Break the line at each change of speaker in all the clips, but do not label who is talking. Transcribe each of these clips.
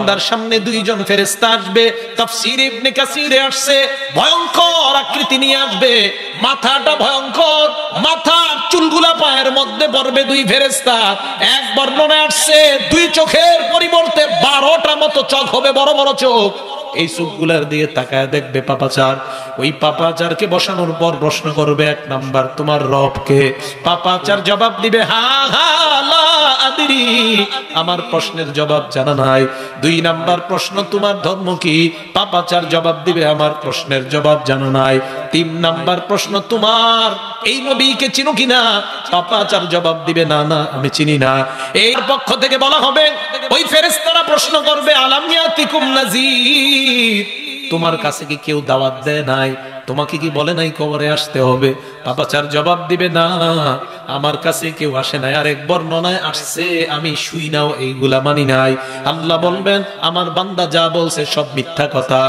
বান্দার সামনে দুইজন ফেরেশতা আসবে। তাফসীর ইবনে কাসিরে আসছে ভয়ঙ্কর আকৃতি নিয়ে আসবে, মাথাটা ভয়ঙ্কর, মাথার চুলগুলা পায়ের মধ্যে পড়বে দুই ফেরেশতা। এক বর্ণনায় আসছে দুই চোখের পরিবর্তে 12টা মতো চোখ হবে, বড় বড় চোখ। এই চোখগুলার দিকে তাকায় দেখবে পাপাচার। ওই পাপাচারকে বসানোর পর প্রশ্ন করবে, 1 নাম্বার তোমার রব কে? পাপাচার জবাব দিবে হা হা লা আদরি, আমার প্রশ্নের জবাব জানা নাই। 2 নাম্বার প্রশ্ন তোমার ধর্ম কি? পাপাচার জবাব দিবে আমার প্রশ্নের জবাব জানা নাই। 3 নাম্বার প্রশ্ন তোমার এই নবীকে চিনো কিনা? পাপাচার জবাব দিবে না না আমি চিনি না। এর পক্ষ থেকে বলা হবে, ওই ফেরেশতারা প্রশ্ন করবে আলাম ইয়াতিকুম নাযীর, তোমার কাছে কি কেউ দাওয়াত দেয় নাই? তোমাকে কি বলে নাই কবরে আসতে হবে? পাপাচার জবাব দিবে না আমার কাছে কেউ আসে নাই। আরেক বর্ণনায় আসছে আমি শুই নাও এইগুলা মানি নাই। আল্লাহ বলবেন আমার বান্দা যা বলছে সব মিথ্যা কথা।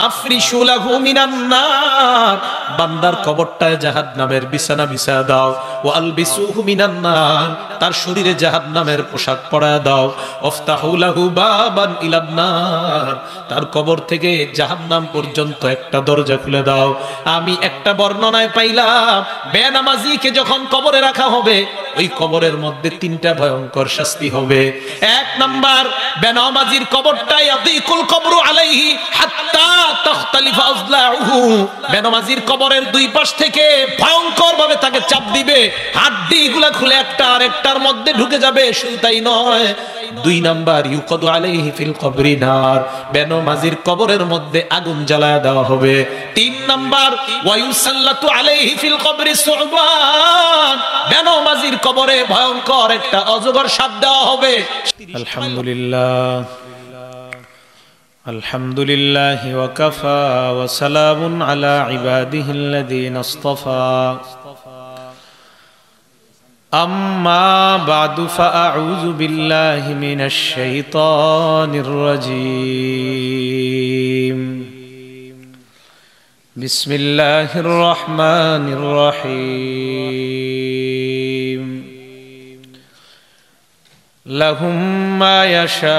আফরিশু লাহু মিনান নার, বান্দার কবরটায় জাহান্নামের বিছানা বিছায়া দাও। ওয়া আলবিসুহু মিনান নার, তার শরীরে জাহান্নামের পোশাক পরায়া দাও। ওয়াফতাহু লাহু বাবান ইলান নার, তার কবর থেকে জাহান্নাম পর্যন্ত একটা দরজা খুলে দাও। আমি একটা বর্ণনায় পাইলাম বেনামাজিকে যখন কবরে রাখা হবে, ওই কবরের মধ্যে 3টা ভয়ঙ্কর শাস্তি হবে। 1 নাম্বার, বেনামাজির কবরটাই আদিকুল কবরু আলাইহি হাত্তা তাখতালিফা আযলাউহু, বেনামাজির কবরের 2 পাশ থেকে ভয়ঙ্কর ভাবে তাকে চাপ দিবে, হাড্ডিগুলা খুলে একটা আরেকটার মধ্যে ঢুকে যাবে। শুধু তাই নয়, 2 নাম্বার ইউকাদু আলাইহি ফিল কবরি নার, বেনামাজির কবরের মধ্যে আগুন জ্বালায়া দেওয়া হবে। 3 নাম্বার ওয়া ইউসাল্লাতু আলাইহি ফিল কবরি সুবান, বেনামাজির কবরে ভয়ঙ্কর একটা অজগর সাপ দেওয়া হবে।
আলহামদুলিল্লাহ আলহামদুলিল্লাহ ওয়া কাফা ওয়া সালামুন আলা ইবাদিহিল্লাযীনা ইসতাফা। أما بعد فأعوذ بالله من الشيطان الرجيم. بسم الله الرحمن الرحيم. لهم ما يشاءون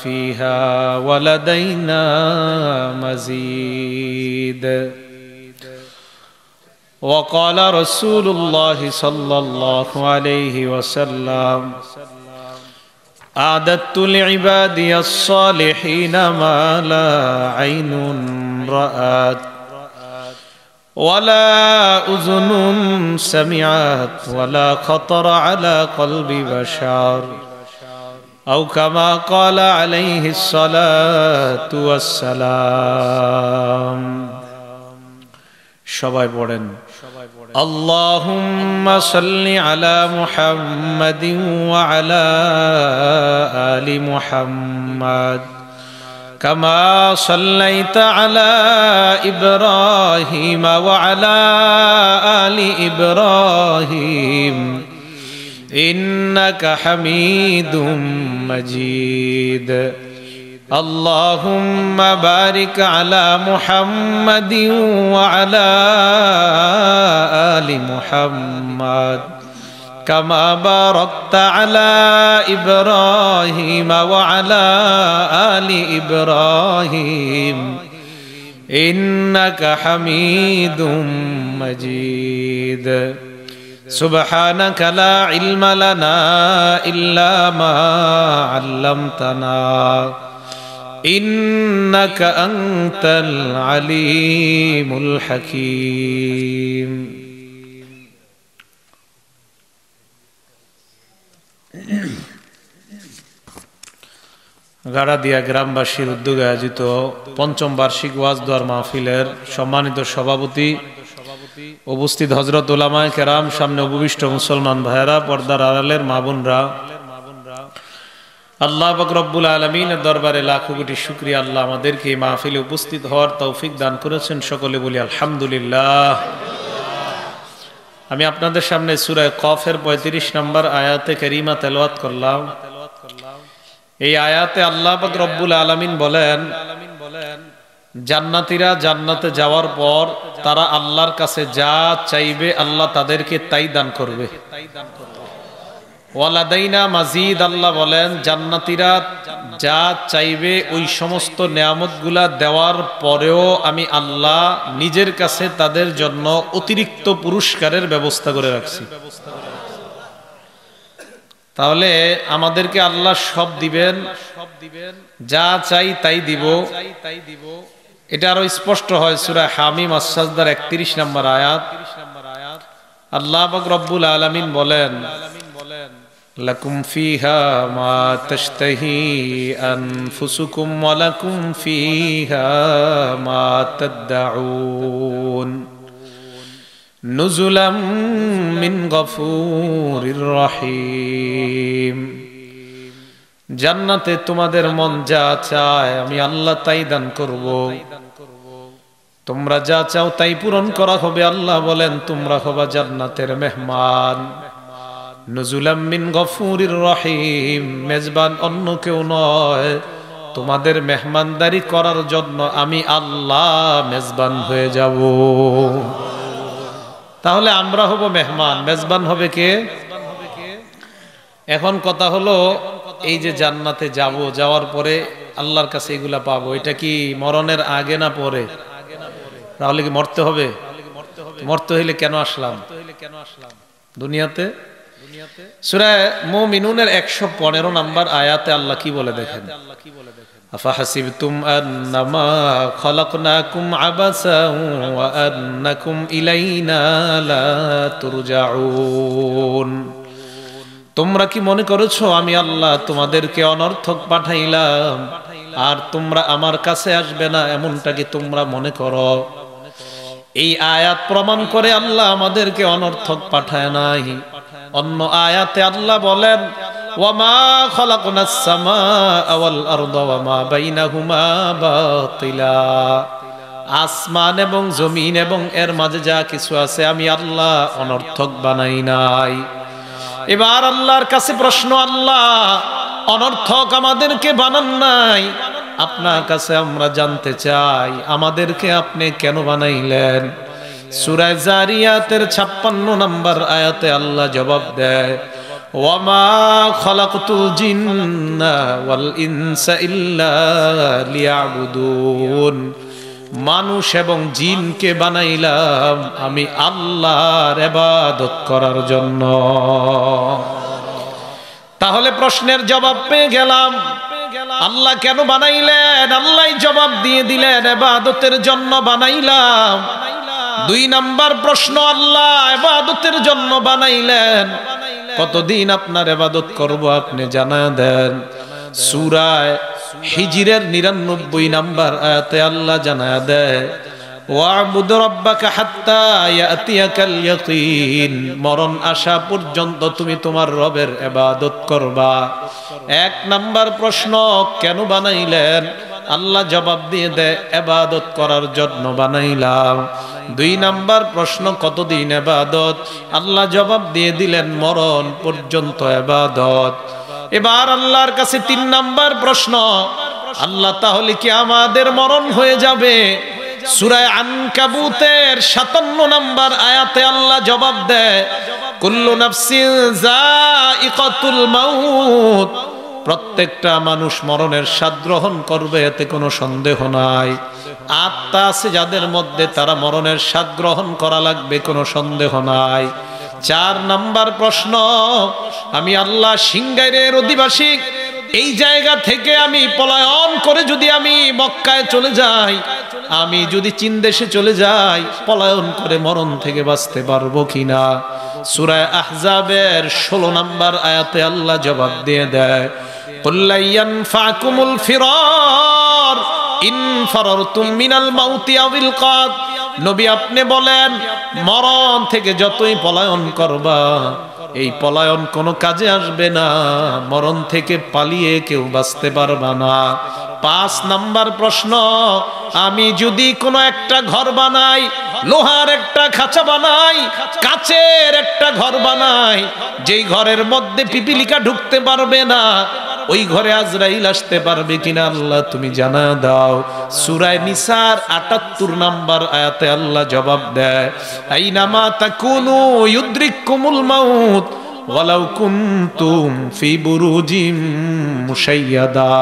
فيها ولدينا مزيد. وقال رسول الله صلى الله عليه وسلم أعددت لعبادي الصالحين ما لا عين رأت ولا أذن سمعت ولا خطر على قلب بشر أو كما قال عليه الصلاة والسلام. সবাই পড়েন اللهم صل على محمد وعلى آل محمد كما صليت على إبراهيم وعلى آل إبراهيم إنك حميد مجيد. اللهم بارك على محمد وعلى آل محمد كما باركت على إبراهيم وعلى آل إبراهيم إنك حميد مجيد. سبحانك لا علم لنا إلا ما علمتنا إنك أنت العليم الحكيم. গাড়াদিয়া গ্রামবাসীর উদ্যোগে আয়োজিত ৫ম বার্ষিক ওয়াজ দোয়ার মাহফিলের সম্মানিত সভাপতি, উপস্থিত হযরত উলামায়ে কেরাম, সামনে উপবিষ্ট মুসলমান ভাইয়েরা, পর্দার আড়ালের মা বোনরা, আল্লাহ পাক রব্বুল আলামিনের দরবারে লাখো কোটি শুকরিয়া। আল্লাহ আমাদেরকে এই মাহফিলে উপস্থিত হওয়ার তৌফিক দান করেছেন। সকলে বলি আলহামদুলিল্লাহ। আমি আপনাদের সামনে সূরা কফের ৩৫ নম্বর আয়াতে কারিমা তেলাওয়াত করলাম। এই আয়াতে আল্লাহ পাক রব্বুল আলামিন বলেন, জান্নাতীরা জান্নাতে যাওয়ার পর তারা আল্লাহর কাছে যা চাইবে আল্লাহ তাদেরকে তাই দান করবে। ওয়ালাদাইনা মাজিদ, আল্লাহ বলেন জান্নাতীরা যা চাইবে ওই সমস্ত নেয়ামতগুলা দেওয়ার পরেও আমি আল্লাহ নিজের কাছে তাদের জন্য অতিরিক্ত পুরস্কারের ব্যবস্থা করে রাখছি। তাহলে আমাদেরকে আল্লাহ সব দিবেন, যা চাই তাই দিব। এটা আরো স্পষ্ট হয় সূরা হামিম আস-সাজদার 31 নম্বর আয়াত। আল্লাহ পাক রব্বুল আলামিন বলেন, লাকুম ফিহা মা তাশতাহি আনফুসুকুম ওয়া লাকুম ফিহা মা তাদউন নুজুলাম মিন গফুরির রহিম। জান্নাতে তোমাদের মন যা চায় আমি আল্লাহ তাই দান করব, তোমরা যা চাও তাই পূরণ করা হবে। আল্লাহ বলেন তোমরা হবা জান্নাতের মেহমান। নুজুলাম মিন গফুরির রহিম, মেজবান অন্য কেউ নয়, তোমাদের মেহমানদারি করার জন্য আমি আল্লাহ মেজবান হয়ে যাব। তাহলে আমরা হব মেহমান, মেজবান হবে কে? এখন কথা হলো এই যে জান্নাতে যাব, যাওয়ার পরে আল্লাহর কাছে এগুলা পাবো, এটা কি মরণের আগে না পরে? তাহলে কি মরতে হবে? মরতে হইলে কেন আসলাম দুনিয়াতে? সূরা মুমিনুনের 115 নম্বর আয়াতে আল্লাহ কি বলে দেখেন, আফাহাসিবতুম আন্নামা খালাকনাকুম আবাসাও ওয়া আন্নাকুম ইলাইনা লা তুরজাউন। তোমরা কি মনে করেছো আমি আল্লাহ তোমাদেরকে অনর্থক পাঠাইলাম আর তোমরা আমার কাছে আসবে না, এমনটা কি তোমরা মনে করো? এই আয়াত প্রমাণ করে আল্লাহ আমাদেরকে অনর্থক পাঠায় নাই। অন্য আয়াতে আল্লাহ বলেন, ওয়ামা খালাকনাস সামাআ ওয়াল আরদা ওয়ামা বাইনাহুমা বাতিলা। আসমান এবং জমিন এবং এর মাঝে যা কিছু আছে আমি আল্লাহ অনর্থক বানাই নাই। এবার আল্লাহর কাছে প্রশ্ন, আল্লাহ অনর্থক আমাদেরকে বানান নাই, আপনার কাছে আমরা জানতে চাই আমাদেরকে আপনি কেন বানাইলেন? সূরা জারিয়াতের 56 নম্বর আয়াতে আল্লাহ জবাব দেয়, ওয়ামা খালাকতুল জিন্না ওয়াল ইনসা ইল্লা লিয়াবুদুন। মানুষ এবং জিনকে বানাইলাম আমি আল্লাহর ইবাদত করার জন্য। তাহলে প্রশ্নের জবাব পেয়ে গেলাম, আল্লাহ কেন বানাইলেন? আল্লাহই জবাব দিয়ে দিলেন, ইবাদতের জন্য বানাইলাম। 2 নাম্বার প্রশ্ন, আল্লাহ ইবাদতের জন্য বানাইলেন, কতদিন আপনার ইবাদত করব আপনি জানায় দেন। সূরা হিজরের 99 নাম্বার আয়াতে আল্লাহ জানায় দেয়, ওয়া'বুদ রাব্বাকা হাত্তা ইয়াতিয়াকাল ইয়াকিন। মরণ আসা পর্যন্ত তুমি তোমার রবের ইবাদত করবা। 1 নাম্বার প্রশ্ন, কেন বানাইলেন? আল্লাহ জবাব দিয়ে দেয়, ইবাদত করার জন্য বানাইলাম। 2 নাম্বার প্রশ্ন, কতদিন ইবাদত? আল্লাহ জবাব দিয়ে দিলেন, মরণ পর্যন্ত ইবাদত। এবার আল্লাহর কাছে 3 নাম্বার প্রশ্ন, আল্লাহ তাহলে কি আমাদের মরণ হয়ে যাবে? সূরা আনকাবুতের 57 নম্বর আয়াতে আল্লাহ জবাব দেয়, কুল্লু নাফসিন যায়িকাতুল মাউত। প্রত্যেকটা মানুষ মরণের স্বাদ গ্রহণ করবে, এতে কোনো সন্দেহ নাই। আত্মা আছে যাদের মধ্যে, তারা মরণের স্বাদ গ্রহণ করা লাগবে, কোনো সন্দেহ নাই। 4 নাম্বার প্রশ্ন, আমি আল্লাহ সিংগাইরের অধিবাসী, এই জায়গা থেকে আমি পলায়ন করে যদি আমি মক্কায় চলে যাই, আমি যদি চীন দেশে চলে যাই, পলায়ন করে মরণ থেকে বাঁচতে পারবো কিনা? সূরা আহজাবের 16 নম্বর আয়াতে আল্লাহ জবাব দিয়ে দেয়, কুল লা ইয়ানফাকুমুল ফিরার ইন ফারারতুম মিনাল মাউতি আবিল কাদ। নবী আপনি বলেন, মরণ থেকে যতই পলায়ন করবা, এই পলায়ন কোনো কাজে আসবে না, মরণ থেকে পালিয়ে কেউ বাঁচতে পারবা না। 5 নাম্বার প্রশ্ন, আমি যদি কোনো একটা ঘর বানাই, লোহার একটা খাঁচা বানাই, কাচের একটা ঘর বানাই, যেই ঘরের মধ্যে পিপিলিকা ঢুকতে পারবে না, ওই ঘরে আজরাইল আসতে পারবে কিনা আল্লাহ তুমি জানা দাও। সূরা নিসার 78 নাম্বার আয়াতে আল্লাহ জবাব দেয়, আইনামা তাকুনু ইউদরিকুমুল মাউত ওয়ালাউ কুনতুম ফি বুরুজিম মুশাইয়াদা,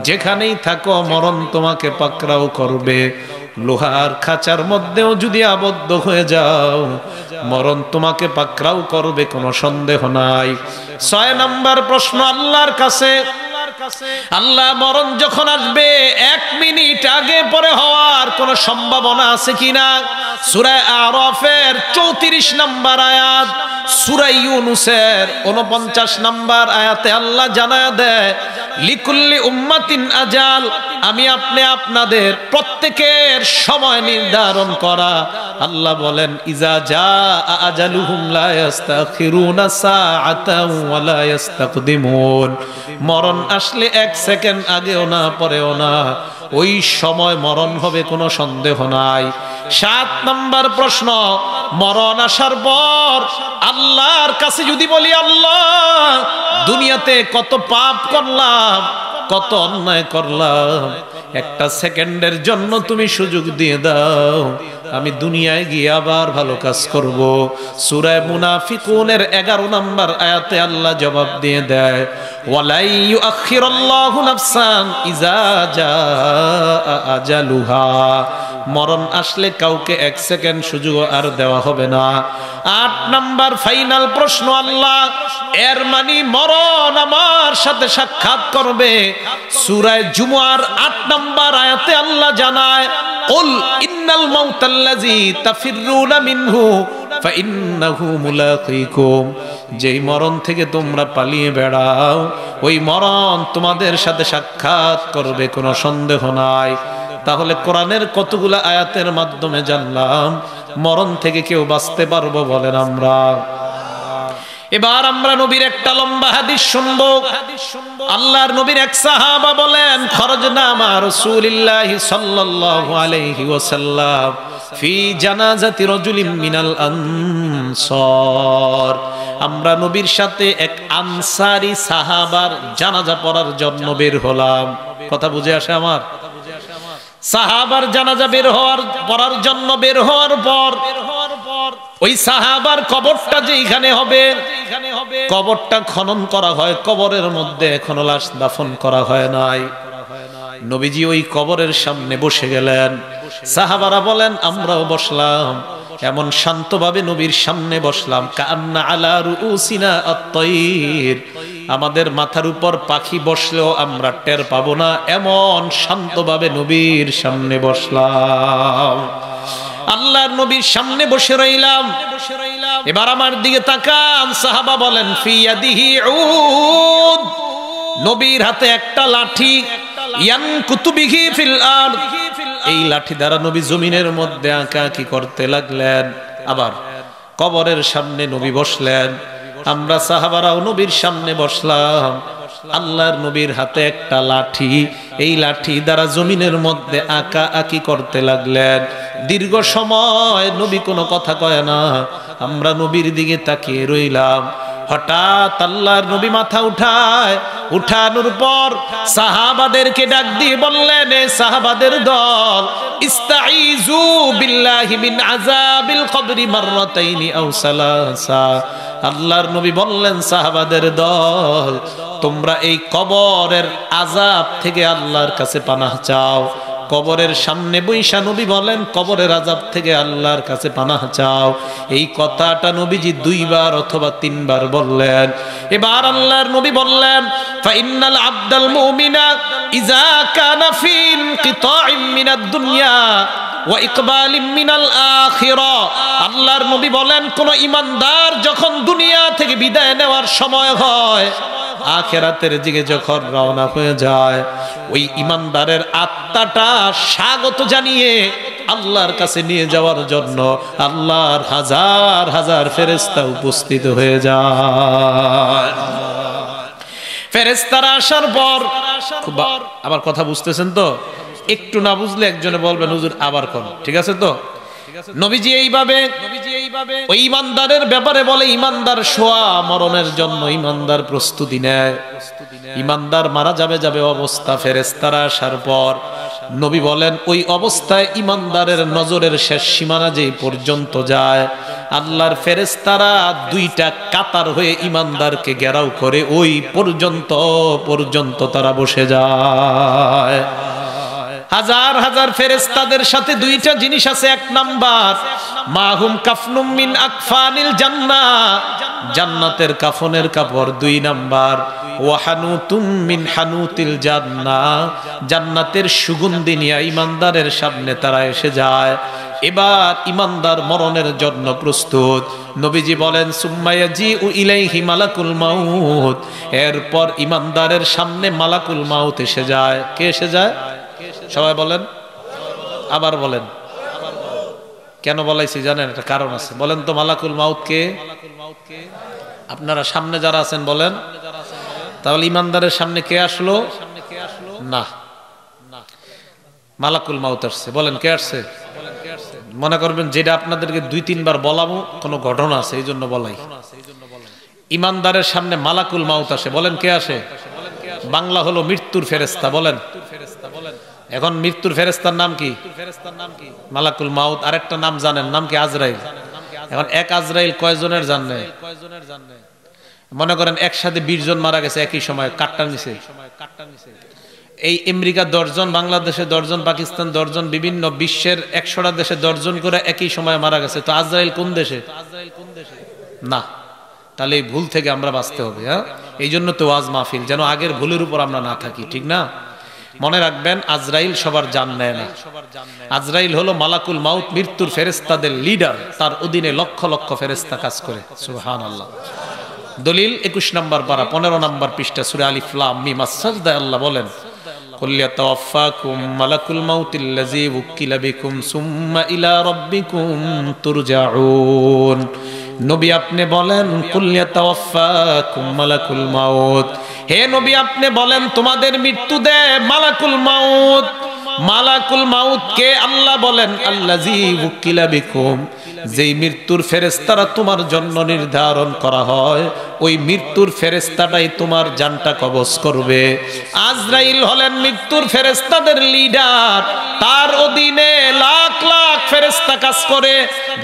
যেখানেই থাকো মরণ তোমাকে পাকড়াও করবে। লোহার খাঁচার মধ্যেও যদি আবদ্ধ হয়ে যাও মরণ তোমাকে পাকড়াও করবে, কোনো সন্দেহ নাই। 6 নম্বর প্রশ্ন আল্লাহর কাছে, আল্লাহ মরণ যখন আসবে 1 মিনিট আগে পরে হওয়ার কোন সম্ভাবনা আছে কিনা? সূরা আরাফের 34 নম্বর আয়াত, সূরা ইউনূসের 49 নম্বর আয়াতে আল্লাহ জানায় দেয়, লিকুল্লি উম্মাতিন আজাল, আমি আপনি আপনাদের প্রত্যেকের সময় নির্ধারণ করা। আল্লাহ বলেন, ইজা জাআ আজালুহুম লা ইস্তাখিরুনা সাআতান ওয়া লা ইস্তাকদিমুন, মরণ আসলে 1 সেকেন্ড আগেও না পরেও না, ওই সময় মরণ হবে, কোনো সন্দেহ নাই। 7 নম্বর প্রশ্ন, মরণ আসার পর আল্লাহর কাছে যদি বলি, আল্লাহ দুনিয়াতে কত পাপ করলাম, কত অন্যায় করলাম, 1 সেকেন্ডের জন্য তুমি সুযোগ দিয়ে দাও, আমি দুনিয়ায় গিয়ে আবার ভালো কাজ করব। সূরা মুনাফিকুনের 11 নম্বর আয়াতে আল্লাহ জবাব দিয়ে দেয়, ওয়ালাই ইউআখিরুল্লাহু নাফসান ইজা জাআ আজালুহা, মরণ আসলে কাউকে 1 সেকেন্ড সুযোগ আর দেওয়া হবে না। 8 নম্বর ফাইনাল প্রশ্ন, আল্লাহ এর মানে মরণ আমার সাথে সাক্ষাৎ করবে। সূরা জুমুয়ার 8 নম্বর আয়াতে আল্লাহ জানায়, কুল ইন্নাল মাউতাল্লাযী তাফিররুনা মিনহু ফাইন্নাহু মুলাকীকুম, যেই মরণ থেকে তোমরা পালিয়ে বেড়াও ওই মরণ তোমাদের সাথে সাক্ষাৎ করবে, কোনো সন্দেহ নাই। তাহলে কোরআনের কতগুলো আয়াতের মাধ্যমে জানলাম মরণ থেকে কেউ বাঁচতে পারবো বলেন আমরা। এবার আমরা নবীর একটা লম্বা হাদিস শুনবো। আল্লাহর নবীর এক সাহাবা বলেন, খরজনা মা রাসূলিল্লাহি সাল্লাল্লাহু আলাইহি ওয়াসাল্লাম ফি জানাজাতি রাজুলিন মিনাল আনসার, আমরা নবীর সাথে এক আনসারী সাহাবার জানাজা পড়ার জন্য বের হলাম। কথা বুঝে আসে আমার? সাহাবার জানাজা পড়ার জন্য বের হওয়ার পর ওই সাহাবার কবরটা যেখানে হবে, কবরটা খনন করা হয়, কবরের মধ্যে এখনো লাশ দাফন করা হয় নাই। নবীজি ওই কবরের সামনে বসে গেলেন। সাহাবারা বলেন, আমরাও বসলাম, এমন শান্তভাবে নবীর সামনে বসলাম, কান্না আলা রুউসিনা আত-তায়র, আমাদের মাথার উপর পাখি বসলেও আমরা টের পাবো না, এমন শান্তভাবে নবীর সামনে বসলাম। আল্লাহর নবীর সামনে বসে রইলাম। এবার আমার দিকে তাকান, সাহাবা বলেন, ফি ইয়াদিহি উদ, নবীর হাতে একটা লাঠি, ইয়ানকুতু বিহি ফিল আরদ, এই লাঠি দ্বারা নবী জমিনের মধ্যে আঁকাআঁকি করতে লাগলেন। আবার কবরের সামনে নবী বসলেন, আমরা সাহাবারাও নবীর সামনে বসলাম। আল্লাহর নবীর হাতে একটা লাঠি, এই লাঠি দ্বারা জমিনের মধ্যে আঁকাআঁকি করতে লাগলেন। দীর্ঘ সময় নবী কোনো কথা কয় না, আমরা নবীর দিকে তাকিয়ে রইলাম। হঠাৎ আল্লাহর নবী মাথা উঠায়, উঠানোর পর সাহাবাদেরকে ডাক দিয়ে বললেন, এ সাহাবাদের দল, ইস্তাইযু বিল্লাহি মিন আযাবিল কবরি মাররাতাইনি আও সালাসা, আল্লাহর নবী বললেন, সাহাবাদের দল, তোমরা এই কবরের আযাব থেকে আল্লাহর কাছে পানাহ চাও। কবরের সামনে বৈশা নবী বলেন, কবরের আযাব থেকে আল্লাহর কাছে পানাহ চাও। এই কথাটা নবীজি 2 বার অথবা 3 বার বললেন। এবার আল্লাহর নবী বললেন, ফাইন্নাল আবদাল মুমিনা ইযা কানা ফি ইনকিতাইম মিনাদ দুনিয়া ওয়া ইকবালিম মিনাল আখিরা, আল্লাহর নবী বলেন, কোন ঈমানদার যখন দুনিয়া থেকে বিদায় নেওয়ার সময় হয়, আখিরাতের দিকে যখন রওনা হয়ে যায়, ওই ঈমানদারের আত্মাটা স্বাগত জানিয়ে আল্লাহর কাছে নিয়ে যাওয়ার জন্য আল্লাহর হাজার হাজার ফেরেশতা উপস্থিত হয়ে যায়। ফেরেশতারা আসার পর, আবার কথা বুঝতেছেন তো? একটু না বুঝলে একজনে বলবেন, হুজুর আবার কোন, ঠিক আছে তো? নবীজি এইভাবে ওই ঈমানদারের ব্যাপারে বলে, ঈমানদার শোয়া মরণের জন্য ঈমানদার প্রস্তুতি নেয়। ঈমানদার মারা যাবে অবস্থা, ফেরেশতারা আসার পর
নবী বলেন ওই অবস্থায় ইমানদারের নজরের শেষ সীমানা যেই পর্যন্ত যায়, আল্লাহর ফেরেশতারা দুইটা কাতার হয়ে ইমানদারকে ঘেরাও করে ওই পর্যন্ত তারা বসে যায়। হাজার হাজার ফেরেশতাদের সাথে দুইটা জিনিস আছে। এক নাম্বার, মাহুম কাফনুম মিন আকফানিল জান্নাহ, জান্নাতের কাফনের কাপড়। দুই নাম্বার, ওয়াহানুতুম মিন হানুতিল জান্নাহ, জান্নাতের সুগন্ধি নিয়ে ইমানদারের সামনে তারা এসে যায়। এবার ইমানদার মরণের জন্য প্রস্তুত। নবীজি বলেন সুম্মা ইয়াজিউ ইলাইহি মালাকুল মাউত, এরপর ইমানদারের সামনে মালাকুল মাউত এসে যায়। কে এসে যায়? সবাই বলেন, আবার বলেন। কেন বলাইছি জানেন? একটা কারণ আছে। বলেন তো মালাকুল মাউত কে? আপনারা সামনে যারা আছেন বলেন। তাহলে ইমানদারের সামনে কে আসলো? না, মালাকুল মাউত আসছে। বলেন কে আসছে? মনে করবেন যেটা আপনাদেরকে 2-3 বার বলাবো কোনো ঘটনা আছে এই জন্য বলাই। ইমানদারের সামনে মালাকুল মাউত আসে। বলেন কে আসে? বাংলা হলো মৃত্যুর ফেরেশতা। বলেন। এখন মৃত্যুর ফেরেশতার নাম কি? মালাকুল মাউত। আরেকটা নাম জানেন? নাম কি? আজরাইল। এখন এক আজরাইল কয়জনের জানেন? মনে করেন একসাথে 20 জন মারা গেছে একই সময় কাট্টার নিচে। এই আমেরিকা 10 জন, বাংলাদেশে 10 জন, পাকিস্তান 10 জন, বিভিন্ন বিশ্বের 100টা দেশে 10 জন করে একই সময় মারা গেছে। তো আজরাইল কোন দেশে? না। তাহলে এই ভুল থেকে আমরা বাঁচতে হবে। হ্যাঁ, এই জন্য তো ওয়াজ মাহফিল, যেন আগের ভুলের উপর আমরা না থাকি। ঠিক না? মনে রাখবেন আজরাইল সবার জান নেয় না। আজরাইল হলো মালাকুল মাউত, মৃত্যুর ফেরেশতাদের লিডার। তার অধীনে লক্ষ লক্ষ ফেরেশতা কাজ করে। সুবহানাল্লাহ। দলিল 21 নম্বর পারা 15 নম্বর পৃষ্ঠা সূরা আলিফ লাম মিম আস-সাজদা। আল্লাহ বলেন কুল ইয়াতাওয়াফাকুম মালাকুল মাউতিল্লাযী উকিলা বিকুম সুম্মা ইলা রাব্বিকুম তুরজাউন। নবী আপনি বলেন কুল ইয়াতাওয়াফাকুম মালাকুল মাউত, হে নবী আপনি বলেন তোমাদের মৃত্যু দেয় মালাকুল মাউত। মালাকুল মাউত কে? আল্লাহ বলেন আল্লাযী উকিলা বিকুম, যেই মৃত্যুর ফেরেশতারা তোমার জন্য নির্ধারণ করা হয়, ওই মৃত্যুর ফেরেশতাটাই তোমার জানটা কবজ করবে। আজরাইল হলেন মৃত্যুর ফেরেশতাদের লিডার। তার অধীনে লাখ লাখ ফেরেশতা কাজ করে।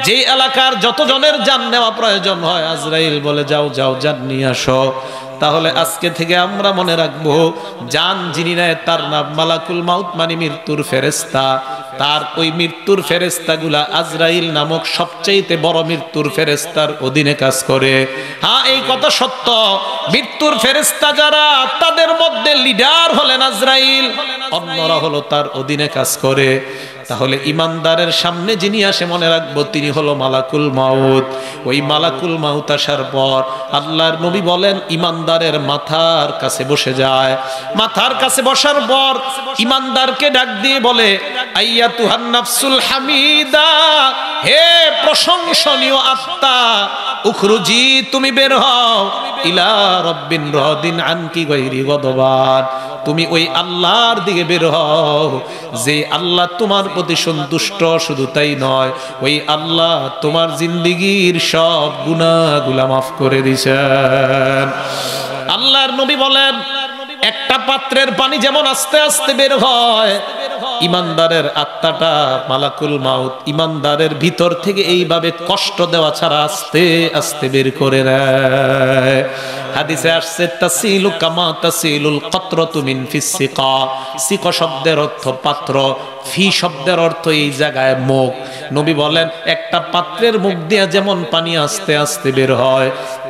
যে এলাকার যতজনের জান নেওয়া প্রয়োজন হয় আজরাইল বলে যাও যাও জান নিয়ে আসো। তাহলে আজকে থেকে আমরা মনে রাখবো জান যিনি নেয় তার নাম মালাকুল মাউত, মানে মৃত্যুর ফেরেশতা। তার ওই মৃত্যুর ফেরেশতাগুলা আজরাইল নামক সবচেয়ে বড় মৃত্যুর ফেরেশতার অধীনে কাজ করে। হ্যাঁ, এই কথা সত্য। মৃত্যুর ফেরেশতা যারা, তাদের মধ্যে লিডার হলেন আজরাইল, অন্যরা হলো তার অধীনে কাজ করে। তাহলে ইমানদারের সামনে যিনি আসে মনে রাখবো তিনি হলো মালাকুল মাউত। ওই মালাকুল মাউত আসার পর আল্লাহর নবী বলেন ইমানদারের মাথার কাছে বসে যায়। মাথার কাছে বসার পর ইমানদারকে ডাক দিয়ে বলে আইয়াতুহান নাফসুল হামিদা, হে প্রশংসনীয় আত্মা, উখরুজি তুমি বের হও, ইলা রব্বিন রাদিন আনকি গায়রি গদবান, তুমি ওই আল্লাহর দিকে বের হও যে আল্লাহ তোমার প্রতি সন্তুষ্ট। শুধু তাই নয়, ওই আল্লাহ তোমার জিন্দেগীর সব গুনাহগুলা মাফ করে দিয়েছেন। আল্লাহর নবী বলেন একটা পাত্রের পানি যেমন আস্তে আস্তে বের হয়, ইমানদারের আত্মাটা মালাকুল মাউত ইমানদারের ভিতর থেকে এইভাবে কষ্ট দেওয়া ছাড়া আস্তে আস্তে বের করে নেয়। হাদিসে আসছে তাসিলু কামা তাসিলুল কাতরাতু মিন ফিস সিকা। সিকা শব্দের অর্থ পাত্র, ফি শব্দের অর্থ এই জায়গায় মুখ। নবী বলেন একটা পাত্রের মুখ দিয়ে যেমন পানি আস্তে আস্তে বের হয়,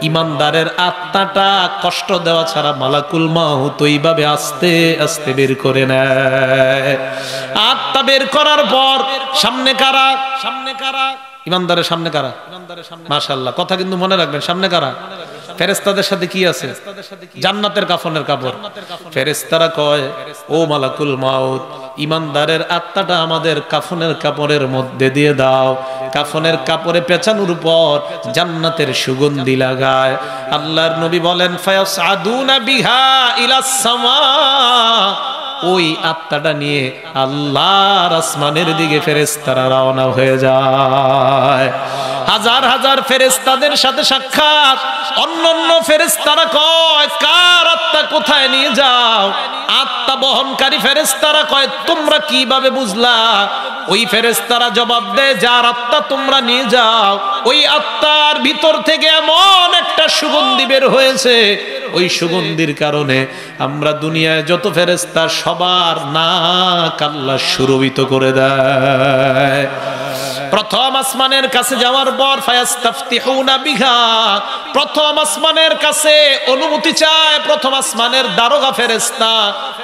ইমানদারের আত্মাটা কষ্ট দেওয়া ছাড়া মালাকুল মাউত ওইভাবে আস্তে আস্তে বের করে নেয়। আত্মা বের করার পর সামনে কারা? সামনে কারা? ইমানদারের সামনে কারা? মাশাআল্লাহ, কথা কিন্তু মনে রাখবেন। সামনে কারা? ফেরেশতাদের সাথে কি আছে? জান্নাতের কাফনের কাপড়। ফেরেশতারা কয় ও মালাকুল মাউত, ইমানদারের আত্মাটা আমাদের কাফনের কাপড়ের মধ্যে দিয়ে দাও। কাফনের কাপড়ে পেঁচানোর পর জান্নাতের সুগন্ধি লাগায়। আল্লাহর নবী বলেন ফায়াসআদুনা বিহা ইলাস সামা, ওই আত্মাটা নিয়ে আল্লাহর আসমানের দিকে ফেরেশতারা রওনা হয়ে যায়। হাজার হাজার ফেরেশতাদের সাথে সাক্ষাৎ। অন্যান্য ফেরেশতারা কয় কার আত্মা কোথায় নিয়ে যাও? আত্মা বহনকারী ফেরেশতারা কয় তোমরা কিভাবে বুঝলা? ওই ফেরেশতারা জবাব দেয় যার আত্মা তোমরা নিয়ে যাও ওই আত্মার ভিতর থেকে এমন একটা সুগন্ধি বের হয়েছে, ওই সুগন্ধির কারণে আমরা দুনিয়ায় যত ফেরেশতা সবার নাক আল্লাহ সুরভিত করে দেয়। প্রথম আসমানের কাছে যাওয়ার পর ফায়াস্তাফতিহুনা বিহা, প্রথম আসমানের কাছে অনুমতি চায় প্রথম আসমানের দারোগা ফেরেশতা,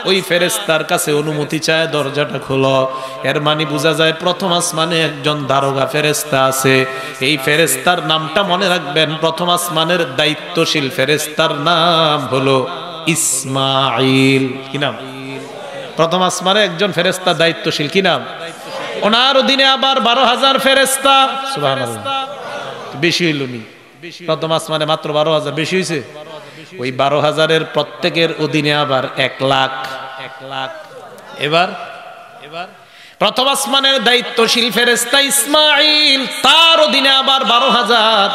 ওই ফেরেশতার কাছে অনুমতি চায় দরজাটা খোলো। এর মানে বোঝা যায় প্রথম আসমানে একজন দারোগা ফেরেশতা আছে। এই ফেরেশতার নামটা মনে রাখবেন, প্রথম আসমানের দায়িত্বশীল ফেরেশতার নাম হলো ইসমাঈল। কি নাম? প্রথম আসমানে একজন ফেরেশতা দায়িত্বশীল, কি নাম? ওনার অধীনে আবার 12,000 ফেরেশতা। সুবহানাল্লাহ, বেশি হইল নি? প্রথম আসমানে মাত্র 12,000, বেশি হয়েছে? ওই 12,000-এর প্রত্যেকের অধীনে আবার 1 লাখ। এবার প্রথম আসমানের দায়িত্বশীল ফেরেশতা ইসমাঈল, তার অধীনে আবার 12,000।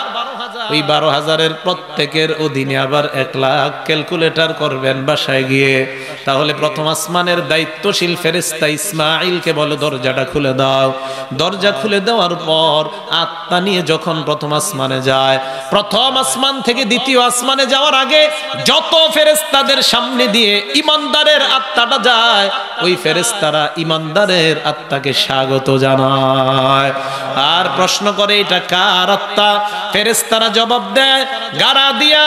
ওই 12,000-এর প্রত্যেকের অধীনে আবার 1 লাখ। ক্যালকুলেটর করবেন বাসায় গিয়ে। তাহলে প্রথম আসমানের দায়িত্বশীল ফেরেশতা ইসমাঈলকে বলে দরজাটা খুলে দাও। দরজা খুলে দেওয়ার পর আত্মা নিয়ে যখন প্রথম আসমানে যায়, প্রথম আসমান থেকে দ্বিতীয় আসমানে যাওয়ার আগে যত ফেরেশতাদের সামনে দিয়ে ঈমানদারের আত্মাটা যায়, ওই ফেরেশতারা ঈমানদারের আত্মাকে স্বাগত জানায় আর প্রশ্ন করে এটা কার আত্মা? ফেরেশতারা জবাব দেয় গারা দিয়া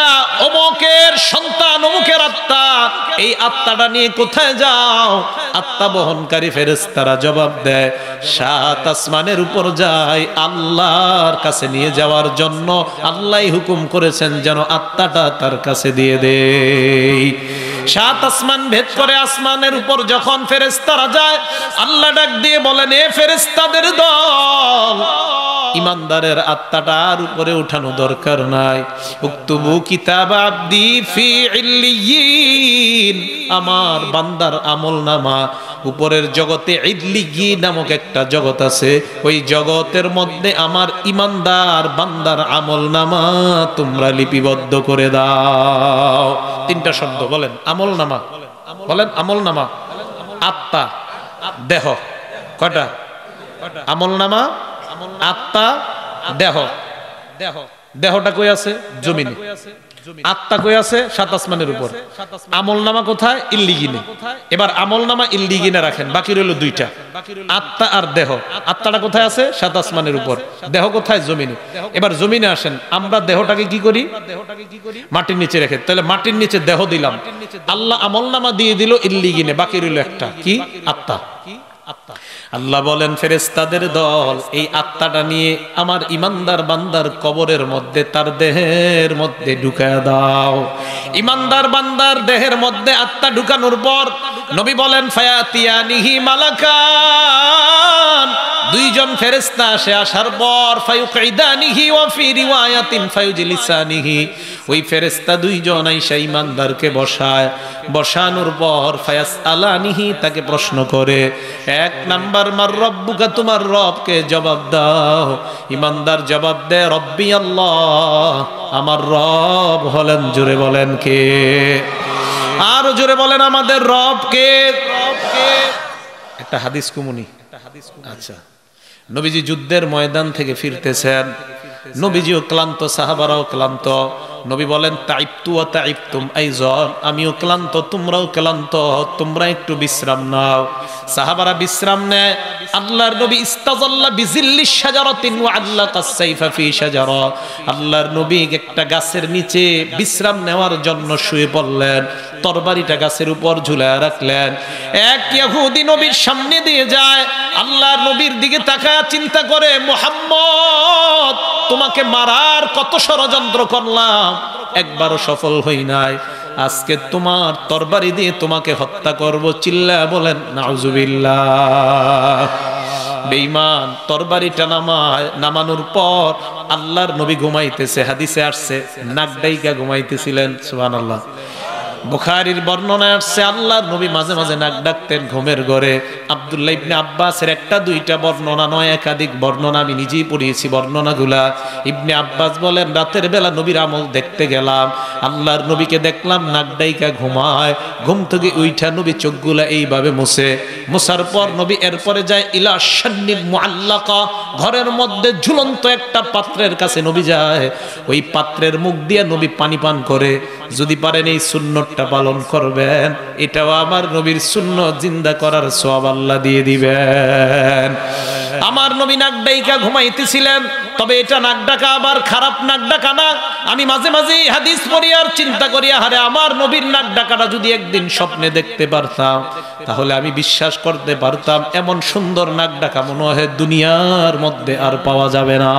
অমুকের সন্তান অমুকের আত্মা। এই আত্মাটা নিয়ে কোথায় যাও? আত্মা বহনকারী ফেরেশতারা জবাব দেয় 7 আসমানের উপর যায় আল্লাহর কাছে নিয়ে যাওয়ার জন্য। আল্লাহই হুকুম করেছেন যেন আত্মাটা তার কাছে দিয়ে দেই। 7 আসমান ভেদ করে আসমানের উপর যখন ফেরেশতারা যায়, আল্লাহ ডাক দিয়ে বলেন এ ফেরেশতাদের দল, ঈমানদারের আত্মাটা আর উপরে উঠানো দরকার নাই। উকতুবু কিতাব আবদি ফি ইল্লিয়িন, আমার বান্দার আমলনামা উপরের জগতে ইল্লিয়িন নামক একটা জগৎ আছে, ওই জগতের মধ্যে আমার ঈমানদার বান্দার আমলনামা তোমরা লিপিবদ্ধ করে দাও। 3টা শব্দ বলেন, আমলনামা বলেন, আমলনামা, আত্মা, দেহ। কয়টা? আমলনামা, আত্মা, দেহ। দেহটা কই আছে? জমিনে। আত্মা কই আছে? 7 আসমানের উপর। আমলনামা কোথায়? ইল্লিগিনে। এবার আমলনামা ইল্লিগিনে রাখেন, বাকি রইল 2টা, আত্মা আর দেহ। আত্মাটা কোথায় আছে? 7 আসমানের উপর। দেহ কোথায়? জমিনে। এবার জমিনে আসেন, আমরা দেহটাকে কি করি? মাটির নিচে রেখে। তাহলে মাটির নিচে দেহ দিলাম, আল্লাহ আমলনামা দিয়ে দিল ইল্লিগিনে, বাকি রইল একটা, কি? আত্মা। আল্লাহ বলেন ফেরেশতাদের দল, এই আত্মাটা নিয়ে আমার ঈমানদার বান্দার কবরের মধ্যে তার দেহের মধ্যে ঢুকায়া দাও। ঈমানদার বান্দার দেহের মধ্যে আত্মা ঢুকানোর পর নবী বলেন ফায়াতিয়ানিহি মালাকান, 2 জন ফেরেশতা আসে। আসার পর ফায়ুকঈদানিহি ওয়া ফি রিওয়ায়াতিন ফায়ুজলিসানিহি, ওই ফেরেশতা 2 জন আইসা ঈমানদারকে বসায়। বসানোর পর ফায়াসআলানিহি, তাকে প্রশ্ন করে। 1 নাম্বার মার রব্বুকা, তোমার রবকে জবাব দাও। ঈমানদার জবাব দেয় রব্বি আল্লাহ, আমার রব হলেন, জোরে বলেন কে? আরো জোরে বলেন আমাদের রব কে? একটা হাদিস কুমুনি। আচ্ছা, নবীজি যুদ্ধের ময়দান থেকে ফিরতেছেন, নবীজিও ক্লান্ত, সাহাবারাও ক্লান্ত। নবী বলেন তাইবতু ওয়া তাইবতুম আইযান, আমিও ক্লান্ত, তোমরাও ক্লান্ত, তোমরা একটু বিশ্রাম নাও। সাহাবারা বিশ্রাম নেয়। আল্লাহর নবী ইস্তাযাল্লা বিজিল্লিশ শাজারাতিন ওয়া আল্লাকাস সাইফা ফি শাজারা, আল্লাহর নবী একটা গাছের নিচে বিশ্রাম নেওয়ার জন্য শুয়ে পড়লেন, তরবারিটা গাছের উপর ঝুলায় রাখলেন। এক ইহুদি নবীর সামনে দিয়ে যায়, আল্লাহর নবীর দিকে তাকায় চিন্তা করে মুহাম্মদ তোমাকে মারার কত ষড়যন্ত্র করলাম, একবারও সফল হই নাই, আজকে তোমার তরবারি দিয়ে তোমাকে হত্যা করব। চিল্লায়া বলেন নাউজুবিল্লাহ। বেঈমান তরবারিটা নামানোর পর আল্লাহর নবী ঘুমাইতেছে। হাদিসে আসছে নাক ডাইকা ঘুমাইতেছিলেন। সুবহানাল্লাহ। বুখারীর বর্ণনায় আসছে আল্লাহর নবী মাঝে মাঝে নাক ডাকতেন ঘুমের ঘরে। আব্দুল্লাহ ইবনে আব্বাসের একটা দুইটা বর্ণনা নয়, একাধিক বর্ণনা, আমি নিজেই পড়িয়েছি বর্ণনাগুলা। ইবনে আব্বাস বলেন, রাতের বেলা নবীর আমল দেখতে গেলাম, আল্লাহর নবীকে দেখলাম নাক ডাইকা ঘুমায়। ঘুম থেকে উইঠা নবী চোখগুলা এইভাবে মুছে, মুছার পর নবী এরপরে যায় ইলা শান্নিল মুআল্লাকা, ঘরের মধ্যে ঝুলন্ত একটা পাত্রের কাছে নবী যায়। ওই পাত্রের মুখ দিয়ে নবী পানি পান করে। যদি পারেন এই সুন্নতটা পালন করবেন, এটাও আমার নবীর সুন্নত জিন্দা করার সওয়াব আল্লাহ দিয়ে দিবেন। আমার নবী নাক ডাইকা ঘুমাইতেছিলেন, তবে এটা নাক ডাকা আবার খারাপ নাক ডাকা না। আমি মাঝে মাঝে হাদিস পড়ি আর চিন্তা করি, আরে আমার নবীর নাক ডাকাটা যদি একদিন স্বপ্নে দেখতে পারতাম, তাহলে আমি বিশ্বাস করতে পারতাম এমন সুন্দর নাক ডাকা মনে হয় দুনিয়ার মধ্যে আর পাওয়া যাবে না।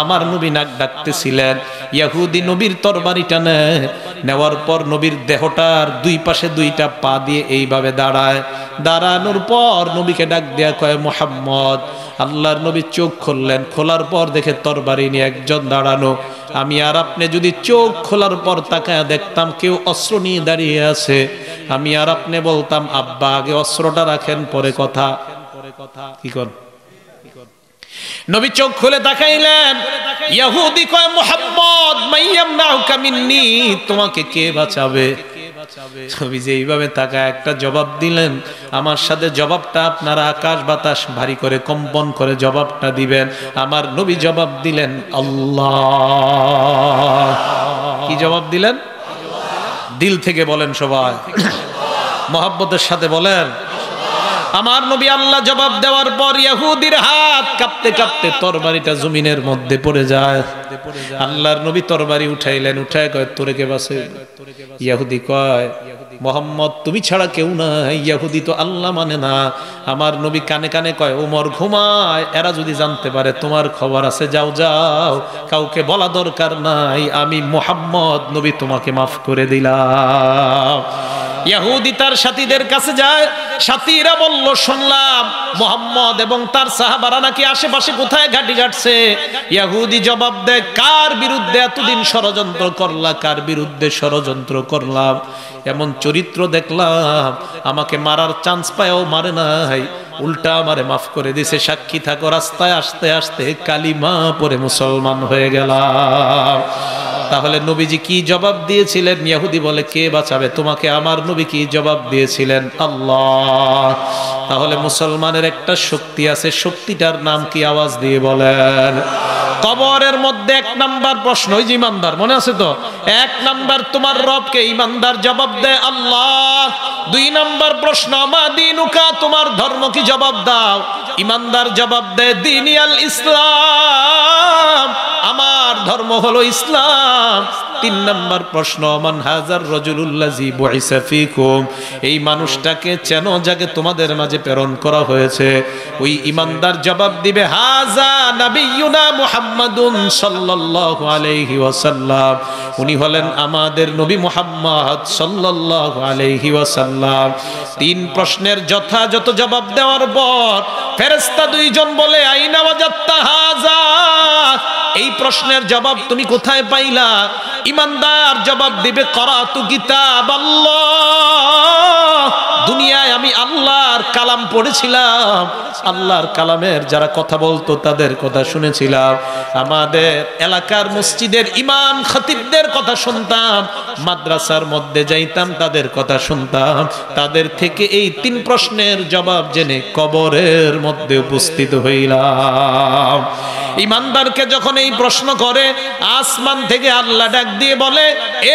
আমার নবী নাক ডাকতেছিলেন, ইহুদি নবীর তরবারিটা নেওয়ার পর নবীর দেহটার দুই পাশে দুইটা পা দিয়ে এইভাবে দাঁড়ায়। দাঁড়ানোর পর নবীকে ডাক দেয়া কয় মুহাম্মদ। আল্লাহর নবী চোখ খুললেন, খোলার পর দেখে তরবারি নিয়ে একজন দাঁড়ানো। আমি আর আপনি যদি চোখ খোলার পর তাকায় দেখতাম কেউ অস্ত্র নিয়ে দাঁড়িয়ে আছে, আমি আর আপনি বলতাম আব্বা আগে অস্ত্রটা রাখেন পরে কথা। কি কর? নবী চোখ খুলে তাকাইলেন, ইহুদি কয় মুহাম্মদ মাইয়ামনাউকা মিন্নি, তোমাকে কে বাঁচাবে? নবী যে এইভাবে তাকায় একটা জবাব দিলেন, আমার সাথে জবাবটা আপনারা আকাশ বাতাস ভারী করে কম্পন করে জবাবটা দিবেন। আমার নবী জবাব দিলেন আল্লাহ। কি জবাব দিলেন? দিল থেকে বলেন সবাই, মহব্বতের সাথে বলেন। আমার নবী আল্লাহ জবাব দেওয়ার পর ইহুদির হাত কাঁপতে কাঁপতে তরবারিটা জমিনের মধ্যে পড়ে যায়। আল্লাহর নবী তরবারি উঠাইলেন, উঠায় কয় তোরে কে বাঁচে? ইহুদি কয় মুহাম্মদ তুমি ছাড়া কেউ নাই। ইহুদি তো আল্লাহ মানে না। আমার নবী কানে কানে কয় ওমর ঘুমায়, এরা যদি জানতে পারে তোমার খবর আছে, যাও যাও, কাউকে বলা দরকার নাই, আমি মুহাম্মদ নবী তোমাকে মাফ করে দিলাম। ইহুদি তার সাথীদের কাছে যায়, সাথীরা বলল শুনলাম মুহাম্মদ এবং তার সাহাবারা নাকি আশেপাশে কোথায় ঘাটি ঘাটছে। ইহুদি জবাব দেয়, কার বিরুদ্ধে এতদিন ষড়যন্ত্র করলা? কার বিরুদ্ধে ষড়যন্ত্র করলাম? এমন চরিত্র দেখলাম, আমাকে মারার চান্স পায়ও মারে নাই, উল্টা আমারে মাফ করে দিছে। সাক্ষী থাকো, রাস্তায় আসতে আসতে কালিমা পড়ে মুসলমান হয়ে গেলাম। তাহলে নবীজি কি জবাব দিয়েছিলেন? ইহুদি বলে কে বাঁচাবে তোমাকে? আমার নবী কি জবাব দিয়েছিলেন? আল্লাহ। তাহলে মুসলমানের একটা শক্তি আছে, শক্তিটার নাম কি? আওয়াজ দিয়ে বলেন। কবরের মধ্যে এক নাম্বার প্রশ্ন, ওই যে ইমানদার, মনে আছে তো? এক নাম্বার তোমার রবকে, ইমানদার জবাব দেয় আল্লাহ। দুই নাম্বার প্রশ্ন মা দিনুকা, তোমার ধর্ম কি? জবাব দাও। ইমানদার জবাব দেয় দিনিয়াল ইসলাম, আমার ধর্ম হলো ইসলাম। তিন নাম্বার প্রশ্ন মান হাজার রাজুলুল্লাযী বুইসা ফীকুম, এই মানুষটাকে চেনো যাকে তোমাদের মাঝে প্রেরণ করা হয়েছে? ওই ইমানদার জবাব দিবে হাযা নাবিয়ুনা মুহাম্মাদুন সাল্লাল্লাহু আলাইহি ওয়াসাল্লাম, উনি হলেন আমাদের নবী মুহাম্মদ সাল্লাল্লাহু আলাইহি ওয়াসাল্লাম। তিন প্রশ্নের যথাযথ জবাব দেওয়ার পর ফেরেশতা দুইজন বলে আইনা ওয়াজাত্তা হাযা, এই প্রশ্নের জবাব তুমি কোথায় পাইলা? ইমানদার জবাব দিবে করাতু কিতাবাল্লাহ, দুনিয়ায় আমি আল্লাহর কালাম পড়েছিলাম, আল্লাহর কালামের যারা কথা বলতো তাদের কথা শুনেছিলাম, আমাদের এলাকার মসজিদের ইমাম খতিবদের কথা শুনতাম, মাদ্রাসার মধ্যে যাইতাম তাদের কথা শুনতাম, তাদের থেকে এই তিন প্রশ্নের জবাব জেনে কবরের মধ্যে উপস্থিত হইলাম। ইমানদারকে যখন এই প্রশ্ন করে, আসমান থেকে আল্লাহ ডাক দিয়ে বলে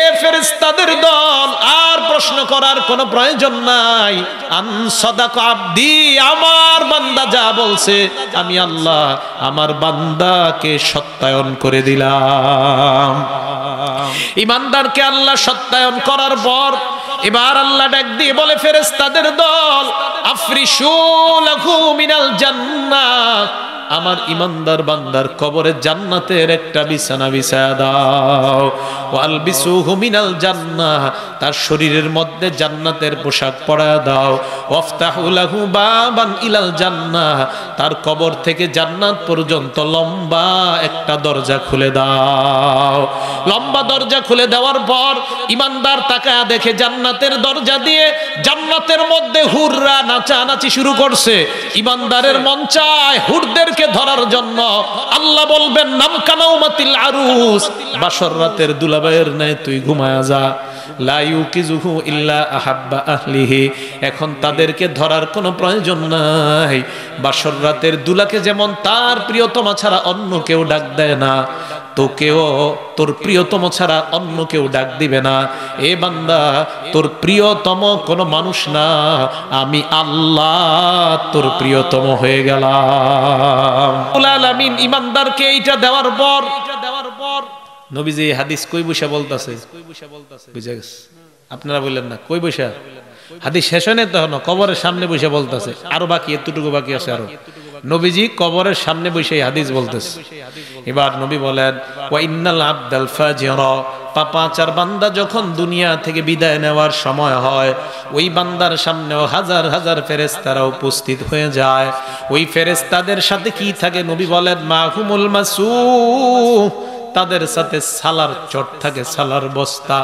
এ ফেরেশতাদের দল, আর প্রশ্ন করার কোনো প্রয়োজন নাই। আন সাদাকা আব্দি, আমার বান্দা যা বলছে আমি আল্লাহ আমার বান্দাকে সত্যায়ন করে দিলাম। ইমানদারকে আল্লাহ সত্যায়ন করার পর এবার আল্লাহ ডাক দিয়ে বলে ফেরেশতাদের দল আফরিশু লাহু মিনাল জান্নাহ,
আমার ইমানদার বান্দার কবরে জান্নাতের একটা বিছানা বিছায়া দাও। ওয়ালবিসুহু মিনাল জান্নাহ, তার শরীরের মধ্যে জান্নাতের পোশাক পরায়া দাও। ওয়াফতাহু লাহু বাবান ইলাল জান্নাহ, তার কবর থেকে জান্নাত পর্যন্ত লম্বা একটা দরজা খুলে দাও। লম্বা দরজা খুলে দেওয়ার পর ইমানদার তাকায়া দেখে জান্নাতের দরজা দিয়ে জান্নাতের মধ্যে হুররা নাচানাচি শুরু করছে। ইমানদারের মন চায় হুরদেরকে ধরার জন্য। আল্লাহ বলবেন নামকানাউমাতিল আরুস, বাসর রাতের দুলাভাইয়ের ন্যায় তুই ঘুমায়া যা। লা ইউকিজুহু ইল্লা আহাব্বা আহলিহি, এখন তাদেরকে ধরার কোনো প্রয়োজন নাই। বাসর রাতের দুলাকে যেমন তার প্রিয়তমা ছাড়া অন্য কেউ ডাক দেয় না, তোকেও তোর প্রিয়তম ছাড়া অন্য কেউ ডাক দিবে না। এ বান্দা, তোর প্রিয়তম কোনো মানুষ না, আমি আল্লাহ তোর প্রিয়তম হয়ে গেলাম। আলামিন ইমানদারকে এইটা দেওয়ার পর নবীজি হাদিস কই বসে বলতাছে, বুঝা গেছে? আপনারা বললেন না কই বসে? হাদিস শেষ হয় না তখন, কবরের সামনে বসে বলতাছে। আরো বাকি, এতটুকু বাকি আছে আরো। নবীজি কবরের সামনে বসে হাদিস বলতেছে। এবার নবী বলেন, ওয়া ইন্নাল আবদাল ফাজিরা, পাপাচার বান্দা যখন দুনিয়া থেকে বিদায় নেওয়ার সময় হয়, ওই বান্দার সামনেও হাজার হাজার ফেরেশতারা উপস্থিত হয়ে যায়। ওই ফেরেশতাদের সাথে কি থাকে? নবী বলেন, মাহুমুল মাসূহ, তাদের সাথে সালার চট থাকে, সালার বস্তা।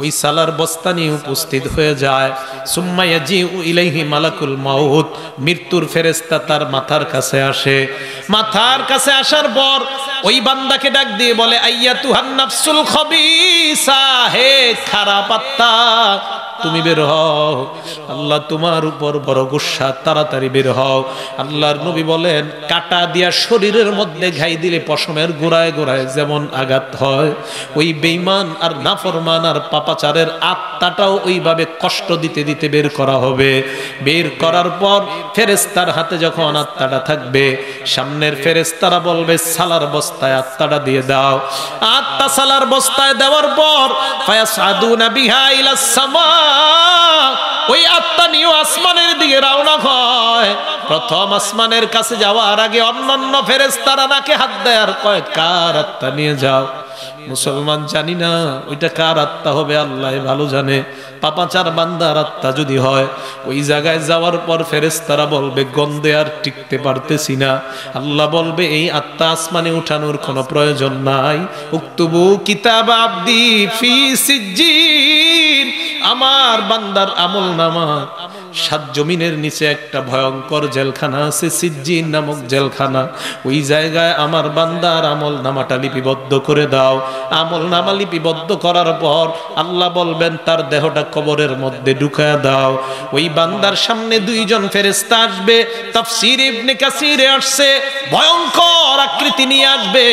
ওই সালার বস্তা নিয়ে উপস্থিত হয়ে যায়। সুম্মা ইয়াজিউ ইলাইহি মালাকুল মাউত, মৃত্যুর ফেরেশতা তার মাথার কাছে আসে। মাথার কাছে আসার পর ওই বান্দাকে ডাক দিয়ে বলে, আইয়াতুহান নাফসুল খবিসা, হে খারাপ আত্মা, তুমি বের হও, আল্লাহ তোমার উপর বড় গুসা, তাড়াতাড়ি বের হও। আল্লাহর নবী বলেন, কাটা দিয়া শরীরের মধ্যে ঘাই দিলে পশমের গোড়ায় গোড়ায় যেমন আঘাত হয়, ওই বেঈমান আর নাফরমান আর পাপাচারের আত্মাটাও ওইভাবে কষ্ট দিতে দিতে বের করা হবে। বের করার পর ফেরেশতার হাতে যখন আত্মাটা থাকবে, সামনের ফেরেশতারা বলবে, সালার বস্তায় আত্মাটা দিয়ে দাও। আত্মা সালার বস্তায় দেওয়ার পর ফায়াসআদুনা বিহা ইলাস সামা, ওই আত্মা নিয়ে আসমানের দিকে রওনা হয়। প্রথম আসমানের কাছে যাওয়ার আগে অন্যান্য ফেরেশতারা নাকে হাত দেয় আর কয়, কার আত্মা নিয়ে যাও? মুসলমান জানি না ওইটা কার আত্মা হবে, আল্লাহ ভালো জানে। পাপাচার বান্দার আত্মা যদি হয়, ওই জায়গায় যাওয়ার পর ফেরেশতারা বলবে, গন্ধে আর টিকতে পারতেছি না। আল্লাহ বলবে, এই আত্মা আসমানে উঠানোর কোনো প্রয়োজন নাই। উক্তুবু কিতাব আবদি ফি সিজ্জিন, আমার বান্দার আমল নামা 7 জমিনের নিচে একটা ভয়ঙ্কর জেলখানা আছে, সিজ্জিন নামক জেলখানা। ওই জায়গায় আমার বান্দার আমল নামাটা লিপিবদ্ধ করে দাও। আমল নামা লিপিবদ্ধ করার পর আল্লাহ বলবেন, তার দেহটা কবরের মধ্যে ঢুকায়া দাও। ওই বান্দার সামনে 2 জন ফেরেশতা আসবে। তাফসীর ইবনে কাসিরে আসছে, ভয়ঙ্কর আকৃতি নিয়ে আসবে,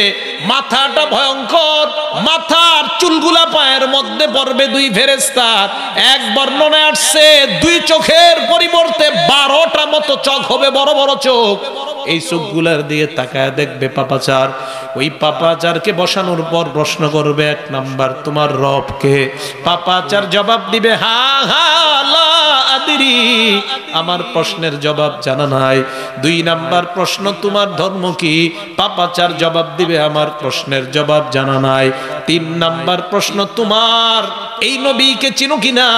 মাথাটা ভয়ঙ্কর, মাথার চুলগুলা পায়ের মধ্যে পড়বে 2 ফেরেশতা। এক বর্ণনায় আসছে 2 চোখের পরিবর্তে 12টা মতো চোখ হবে, বড় বড় চোখ। এই চোখগুলার দিয়ে তাকায় দেখবে পাপাচার। ওই পাপাচারকে বসানোর পর প্রশ্ন করবে, 1 নাম্বার, তোমার রব কে? পাপাচার জবাব দিবে, হা হা লা আদরি, আমার প্রশ্নের জবাব জানা নাই। 2 নাম্বার প্রশ্ন, তোমার ধর্ম কি? পাপাচার জবাব দিবে, আমার প্রশ্নের জবাব জানা নাই। 3 নাম্বার প্রশ্ন, তোমার এই নবীকে চিনো কিনা?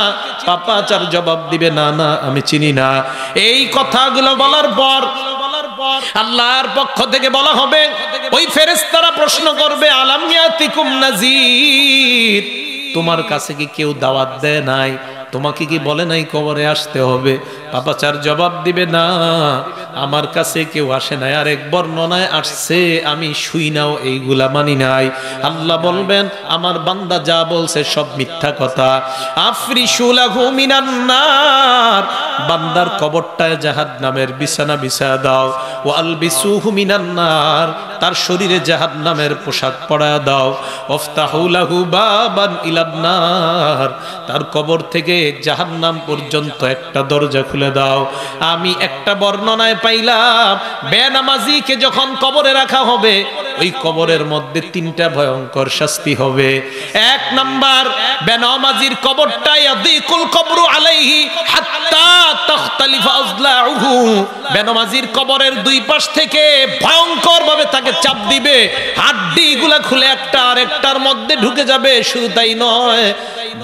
পাপাচার জবাব দিবে, না না আমি চিনি না। এই কথাগুলো বলার পর আল্লাহর পক্ষ থেকে বলা হবে, ওই ফেরেশতারা প্রশ্ন করবে, আলাম ইয়াতিকুম নাযীর, তোমার কাছে কি কেউ দাওয়াত দেয় নাই? তোমাকে কি বলে নাই কবরে আসতে হবে? পাপাচার জবাব দিবে, না আমার কাছে কেউ আসে নাই। আর এক বর্ণনায় আসছে, আমি শুই নাও এইগুলা মানি নাই। আল্লাহ বলবেন, আমার বান্দা যা বলছে সব মিথ্যা কথা। আফরিশু লাহু মিনান নার, বান্দার কবরটায় জাহান্নামের বিছানা বিছায়া দাও। ওয়া আলবিসুহু মিনান নার, তার শরীরে জাহান্নামের পোশাক পরায়া দাও। ওয়াফতাহু লাহু বাবান ইলান নার, তার কবর থেকে জাহান্নাম পর্যন্ত একটা দরজা খুলে দাও। আমি একটা বর্ণনায় পাইলাম, বেনামাজিকে যখন কবরে রাখা হবে, ওই কবরের মধ্যে 3টা ভয়ঙ্কর শাস্তি হবে। 1 নাম্বার, বেনামাজির কবরটা ইয়াদিকুল কবরু আলাইহি হাত্তা তাখতালিফা
আদলাউহু, বেনমাজির কবরের দুই পাশ থেকে ভয়ঙ্কর ভাবে তাকে চাপ দিবে, হাড্ডিগুলা খুলে একটা আরেকটার মধ্যে ঢুকে যাবে। শুধু তাই নয়,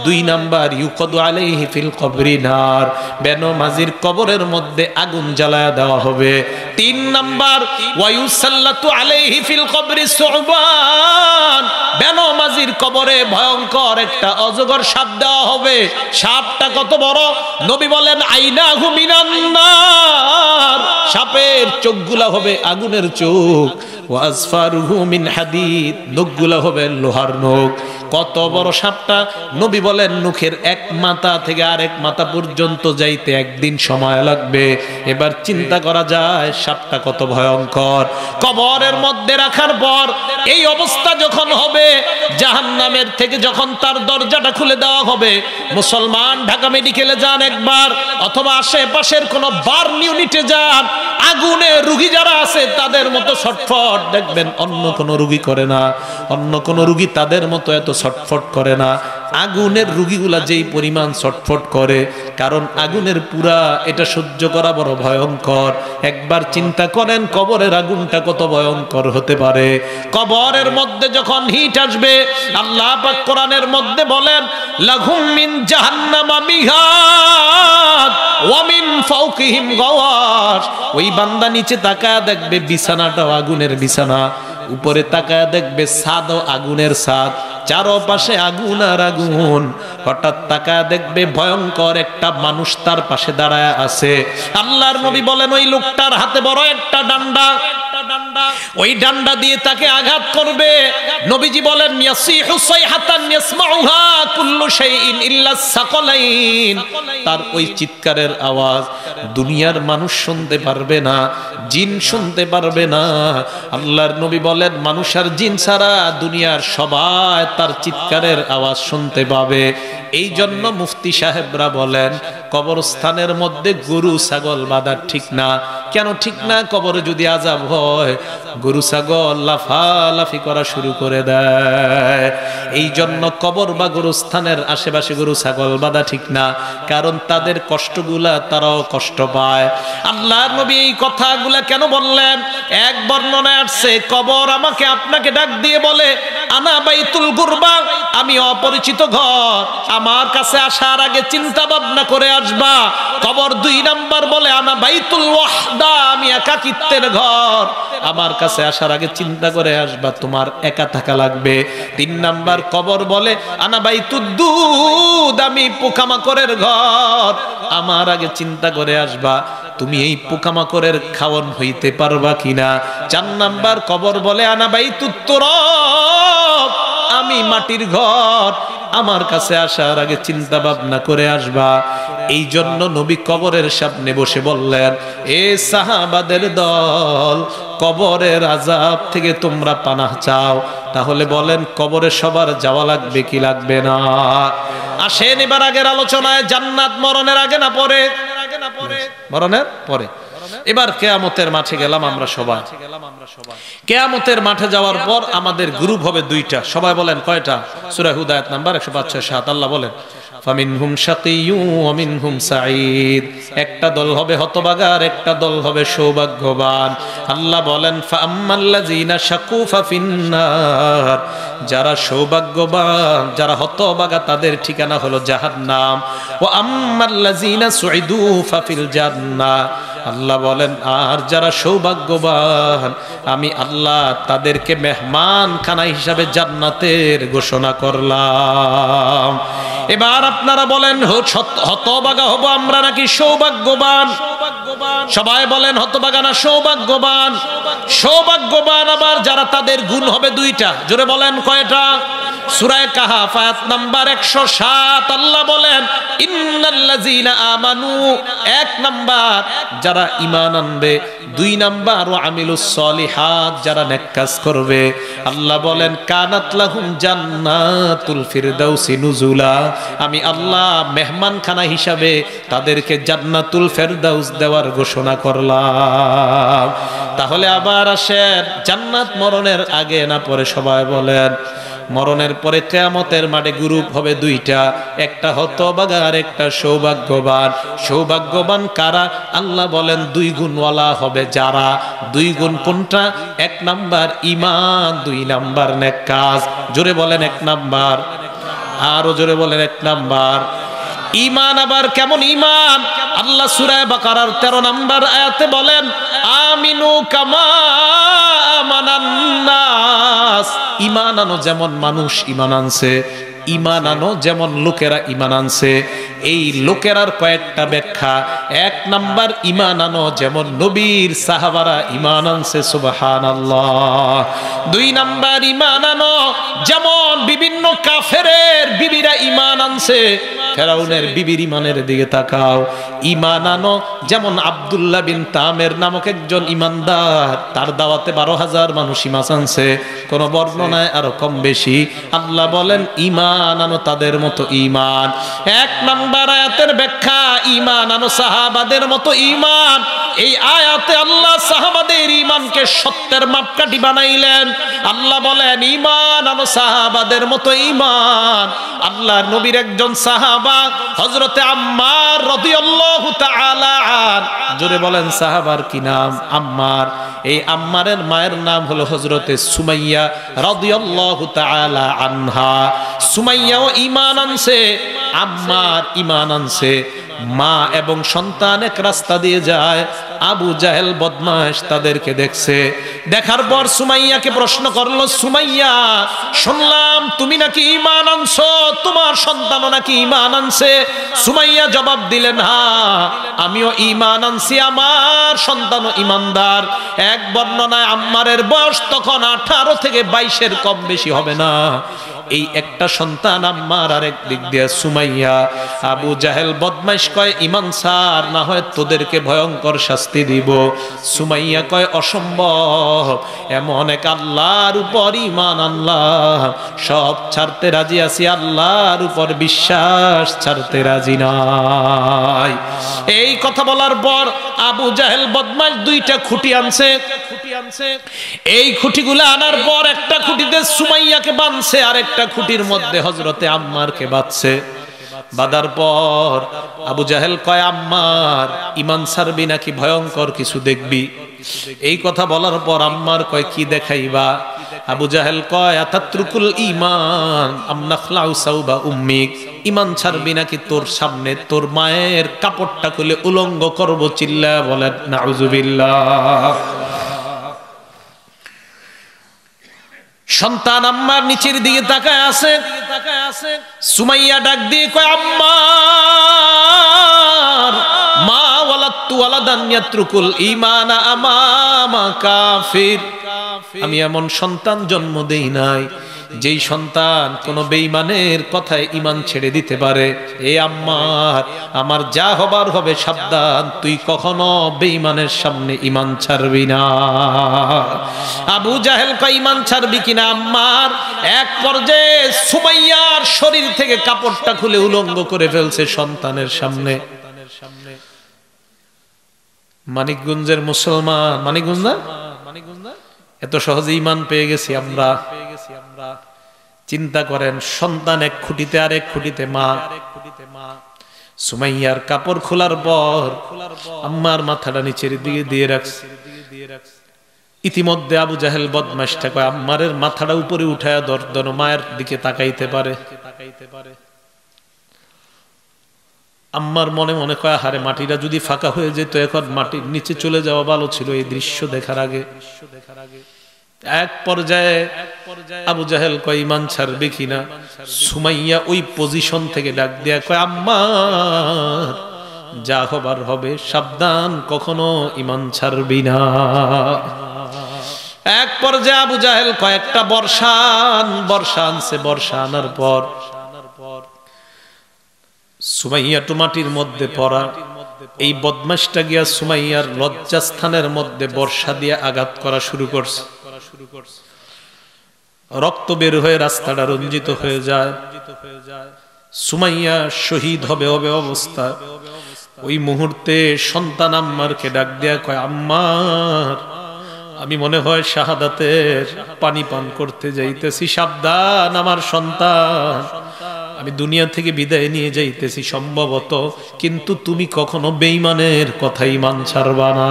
2 নাম্বার ইউকদু আলাইহি ফিল কবরি নার, বেনমাজির কবরের মধ্যে আগুন জ্বালায়া দেওয়া হবে। 3 নাম্বার ওয়ায়ুসাল্লাতু আলাইহি ফিল কবরি সুবান, বেনমাজির কবরে ভয়ঙ্কর একটা অজগর সাপ দেওয়া হবে। সাপটা কত বড়? নবী বলেন আইনাহু মিনান নার, সাপের চোখগুলা হবে আগুনের চোখ। ওয়াজফারুহু মিন হাদিদ, নখগুলা হবে লোহার নখ। কত বড় সাপটা? নবী বলেন নখের এক মাথা থেকে আরেক মাথা পর্যন্ত যাইতে একদিন সময় লাগবে। এবার চিন্তা করা যায় সাপটা কত ভয়ঙ্কর। কবরের মধ্যে রাখার পর এই অবস্থা যখন হবে, জাহান্নামের থেকে যখন তার দরজাটা খুলে দেওয়া হবে, মুসলমান ঢাকা মেডিকেলে যান একবার, অথবা আশেপাশের কোন বার্ন ইউনিটে যান, আগুনে রোগী যারা আছে তাদের মতো ছটফট দেখবেন অন্য কোন রোগী করে না, অন্য কোন রোগী তাদের মতো এত ছটফট করে না। আগুনের রোগীগুলা যেই পরিমাণ ছটফট করে, কারণ আগুনের পুরা এটা সহ্য করা বড় ভয়ঙ্কর। একবার চিন্তা করেন কবরের আগুনটা কত ভয়ঙ্কর হতে পারে। কবরের মধ্যে যখন হিট আসবে, আল্লাহ পাক কোরআনের মধ্যে বলেন লাহুম মিন জাহান্নামা মিহাদ ওয়া মিন ফাওকিহিম গাওয়াশ, ওই বান্দা নিচে তাকায় দেখবে বিছানাটাও আগুনের বিছানা, উপরে তাকায় দেখবে ছাদও আগুনের ছাদ, চারপাশে আগুন আর আগুন। হঠাৎ তাকায় দেখবে ভয়ঙ্কর একটা মানুষ তার পাশে দাঁড়ায় আছে। আল্লাহর নবী বলেন ওই লোকটার হাতে বড় একটা ডান্ডা, ওই ডান্ডা দিয়ে তাকে আঘাত করবে। নবীজি বলেন ইয়াসিহু সাইহাতান ইয়াসমাউহা কুল্লু শাইইন ইল্লা সাকালাইন, তার ওই চিৎকারের আওয়াজ দুনিয়ার মানুষ শুনতে পারবে না, জিন শুনতে পারবে না। আল্লাহর নবী বলেন মানুষ আর জিন ছাড়া দুনিয়ার সবাই তার চিৎকারের আওয়াজ শুনতে পাবে। এই জন্য মুফতি সাহেবরা বলেন কবরস্থানের মধ্যে গরু ছাগল বাঁধা ঠিক না। কেন ঠিক না? কবরে যদি আযাব হয়, গরু ছাগল লাফালাফি করা শুরু করে দেয়। এই জন্য কবর বা গরুস্থানের আশেপাশে গরু ছাগল বাঁধা ঠিক না, কারণ তাদের কষ্টগুলা তারাও কষ্ট পায়। আল্লাহর নবী এই কথাগুলা কেন বললেন? এক বর্ণনায় আসছে কবর আমাকে আপনাকে ডাক দিয়ে বলে আনা বাইতুল গুরবা, আমি অপরিচিত ঘর, আমার কাছে আসার আগে চিন্তা ভাবনা করে আসবা। কবর 2 নাম্বার বলে আনা বাইতুল ওয়াহদা, আমি একাকিত্বের ঘর, আমার কাছে আসার আগে চিন্তা করে আসবা, তোমার একা থাকা লাগবে। 3 নাম্বার কবর বলে আনা বাইতুদ দুদ, আমি পোকামাকড়ের ঘর, আমার আগে চিন্তা করে আসবা তুমি এই পোকামাকড়ের খাওয়ান হইতে পারবা কিনা। 4 নাম্বার কবর বলে আনা বাইতুত তুরাব, আমি মাটির ঘর, আমার কাছে আসার আগে চিন্তা ভাবনা করে আসবা। এই জন্য নবী কবরের সামনে বসে বললেন এ সাহাবাদের দল, কবরের আযাব থেকে তোমরা পানাহ চাও, তাহলে বলেন কবরে সবার যাওয়া লাগবে কি লাগবে না? আসেন এবার আগের আলোচনায়, জান্নাত মরণের আগে না পরে? মরণের পরে। এবার কিয়ামতের মাঠে গেলাম আমরা সবাই। কিয়ামতের মাঠে যাওয়ার পর আমাদের গ্রুপ হবে 2টা। সবাই বলেন কয়টা? সূরা হুদ আয়াত নাম্বার 105-107 আল্লাহ বলেন ফামিনহুম শাকিয়্যুন ওয়া মিনহুম সাঈদ, একটা দল হবে হতভাগা আর একটা দল হবে সৌভাগ্যবান। আল্লাহ বলেন ফাআম্মাল্লাযীনা শাকু ফাফিন্নার, যারা সৌভাগ্যবান, যারা হতভাগা তাদের ঠিকানা হলো জাহান্নাম। ওয়া আম্মাল্লাযীনা সুঈদু ফাফিল জান্নাহ, আল্লাহ বলেন আর যারা সৌভাগ্যবান আমি আল্লাহ তাদেরকে মেহমান খানা হিসাবে জান্নাতের ঘোষণা করলাম। এবার আপনারা বলেন হতভাগা হব আমরা নাকি সৌভাগ্যবান? সবাই বলেন হতভাগা না সৌভাগ্যবান? সৌভাগ্যবান আবার যারা তাদের গুণ হবে 2টা। জোরে বলেন কয়টা? সূরা কাহাফ আয়াত নাম্বার 107 আল্লাহ বলেন ইন্নাল্লাযীনা আমানু, 1 নাম্বার যারা ঈমান আনবে, 2 নাম্বার ওয়া আমিলুস সলিহাত, যারা নেক কাজ করবে। আল্লাহ বলেন কানাত লাহুম জান্নাতুল ফিরদাউসি নুজুলা, আমি আল্লাহ মেহমানখানা হিসাবে তাদেরকে জান্নাতুল ফেরদাউস দেওয়ার ঘোষণা করলাম। তাহলে আবার আসেন জান্নাত মরণের আগে না পরে? সবাই বলেন মরণের পরে কিয়ামতের মাঠে গ্রুপ হবে দুইটা, একটা হতভাগা আর একটা সৌভাগ্যবান। সৌভাগ্যবান কারা? আল্লাহ বলেন 2 গুণওয়ালা হবে যারা। 2 গুণ কোনটা? 1 নাম্বার ঈমান, 2 নাম্বার নেক কাজ। জোরে বলেন 1 নাম্বার, আরো জোরে বলেন 1 নাম্বার। ঈমান আবার কেমন ঈমান? আল্লাহ সূরা বাকারার 13 নাম্বার আয়াতে বলেন আমিনু কামা আমানান নাস। ঈমান আনো যেমন মানুষ ঈমান আনছে, ঈমান আনো যেমন লোকেরা ঈমান আনছে। এই লোকেরার কয়েকটা ব্যাখ্যা। 1 নাম্বার ঈমান আনো যেমন নবীর সাহাবারা ঈমান আনছে, সুবহানাল্লাহ। 2 নাম্বার ঈমান আনো যেমন বিভিন্ন কাফেরের বিবিরা ঈমান আনছে। ফেরাউনের বিবির ঈমানের দিকে তাকাও। ঈমান আনো যেমন আব্দুল্লাহ বিন তামের নামক একজন ঈমানদার, তার দাওয়াতে 12,000 মানুষ ঈমান আনছে। কোন বর্ণনায় আরো কম বেশি। আল্লাহ বলেন ঈমান আনো তাদের মতো ঈমান। 1 নাম্বার আয়াতের ব্যাখ্যা ঈমান আনো সাহাবাদের মতো ঈমান। এই আয়াতে আল্লাহ সাহাবাদের ঈমানকে সত্যের মাপকাঠি বানাইলেন। আল্লাহ বলেন ঈমান আনো সাহাবাদের মতো ঈমান। আল্লাহর নবীর একজন সাহাবা হযরতে আম্মার রাদিয়াল্লাহু তাআলা আন, জোরে বলেন সাহাবার কি নাম? আম্মার। এই আম্মারের মায়ের নাম হলো হযরতে সুমাইয়া রাদিয়াল্লাহু তাআলা আনহা। সুমাইয়াও ঈমান আনছে, আম্মার ঈমান আনছে। মা এবং সন্তান এক রাস্তা দিয়ে যায়। আবু জাহেল বদমাশ তাদেরকে দেখছে। দেখার পর সুমাইয়াকে প্রশ্ন করলো, সুমাইয়া শুনলাম তুমি নাকি ঈমান আনছো, তোমার সন্তানও নাকি ঈমান আনছে? সুমাইয়া জবাব দিলেন, হ্যাঁ আমিও ঈমান আনছি, আমার সন্তানও ঈমানদার। 1 বর্ণনায় আম্মারের বয়স তখন 18 থেকে 22-এর কম বেশি হবে না। এই একটা সন্তান আম্মার, আরেক দিক দিয়ে সুমাইয়া। আবু জাহেল বদমাইশ কয় ঈমান ছাড়, না হয় তোদেরকে ভয়ঙ্কর শাস্তি দিব। সুমাইয়া কয় অসম্ভব, এমন এক আল্লাহর উপর ঈমান আনলাম, সব ছাড়তে রাজি আছি, আল্লাহর উপর বিশ্বাস ছাড়তে রাজি নাই। এই কথা বলার পর আবু জাহেল বদমাইশ 2টা খুঁটি আনছে। এই খুঁটিগুলো আনার পর একটা খুঁটিতে সুমাইয়াকে বাঁধছে, আর একটা খুঁটির মধ্যে হযরতে আম্মারকে বাঁধছে। বাঁধার পর আবু জাহেল কয় আম্মার ঈমান ছাড়বি নাকি ভয়ঙ্কর কিছু দেখবি? এই কথা বলার পর আম্মার কয় কি দেখাইবা? আবু জাহেল কয় আতাত্রুকুল ঈমান আম নাখলাউ সাউবা উম্মিক। ঈমান ছাড়বি নাকি তোর সামনে তোর মায়ের কাপড়টা খুলে উলঙ্গ করব? চিল্লায়া বলেন নাউজুবিল্লাহ। সন্তান আম্মার নিচের দিকে তাকায় আছে। সুমাইয়া ডাক দিয়ে কয় আম্মার মা ওয়ালাদতু ওয়ালাদান ইয়াত্রুকুল ঈমানা আমামা কাফির। আমি এমন সন্তান জন্ম দেই নাই যেই সন্তান কোন বেঈমানের কথায় ঈমান ছেড়ে দিতে পারে। এ আম্মার, আমার যা হবার হবে, সাবধান, তুই কখনো বেঈমানের সামনে ঈমান ছাড়বি না। আবু জাহেল কয় ঈমান ছাড়বি কিনা আম্মার? এক পর্যায়ে সুমাইয়ার শরীর থেকে কাপড়টা খুলে উলঙ্গ করে ফেলছে সন্তানের সামনে। মানিকগঞ্জের মুসলমান, মানিকগঞ্জ না, এত সহজে ঈমান পেয়ে গেছি আমরা। চিন্তা করেন, সন্তান এক খুঁটিতে আর এক খুঁটিতে মা। সুমাইয়ার কাপড় খোলার পর আম্মার মাথাটা নিচের দিকে দিয়ে রাখছে। ইতিমধ্যে আবু জাহেল বদমাশটা কয় আম্মারের মাথাটা উপরে উঠায়া দরদর মায়ের দিকে তাকাইতে পারে। আম্মার মনে মনে কয় হারে মাটিটা যদি ফাঁকা হয়ে যেত, এখন মাটির নিচে চলে যাওয়া ভালো ছিল এই দৃশ্য দেখার আগে। এক পর্যায়ে আবু জাহেল কয় ঈমান ছাড়বে কিনা? সুমাইয়া ওই পজিশন থেকে ডাক দেয়া কয় আম্মার যা হবার হবে, সাবধান, কখনো ঈমান ছাড়বি না। এক পর্যায়ে আবু জাহেল কয়েকটা বর্ষা আনছে। বর্ষা আনার পর সুমাইয়া মাটির মধ্যে পড়া। এই বদমাশটা গিয়া সুমাইয়ার লজ্জাস্থানের মধ্যে বর্ষা দিয়ে আঘাত করা শুরু করছে। রক্ত বের হয়ে রাস্তাটা রঞ্জিত হয়ে যায়। সুমাইয়া শহীদ হবে অবস্থা। ওই মুহূর্তে সন্তান আম্মারকে ডাক দেয়া কয় আম্মার
আমি মনে হয় শাহাদাতের পানি পান করতে যাইতেছি। সাবধান আমার সন্তান, আমি দুনিয়া থেকে বিদায় নিয়ে যাইতেছি সম্ভবত, কিন্তু তুমি কখনো বেঈমানের কথা ঈমান ছাড়বা না।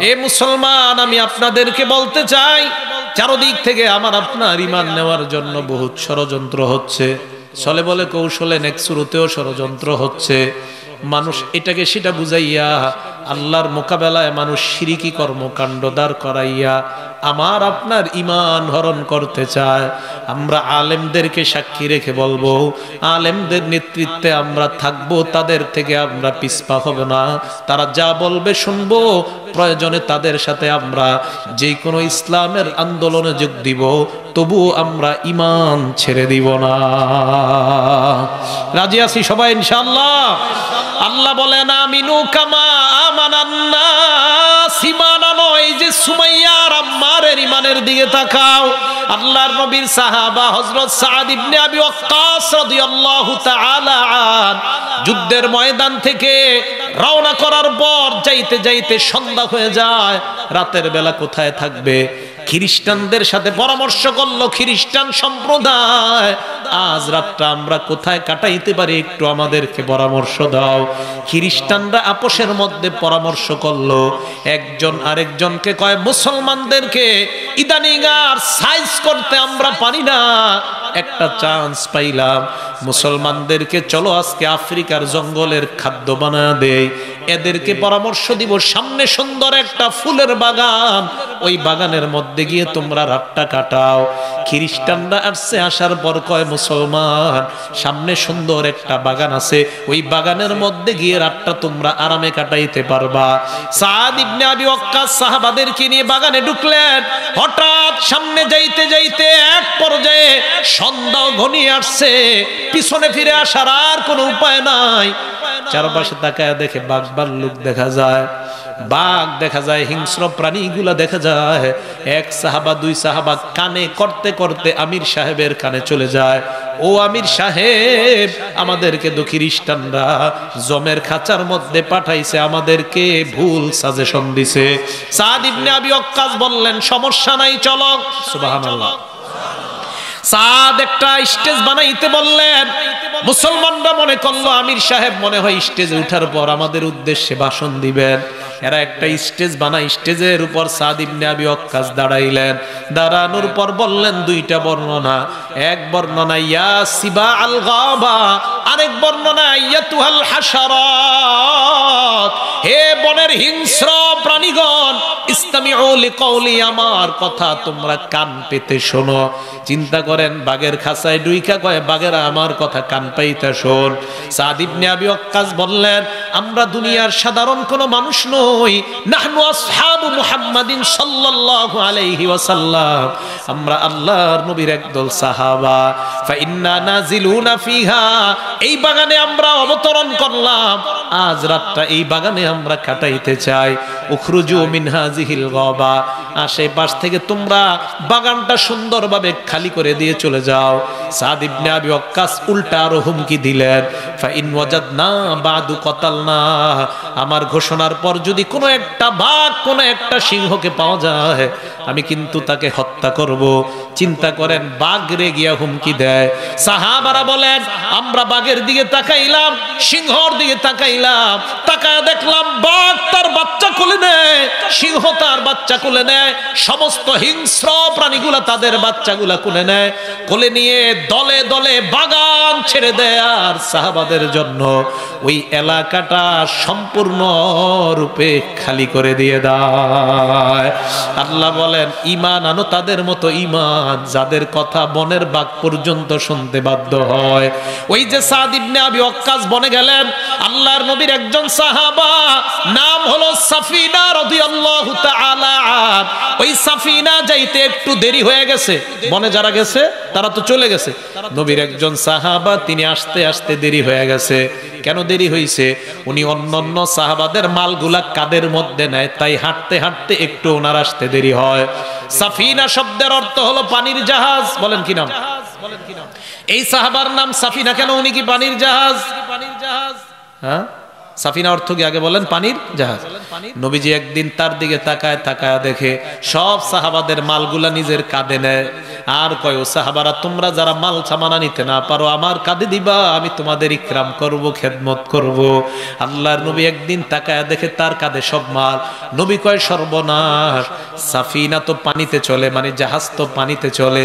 এ মুসলমান, আমি আপনাদেরকে বলতে চাই, চারদিক থেকে আমার আপনার ঈমান নেওয়ার জন্য বহুত ষড়যন্ত্র হচ্ছে। ছলে বলে কৌশলে নেক্সুরুতেও ষড়যন্ত্র হচ্ছে। মানুষ এটাকে সেটা বুঝাইয়া আল্লাহর মোকাবেলায় মানুষ শিরিকি কর্মকাণ্ড দাঁড় করাইয়া আমার আপনার ঈমান হরণ করতে চায়। আমরা আলেমদেরকে সাক্ষী রেখে বলবো, আলেমদের নেতৃত্বে আমরা থাকবো, তাদের থেকে আমরা পিছপা হব না। তারা যা বলবে শুনবো, প্রয়োজনে তাদের সাথে আমরা যে কোনো ইসলামের আন্দোলনে যোগ দিব, তবু আমরা ঈমান ছেড়ে দিব না। রাজি আছি সবাই ইনশাআল্লাহ? আল্লাহ বলেন আমিনু কামা আমানান নাস, ঈমানানো। এই যে সুমাইয়া আর আম্মারের ঈমানের দিকে তাকাও। আল্লাহর নবীর সাহাবা হযরত সাদ ইবনে আবি ওয়াক্কাস রাদিয়াল্লাহু তাআলা আন যুদ্ধের ময়দান থেকে রওনা করার পর যাইতে যাইতে সন্ধ্যা হয়ে যায়। রাতের বেলা কোথায় থাকবে? খ্রিস্টানদের সাথে পরামর্শ করলো খ্রিস্টান সম্প্রদায়, আজ রাতটা আমরা কোথায় কাটাইতে পারি, একটু আমাদেরকে পরামর্শ দাও। খ্রিস্টানরা আপোষের মধ্যে পরামর্শ করলো। একজন আরেকজনকে কয়, মুসলমানদেরকে ইদানিং আর সাইজ করতে আমরা পারি না, একটা চান্স পাইলাম, মুসলমানদেরকে চলো আজকে আফ্রিকার জঙ্গলের খাদ্য বানা দেই। এদেরকে পরামর্শ দিব, সামনে সুন্দর একটা ফুলের বাগান, ওই বাগানের মধ্যে গিয়ে তোমরা রাতটা কাটাও। খ্রিস্টানরা আসছে, আসার পর কয়, মুসলমান সামনে সুন্দর একটা বাগান আছে, ওই বাগানের মধ্যে গিয়ে রাতটা তোমরা আরামে কাটাইতে পারবা। সাদ ইবনে আবি ওয়াক্কাস সাহাবাদেরকে নিয়ে বাগানে ঢুকলেন। হঠাৎ সামনে যাইতে যাইতে এক পর্যায়ে সন্ধ্যা ঘনিয়ে আসছে, পিছনে ফিরে আসার আর কোনো উপায় নাই। চারপাশে তাকায় দেখে বাঘ ভাল্লুক দেখা যায়, বাঘ দেখা যায়, হিংস্র প্রাণীগুলা দেখা যায়। এক সাহাবা দুই সাহাবা কানে করতে করতে আমির সাহেবের কানে চলে যায়, ও আমির সাহেব, আমাদেরকে তো খ্রিস্টানরা জমের খাঁচার মধ্যে পাঠাইছে, আমাদেরকে ভুল সাজেশন দিছে। সাদ ইবনে আবি ওয়াক্কাস বললেন, সমস্যা নাই, চলো। সুবহানাল্লাহ। সাদ একটা স্টেজ বানাইতে বললেন। মুসলমানরা মনে করলো আমির সাহেব মনে হয় স্টেজে উঠার পর আমাদের উদ্দেশ্যে ভাষণ দিবেন। এরা একটা স্টেজ বানায়, স্টেজের উপর সাদ ইবনে আবি ওয়াক্কাস দাঁড়াইলেন। দাঁড়ানোর পর বললেন দুইটা বর্ণনা, এক বর্ণনা ইয়া সিবা আল গাবা, আরেক বর্ণনা ইয়াতুহাল হাশারাত, হে বনের হিংস্র প্রাণীগণ, ইসতামিউ লিকাউলি, আমার কথা তোমরা কান পেতে শোনো। চিন্তা করেন, বাঘের খাঁচায় ডুইকা কয়, বাঘেরা আমার কথা কান পাইতে শোন। সাদ ইবনে আবি ওয়াক্কাস বললেন, আমরা দুনিয়ার সাধারণ কোনো মানুষ নই, নাহনু আসহাবু মুহাম্মাদিন সাল্লাল্লাহু আলাইহি ওয়াসাল্লাম, আমরা আল্লাহর নবীর একদল সাহাবা। ফা ইন্না নাজিলুনা ফিহা, এই বাগানে আমরা অবতরণ করলাম, আজ রাতটা এই বাগানে আমরা কাটাইতে চাই। উখরুজু মিন হাযিহিল গাবা, আশেপাশ থেকে তোমরা বাগানটা সুন্দরভাবে খালি করে দিয়ে চলে যাও। সাদ ইবনে আবি ওয়াক্কাস উল্টা আরো হুমকি দিলেন, ফা ইন ওয়াজাদনা বাদু কতালনা, আমার ঘোষণার পর যদি কোনো একটা বাঘ কোনো একটা সিংহকে পাওয়া যায়, আমি কিন্তু তাকে হত্যা করব। চিন্তা করেন, বাঘ রে গিয়া হুমকি দেয়। সাহাবারা বলেন, আমরা বাঘের দিকে তাকাইলাম, সিংহর দিকে তাকাইলাম, তাকায় দেখলাম বাঘ তার বাচ্চা কোলে নেয়, সিংহ তার বাচ্চা কোলে নেয়, সমস্ত হিংস্র প্রাণীগুলা তাদের বাচ্চাগুলা কোলে নেয়, কোলে নিয়ে দলে দলে বাগান ছেড়ে দেয়, আর সাহাবাদের জন্য ওই এলাকাটা সম্পূর্ণ রূপে খালি করে দিয়ে দেয়। আল্লাহ বলেন, ঈমান আনো তাদের মতো ঈমান, যাদের কথা বনের বাঘ পর্যন্ত শুনতে বাধ্য হয়। ওই যে সাদ ইবনে আবি ওয়াক্কাস বনে গেলেন, আল্লাহর নবীর একজন সাহাবা, নাম হলো সাফিনা রাদিয়াল্লাহু তাআলা আন। ওই সাফিনা যাইতে একটু দেরি হয়ে গেছে, বনে যারা গেছে তারা তো চলে গেছে, নবীর একজন সাহাবা তিনি আসতে আসতে দেরি হয়ে গেছে। কেন দেরি হয়েছে? উনি অন্যান্য সাহাবাদের মালগুলা কাদের মধ্যে নেয়, তাই হাঁটতে হাঁটতে একটু ওনার আসতে দেরি হয়। সাফিনা শব্দের অর্থ হলো পানির জাহাজ। বলেন কি নাম? এই সাহাবার নাম সাফিনা কেন? উনি কি পানির জাহাজ? হ্যাঁ,
সাফিনা অর্থ কি আগে বলেন? পানির জাহাজ। নবীজি একদিন তার দিকে তাকায় তাকায় দেখে সব সাহাবাদের মালগুলা নিজের কাঁধে নেয় আর কয়, ও সাহাবারা, তোমরা যারা মাল সামানা নিতে না পারো আমার কাঁধে দিবা, আমি তোমাদের ইকরাম করব, খেদমত করব। আল্লাহর নবী একদিন তাকায় দেখে তার কাঁধে সব মাল। নবী কয়, সর্বনাশ, সাফিনা তো পানিতে চলে, মানে জাহাজ তো পানিতে চলে,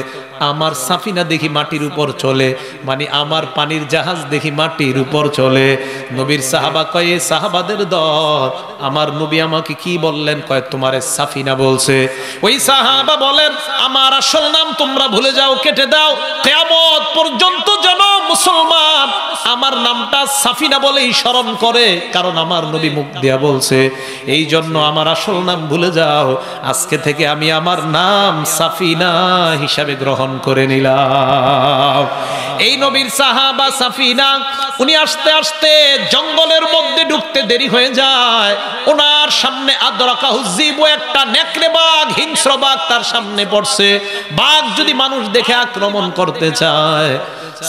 আমার সাফিনা দেখি মাটির উপর চলে, মানে আমার পানির জাহাজ দেখি মাটির উপর চলে। নবীর সাহাবা কয়, সাহাবাদের দল, আমার নবী আমাকে কি বললেন? কয়, তোমারে সাফিনা বলছে। ওই সাহাবা বলেন, আমার আসল নাম তোমরা ভুলে যাও, কেটে দাও, কিয়ামত পর্যন্ত যেন মুসলমান আমার নামটা সাফিনা বলেই স্মরণ করে, কারণ আমার নবী মুখ দিয়া বলছে। এই জন্য আমার আসল নাম ভুলে যাও, আজকে থেকে আমি আমার নাম সাফিনা হিসাবে গ্রহণ করে নিলাম। এই নবীর সাহাবা সাফিনা, উনি আস্তে আস্তে জঙ্গলের মধ্যে ঢুকতে দেরি হয়ে যায়। ওনার সামনে আদরাকাহুজ্জিবু, একটা নেকড়ে বাঘ, হিংস্র বাঘ তার সামনে পড়ছে। বাঘ যদি মানুষ দেখে আক্রমণ করতে চায়,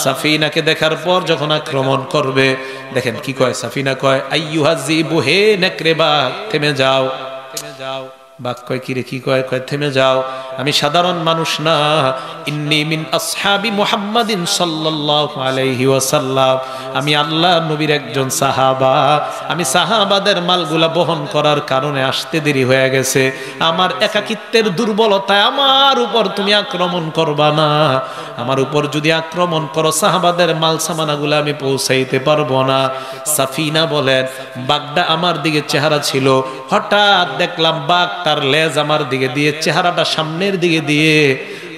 সাফিনাকে দেখার পর যখন আক্রমণ করবে, দেখেন কি কয় সাফিনা, কয়, আইয়ুহাজ্জিবু, হে নেকড়ে বাঘ, থেমে যাও, থেমে যাও। বাঘ কয়, কি রে, কি কয়? কয়, থেমে যাও, আমি সাধারণ মানুষ না, ইন্নী মিন আসহাবি মুহাম্মাদিন সাল্লাল্লাহু আলাইহি ওয়াসাল্লাম, আমি আল্লাহ নবীর একজন সাহাবা, আমি সাহাবাদের মালগুলা বহন করার কারণে আসতে দেরি হয়ে গেছে, আমার একাকিত্বের দুর্বলতায় আমার উপর তুমি আক্রমণ করবা না, আমার উপর যদি আক্রমণ করো সাহাবাদের মাল সামানাগুলো আমি পৌঁছাইতে পারবো না। সাফিনা বলেন, বাঘটা আমার দিকে চেহারা ছিল, হঠাৎ দেখলাম বাঘ তার লেজ আমার দিকে দিয়ে, চেহারাটা সামনের দিকে দিয়ে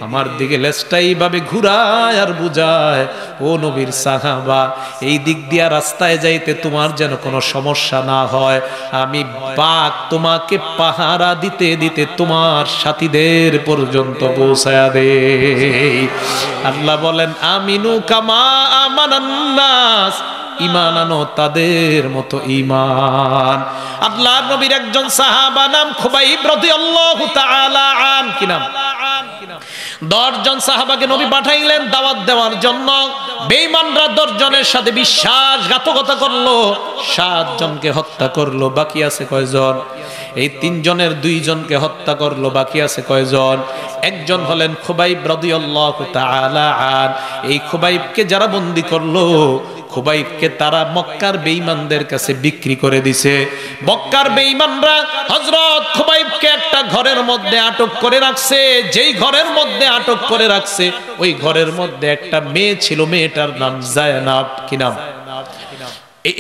আমার দিকে লেজটা এইভাবে ঘুরায় আর বুঝায়, ও নবীর সাহাবা, এই দিক দিয়া রাস্তায় যাইতে তোমার যেন কোনো সমস্যা না হয়, আমি বাঘ তোমাকে পাহারা দিতে দিতে তোমার সাথীদের পর্যন্ত পৌঁছায়া দে। আল্লাহ বলেন, আমিনু কামা আমানান নাস, ঈমান আনো তাদের মতো ঈমান। আল্লাহর নবীর একজন সাহাবা নাম খুবাইব রাদিয়াল্লাহু তাআলা আন, কি নাম? 10 জন সাহাবাকে নবী পাঠাইলেন দাওয়াত দেওয়ার জন্য। বেঈমানরা 10 জনের সাথে বিশ্বাসঘাতকতা করলো, 7 জনকে হত্যা করলো, বাকি আছে কয়জন? এই 3 জনের 2 জনকে হত্যা করলো, বাকি আছে কয়জন? একজন হলেন খুবাইব রাদিয়াল্লাহু তাআলা আন। এই খুবাইবকে যারা বন্দী করলো, খুবাইবকে তারা মক্কার বেঈমানদের কাছে বিক্রি করে দিছে। মক্কার বেঈমানরা হযরত খুবাইবকে একটা ঘরের মধ্যে আটক করে রাখছে। যেই ঘরের মধ্যে আটক করে রাখছে, ওই ঘরের মধ্যে একটা মেয়ে ছিল, মেয়েটার নাম জায়নাব। কি নাম?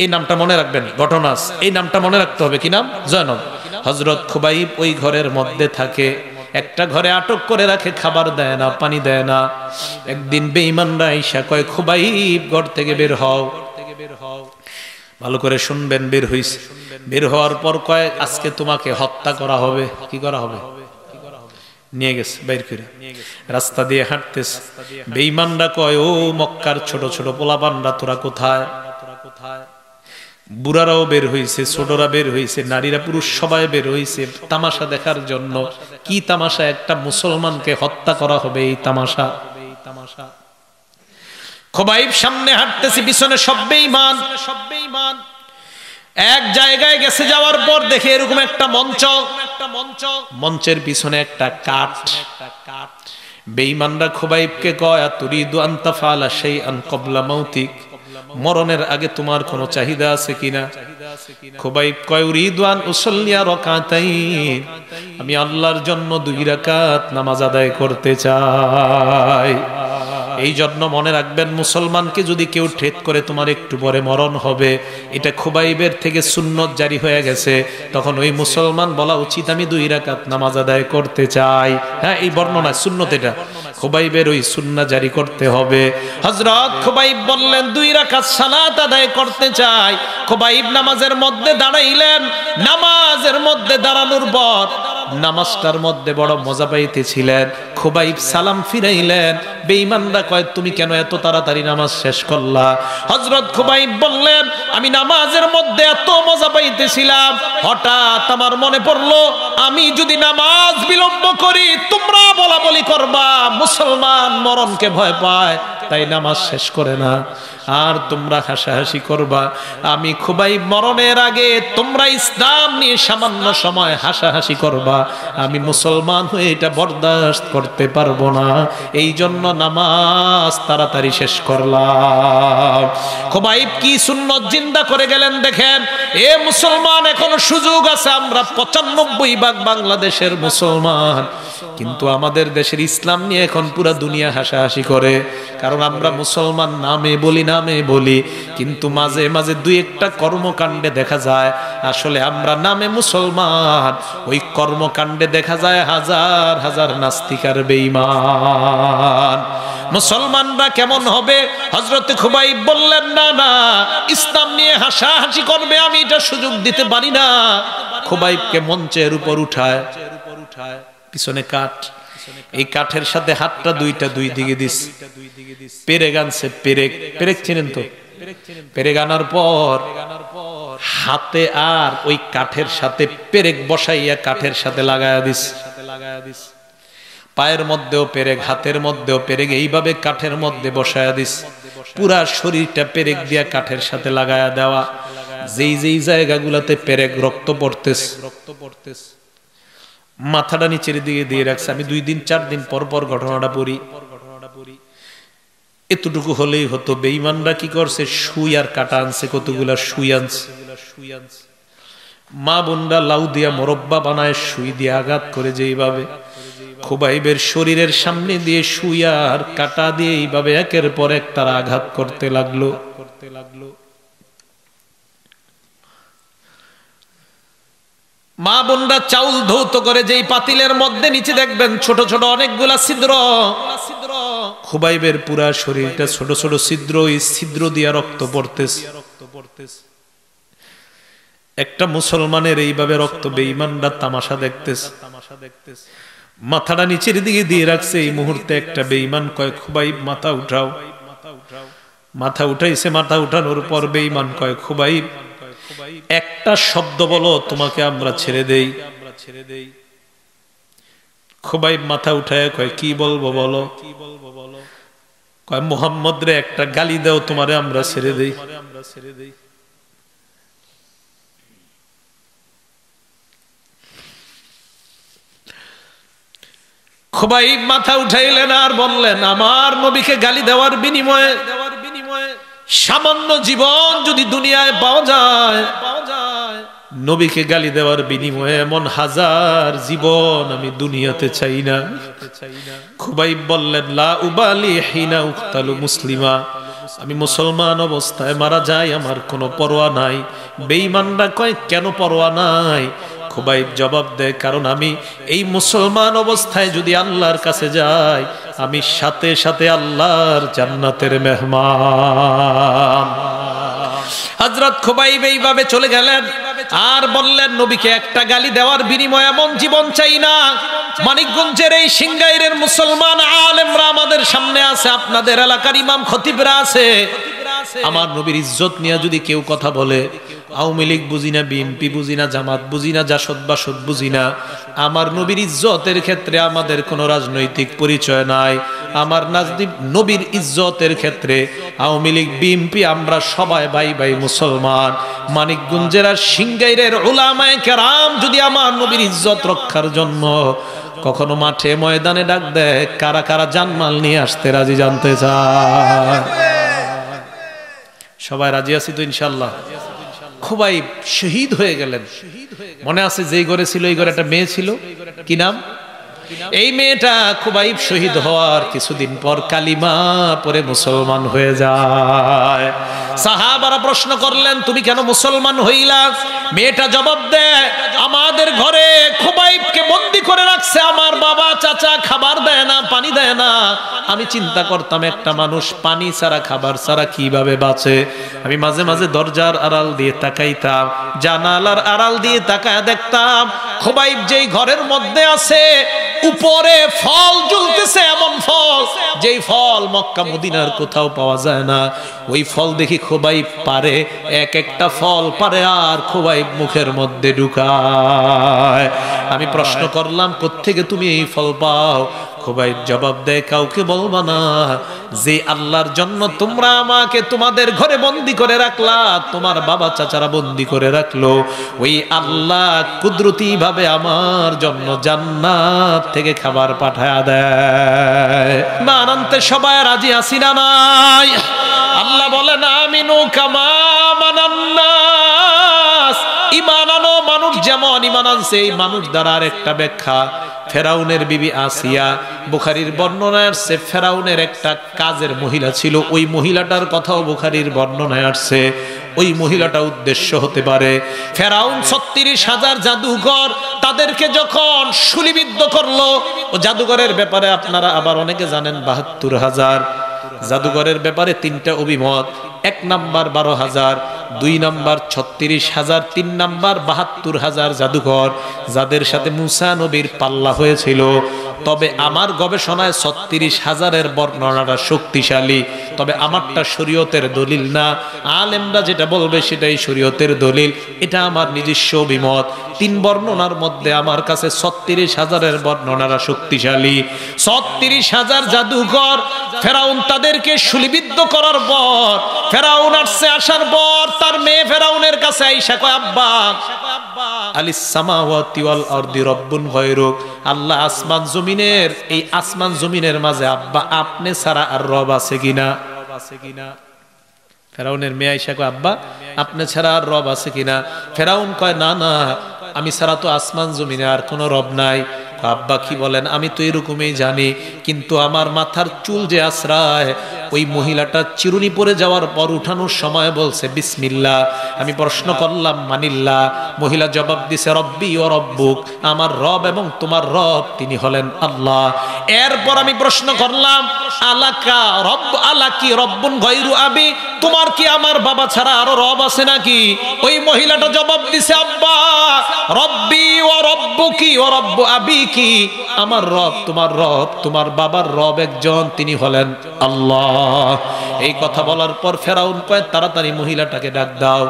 এই নামটা মনে রাখবেন, ঘটনা এই নামটা মনে রাখতে হবে। কি নাম? জয়নব। হযরত খুবাইব ওই ঘরের মধ্যে থাকে, একটা ঘরে আটক করে রাখে, খাবার দেয় না, পানি দেয় না। একদিন বেঈমানরা আইসা কয়, খুবাইব ঘর থেকে বের হও। ভালো করে শুনবেন, বের হইছে। বের হওয়ার পর কয়, আজকে তোমাকে হত্যা করা হবে। কি করা হবে? নিয়ে গেছে বাইর করে, রাস্তা দিয়ে হাঁটতেছে। বেঈমানরা কয়, ও মক্কার ছোট ছোট পোলাপানরা, তোরা কোথায়? বুড়ারাও বের হইছে, ছোটরা বের হইছে, নারীরা পুরুষ সবাই বের হইছে তামাশা দেখার জন্য। কি তামাশা? একটা মুসলমানকে হত্যা করা হবে, এই তামাশা। খুবাইব সামনে হাঁটতেছে, পিছনে সব বেঈমান। এক জায়গায় গেছে, যাওয়ার পর দেখে এরকম একটা মঞ্চ, মঞ্চের পিছনে একটা কাঠ। বেঈমানরা খুবাইবকে কয়, তুরিদু আন তাফআলা শাইআন ক্বাবলা মাউতিক, মরণের আগে তোমার কোনো চাহিদা আছে কিনা? খুবাইব কয়, উরিদু আন উসাল্লিয়া রাকাতাইন, আমি আল্লাহর জন্য 2 রাকাত নামাজ আদায় করতে চাই। এই জন্য মনে রাখবেন, মুসলমানকে যদি কেউ ঠেট করে তোমার একটু পরে মরণ হবে, এটা খুবাইবের থেকে সুন্নত জারি হয়ে গেছে, তখন ওই মুসলমান বলা উচিত, আমি 2 রাকাত নামাজ আদায় করতে চাই। হ্যাঁ, এই বর্ণনা সুন্নত, এটা খুবাইবের ওই সুন্নাহ জারি করতে হবে। হযরত খুবাইব বললেন, 2 রাকাত সালাত আদায় করতে চাই। খুবাইব নামাজের মধ্যে দাঁড়াইলেন। নামাজের মধ্যে দাঁড়ানোর পর নামাজটার মধ্যে বড় মজা পাইতেছিলেন। খুবাইব সালাম ফিরাইলেন। বেঈমানরা কয়, তুমি কেন এত তাড়াতাড়ি নামাজ শেষ করলা? হযরত খুবাইব বললেন, আমি নামাজের মধ্যে এত মজা পাইতেছিলাম, হঠাৎ আমার মনে পড়লো, আমি যদি নামাজ বিলম্ব করি তোমরা বলা বলি করবা মুসলমান মরণকে ভয় পায়, পাত্তাই নামাজ শেষ করে না, আর তোমরা হাসাহাসি করবা। আমি খুবাইব মরণের আগে তোমরা ইসলাম নিয়ে সামান্য সময় হাসাহাসি করবা, আমি মুসলমান হয়ে এটা বরদাস্ত করতে পারবো না, এই জন্য নামাজ তাড়াতাড়ি শেষ করলাম। খুবাইব কি সুন্নত জিন্দা করে গেলেন দেখেন। এ মুসলমান, এখনো সুযোগ আছে। আমরা 95% বাংলাদেশের মুসলমান, কিন্তু আমাদের দেশের ইসলাম নিয়ে এখন পুরা দুনিয়া হাসাহাসি করে। কারণ আমরা মুসলমান নামে বলি, কিন্তু মাঝে মাঝে দুই একটা কর্মকাণ্ডে দেখা যায় আসলে আমরা নামে মুসলমান, ওই কর্মকাণ্ডে দেখা যায় হাজার হাজার নাস্তিক আর বেঈমান। মুসলমানরা কেমন হবে? হযরত খুবাইব বললেন, না না, ইসলাম নিয়ে হাসাহাসি করবে, আমি এটা সুযোগ দিতে পারি না। খুবাইবকে মঞ্চের উপর উঠায়, পিছনে কাঠ, এই কাঠের সাথে হাতটা দুই দিকে দিস, পেরেক আনছে, পেরেক চিনেন তো? পেরেক আনার পর হাতে আর ওই কাঠের সাথে পেরেক বসাইয়া কাঠের সাথে লাগায়া দিস। পায়ের মধ্যেও পেরেক, হাতের মধ্যেও পেরেক, এইভাবে কাঠের মধ্যে বসায়া দিস। পুরা শরীরটা পেরেক দিয়া কাঠের সাথে লাগায়া দেওয়া। যেই যেই জায়গাগুলোতে পেরেক রক্ত পড়তেছে, মাথাটা নিচের দিকে দিয়ে রাখছে। আমি 2-4 দিন পর ঘটনাটা পড়ি। এতটুকু হলেই হতো। বেঈমানরা কি করছে? সুই আর কাটা আনছে, কতগুলা সুই আনছে। মা বোনরা লাউ দিয়া মোরব্বা বানায়, সুই দিয়ে আঘাত করে যেইভাবে খুবাইবের শরীরের সামনে দিয়ে সুই আর কাটা দিয়ে এইভাবে একের পর এক তারা আঘাত করতে লাগলো। মা বোনরা চাউল ধৌত করে যেই পাতিলের মধ্যে নিচে দেখবেন ছোট ছোট অনেকগুলা ছিদ্র। খুবাইবের পুরা শরীরটা ছোট ছোট ছিদ্র, এই ছিদ্র দিয়া রক্ত পড়তেছে। একটা মুসলমানের এইভাবে রক্ত বেঈমানরা তামাশা দেখতেছে। মাথাটা নিচের দিকে দিয়ে রাখছে। এই মুহূর্তে একটা বেঈমান কয়, খুবাইব মাথা উঠাও। মাথা উঠাইছে। মাথা উঠানোর পর বেঈমান কয়, খুবাইব একটা শব্দ বলো, তোমাকে আমরা ছেড়ে দেই। খুবাইব মাথা উঠায় কয়, কি বলবো বলো? কয়, মুহাম্মদ রে একটা গালি দাও, তোমারে আমরা ছেড়ে দেই। খুবাইব মাথা উঠাইলেন আর বললেন, আমার নবীকে গালি দেওয়ার বিনিময়ে সামান্য জীবন যদি দুনিয়ায় পাওয়া যায়, নবীকে গালি দেওয়ার বিনিময়ে এমন হাজার জীবন আমি দুনিয়াতে চাই না। খুবাইব বললেন, লা উবালি হিনা উক্তালু মুসলিমা, আমি মুসলমান অবস্থায় মারা যাই, আমার কোনো পরোয়া নাই। বেঈমানরা কয়, কেন পরোয়া নাই? খুবাইব জবাব দেয়, কারণ আমি এই মুসলমান অবস্থায় যদি আল্লাহর কাছে যাই, আমি সাথে সাথে আল্লাহর জান্নাতের মেহমান। হযরত খুবাইব এইভাবে চলে গেলেন আর বললেন, নবীকে একটা গালি দেওয়ার বিনিময়ে এমন জীবন চাই না। মানিকগঞ্জের এই সিংগাইরের মুসলমান আলেমরা আমাদের সামনে আছে, আপনাদের এলাকার ইমাম খতিবরা আছে। আমার নবীর ইজ্জত নিয়ে যদি কেউ কথা বলে, আওয়ামী লীগ বুঝি না, বিএনপি বুঝি না, জামাত বুঝি না, জাসদ বাসদ বুঝি না, আমার নবীর ইজ্জতের ক্ষেত্রে আমাদের কোনো রাজনৈতিক পরিচয় নাই। আমার নবীর ইজ্জতের ক্ষেত্রে আওয়ামী লীগ বিএনপি আমরা সবাই ভাই ভাই মুসলমান। মানিকগঞ্জের আর সিংগাইরের উলামায়ে কেরাম যদি আমার নবীর ইজ্জত রক্ষার জন্য কখনো মাঠে ময়দানে ডাক দেয়, কারা কারা জানমাল নিয়ে আসতে রাজি জানতে চায়? সবাই রাজি আছি তো ইনশাআল্লাহ? খুবাইব শহীদ হয়ে গেলেন। মনে আছে যেই ঘরে ছিল, এই ঘরে একটা মেয়ে ছিল, কি নাম? এই মেয়েটা খুবাইব শহীদ হওয়ার কিছুদিন পর কালিমা পড়ে মুসলমান হয়ে যায়। সাহাবারা প্রশ্ন করলেন, তুমি কেন মুসলমান হইলা? মেয়েটা জবাব দেয়, আমাদের ঘরে খুবাইবকে বন্দী করে রাখছে, আমার বাবা চাচা খাবার দেয় না, পানি দেয় না। আমি চিন্তা করতাম, একটা মানুষ পানি ছাড়া খাবার ছাড়া কিভাবে বাঁচে। আমি মাঝে মাঝে দরজার আড়াল দিয়ে তাকাইতাম, জানালার আড়াল দিয়ে তাকায় দেখতাম খুবাইব যেই ঘরের মধ্যে আছে উপরে ফল ঝুলতেছে, এমন ফল যেই ফল মক্কা মদিনার কোথাও পাওয়া যায় না। ওই ফল দেখি খুবাইব পারে, এক একটা ফল পারে আর খুবাইব মুখের মধ্যে ঢুকায়। আমি প্রশ্ন করলাম, কোত্থেকে তুমি এই ফল পাও?
খুবাইব জবাব দেয়, কাউকে বলবা না। যে আল্লাহর জন্য তোমরা আমাকে তোমাদের ঘরে বন্দি করে রাখলা, তোমার বাবা চাচারা বন্দি করে রাখলো, ওই আল্লাহ কুদরতি ভাবে আমার জন্য জান্নাত থেকে খাবার পাঠায়া দেয়। মানতে সবাই রাজি আছি না নাই? আল্লাহ বলেন আমিনু কামা মানান্নাস, ঈমান আনো মানুষ যেমন ঈমান আনছে। এই মানুষ দ্বারা আরেকটা ব্যাখ্যা, ফেরাউনের বিবি আসিয়া, বুখারীর বর্ণনায় আসছে ফেরাউনের একটা কাজের মহিলা ছিল, ওই মহিলাটার কথাও বুখারীর বর্ণনায় আসছে। ওই মহিলাটা উদ্দেশ্য হতে পারে ফেরাউন ৩৬,০০০ জাদুঘর তাদেরকে যখন শুলিবিদ্ধ করলো। ও জাদুঘরের ব্যাপারে আপনারা আবার অনেকে জানেন ৭২,০০০। জাদুঘরের ব্যাপারে ৩টা অভিমত। ১ নাম্বার ১২,০০০, ২ নাম্বার ৩৬,০০০, ৩ নাম্বার ৭২,০০০ জাদুঘর যাদের সাথে মুসা নবীর পাল্লা হয়েছিল। তবে আমার গবেষণায় ৩৬,০০০-এর বর্ণনাটা শক্তিশালী, তবে আমারটা শরীয়তের দলিল না। আলেমরা যেটা বলবে সেটাই শরীয়তের দলিল, এটা আমার নিজস্ব অভিমত। ৩ বর্ণনার মধ্যে আমার কাছে ৩৬,০০০-এর বর্ণনাটা শক্তিশালী। ৩৬,০০০ জাদুঘর ফেরাউন তাদেরকে শুলিবিদ্ধ করার পর, ফেরাউন আসছে, আসার পর তার মেয়ে ফেরাউনের কাছে আইসা কয়, আব্বা আলিস সামাওয়াতি ওয়াল আরদি রব্বুন গায়রুক, আল্লাহ আসমান জমিনের, এই আসমান জমিনের মাঝে আব্বা আপনি ছাড়া আর রব আছে কিনা? ফেরাউনের মেয়ে আইসা কয়, আব্বা আপনি ছাড়া আর রব আছে কিনা? ফেরাউন কয়, না না, আমি ছাড়া তো আসমান জমিনে আর কোনো রব নাই। আব্বা কি বলেন? আমি তো এরকমই জানি, কিন্তু আমার মাথার চুল যে আশ্রায়, ওই মহিলাটা চিরুনি পরে যাওয়ার পর উঠানোর সময় বলছে বিসমিল্লাহ। আমি প্রশ্ন করলাম মানিল্লাহ, মহিলা জবাব দিছে রব্বি ও রব্বুক, আমার রব এবং তোমার রব তিনি হলেন আল্লাহ। এরপর আমি প্রশ্ন করলাম আলাকা রব আলাকি রব্বুন গায়রু আবি, তোমার কি আমার বাবা ছাড়া আরো রব আছে নাকি? ওই মহিলাটা জবাব দিছে আব্বা রব্বি ও রব্বুকি ও রব্বু আবি, কি আমার রব, তোমার রব, তোমার বাবার রব একজন, তিনি হলেন আল্লাহ। এই কথা বলার পর ফেরাউন কয়, তাড়াতাড়ি মহিলাটাকে ডাক দাও।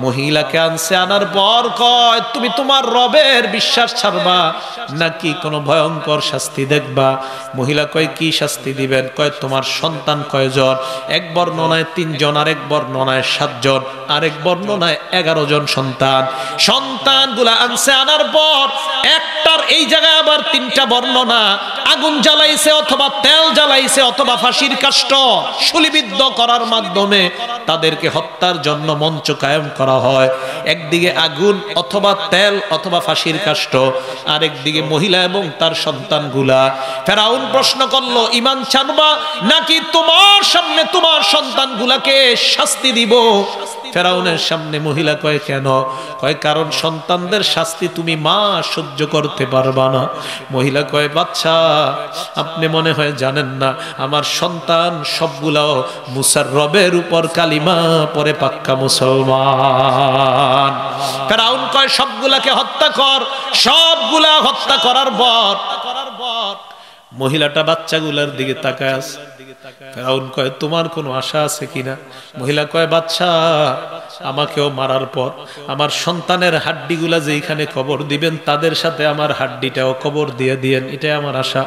মহিলাকে আনছে, আনার পর কয়, তুমি তোমার রবের বিশ্বাস ছাড়বা নাকি কোনো ভয়ঙ্কর শাস্তি দেখবা? মহিলা কয়, কি শাস্তি দিবেন? কয়, তোমার সন্তান কয়জন? এক বর্ণনায় ৩ জন, আরেক বর্ণনায় ৭ জন, আরেক বর্ণনায় ১১ জন সন্তান। সন্তানগুলা আনছে, আনার পর একটার এই জায়গায় আবার ৩টা বর্ণনা, আগুন জ্বালাইছে অথবা তেল জ্বালাইছে অথবা ফাঁসির কাষ্ঠ, শুলিবিদ্ধ করার মাধ্যমে তাদেরকে হত্যার জন্য মঞ্চ কায়েম করা হয়। একদিকে আগুন অথবা তেল অথবা ফাঁসির কাষ্ঠ, আরেকদিকে মহিলা এবং তার সন্তানগুলা। ফেরাউন প্রশ্ন করলো, ঈমান ছাড়বা নাকি তোমার সামনে তোমার সন্তানগুলাকে শাস্তি দিব? ফেরাউনের সামনে মহিলা কয়, কেন? কয়, কারণ সন্তানদের শাস্তি তুমি মা সহ্য করতে পারবা না। মহিলা কয়, বাচ্চা আপনি মনে হয় জানেন না, আমার সন্তান সবগুলাও মুসার রবের উপর কালিমা পরে পাক্কা মুসলমান। ফেরাউন কয়, সবগুলাকে হত্যা কর। সবগুলা হত্যা করার পর মহিলাটা বাচ্চাগুলার দিকে তাকায় আছে। ফেরাউন কয়, তোমার কোনো আশা আছে কিনা? মহিলা কয়, বাচ্চা আমাকেও মারার পর আমার সন্তানের হাড্ডিগুলা যেখানে কবর দিবেন তাদের সাথে আমার হাড্ডিটাও কবর দিয়ে দিয়েন, এটাই আমার আশা।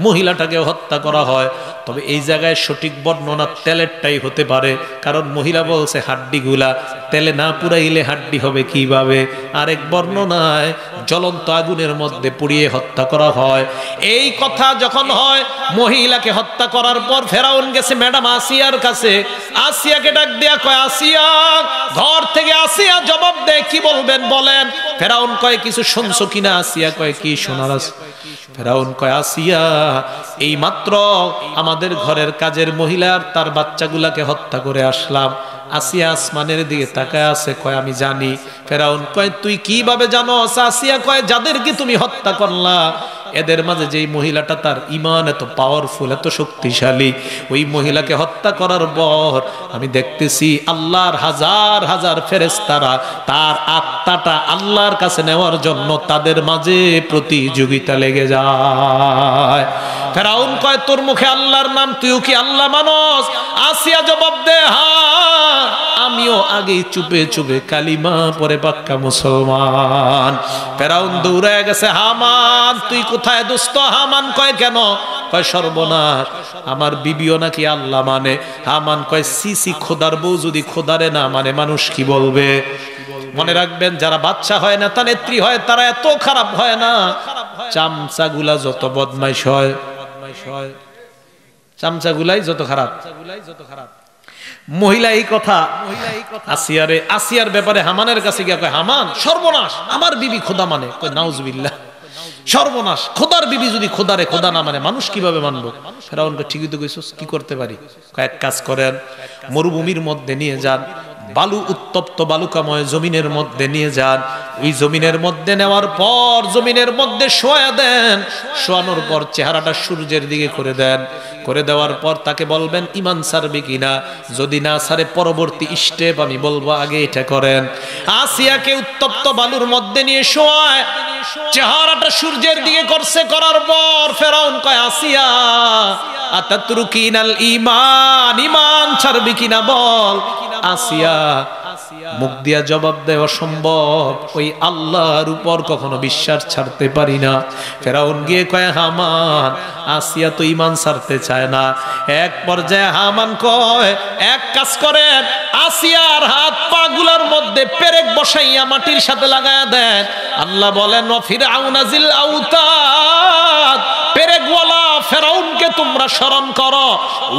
মহিলাটাকে হত্যা করা হয়, তবে এই জায়গায় সঠিক বর্ণনা তেলেরটাই হতে পারে, কারণ মহিলা বলছে হাড্ডিগুলা তেলে না পুরাইলে হাড্ডি হবে কিভাবে। আরেক বর্ণনায় জ্বলন্ত আগুনের মধ্যে পুড়িয়ে হত্যা করা হয়। এই কথা যখন হয়, মহিলাকে হত্যা করার পর ফেরাউন গেছে ম্যাডাম আসিয়ার কাছে। আসিয়াকে ডাক দিয়া কয়, আসিয়া ঘর থেকে আসিয়া জবাব দেয়, কি বলবেন বলেন। ফেরাউন কয়, কিছু শুনছো কিনা? আসিয়া কয়, কি শোনার আছে? ফেরাউন কয়, আসিয়া এই মাত্র আমাদের ঘরের কাজের মহিলা আর তার বাচ্চাগুলাকে হত্যা করে আসলাম। আসিয়া আসমানের দিকে তাকায় আছে, কয়, আমি জানি। ফেরাউন কয়, তুই কিভাবে জানো? আসিয়া কয়, যাদেরকে তুমি হত্যা করলা এদের মাঝে যেই মহিলাটা তার ঈমান এত পাওয়ারফুল, এত শক্তিশালী, ওই মহিলাকে হত্যা করার পর আমি দেখতেছি আল্লাহর হাজার হাজার ফেরেশতারা তার আত্মাটা আল্লাহর কাছে নেওয়ার জন্য তাদের মাঝে প্রতিযোগিতা লেগে যায়। ফেরাউন কয়, তোর মুখে আল্লাহর নাম, তুইও কি আল্লাহ মানস? আসিয়া জবাব দে, হ্যাঁ আমিও আগে চুপে চুপে কালিমা পরে পাক্কা মুসলমান। ফেরাউন দৌড়ায় গেছে, হামান তুই কোথায় দোস্ত? হামান কয় কেন? কয় সর্বনাশ, আমার বিবিও নাকি আল্লাহ মানে। হামান কয় সিসি, খোদার বউ যদি খোদারে না মানে মানুষ কি বলবে? মনে রাখবেন, যারা বাচ্চা হয় না তা নেত্রী হয়, তারা এত খারাপ হয় না। চামচাগুলা যত বদমাইশ হয়, চামচাগুলাই যত খারাপ। মহিলা এই কথা আসিয়ার ব্যাপারে হামানের কাছে গিয়ে কয়, হামান সর্বনাশ, আমার বিবি খোদা মানে। কয় নাউজুবিল্লাহ, সর্বনাশ, খোদার বিবি যদি খোদারে খোদা না মানে মানুষ কিভাবে মানবো? ফেরাউন কয় ঠিকই তো কইছস, কি করতে পারি? কয়েক কাজ করেন, মরুভূমির মধ্যে নিয়ে যান, বালু উত্তপ্ত বালুকাময় জমিনের মধ্যে নিয়ে যান। ওই জমিনের মধ্যে নেওয়ার পর জমিনের মধ্যে শোয়া দেন। শোয়ানোর পর চেহারাটা সূর্যের দিকে করে দেন। করে দেওয়ার পর তাকে বলবেন ঈমান ছাড়বে কিনা। যদি না ছাড়ে পরবর্তী স্টেপ আমি বলবো, আগে এটা করেন। আসিয়াকে উত্তপ্ত বালুর মধ্যে নিয়ে শোয়ায়, চেহারাটা সূর্যের দিকে করছে। করার পর ফেরাউন কয়, আসিয়া আতাতরুকিনাল ঈমান, ঈমান ছাড়বে কিনা বল। আসিয়া মুখ দিয়া জবাব দেয়, অসম্ভব, ওই আল্লাহর উপর কখনো বিশ্বাস ছাড়তে পারি না। ফেরাউন গিয়ে কয়, হামান আসিয়া তো ঈমান ছাড়তে চায় না। এক পর্যায়ে হামান কয়, এক কাজ করেন, আসিয়ার হাত পা গুলার মধ্যে পেরেক বসাইয়া মাটির সাথে লাগায়া দেন। আল্লাহ বলেন, ফিরআউনা জিল আউতাদ, পেরেকওয়ালা ফেরাউনকে তোমরা স্মরণ করো।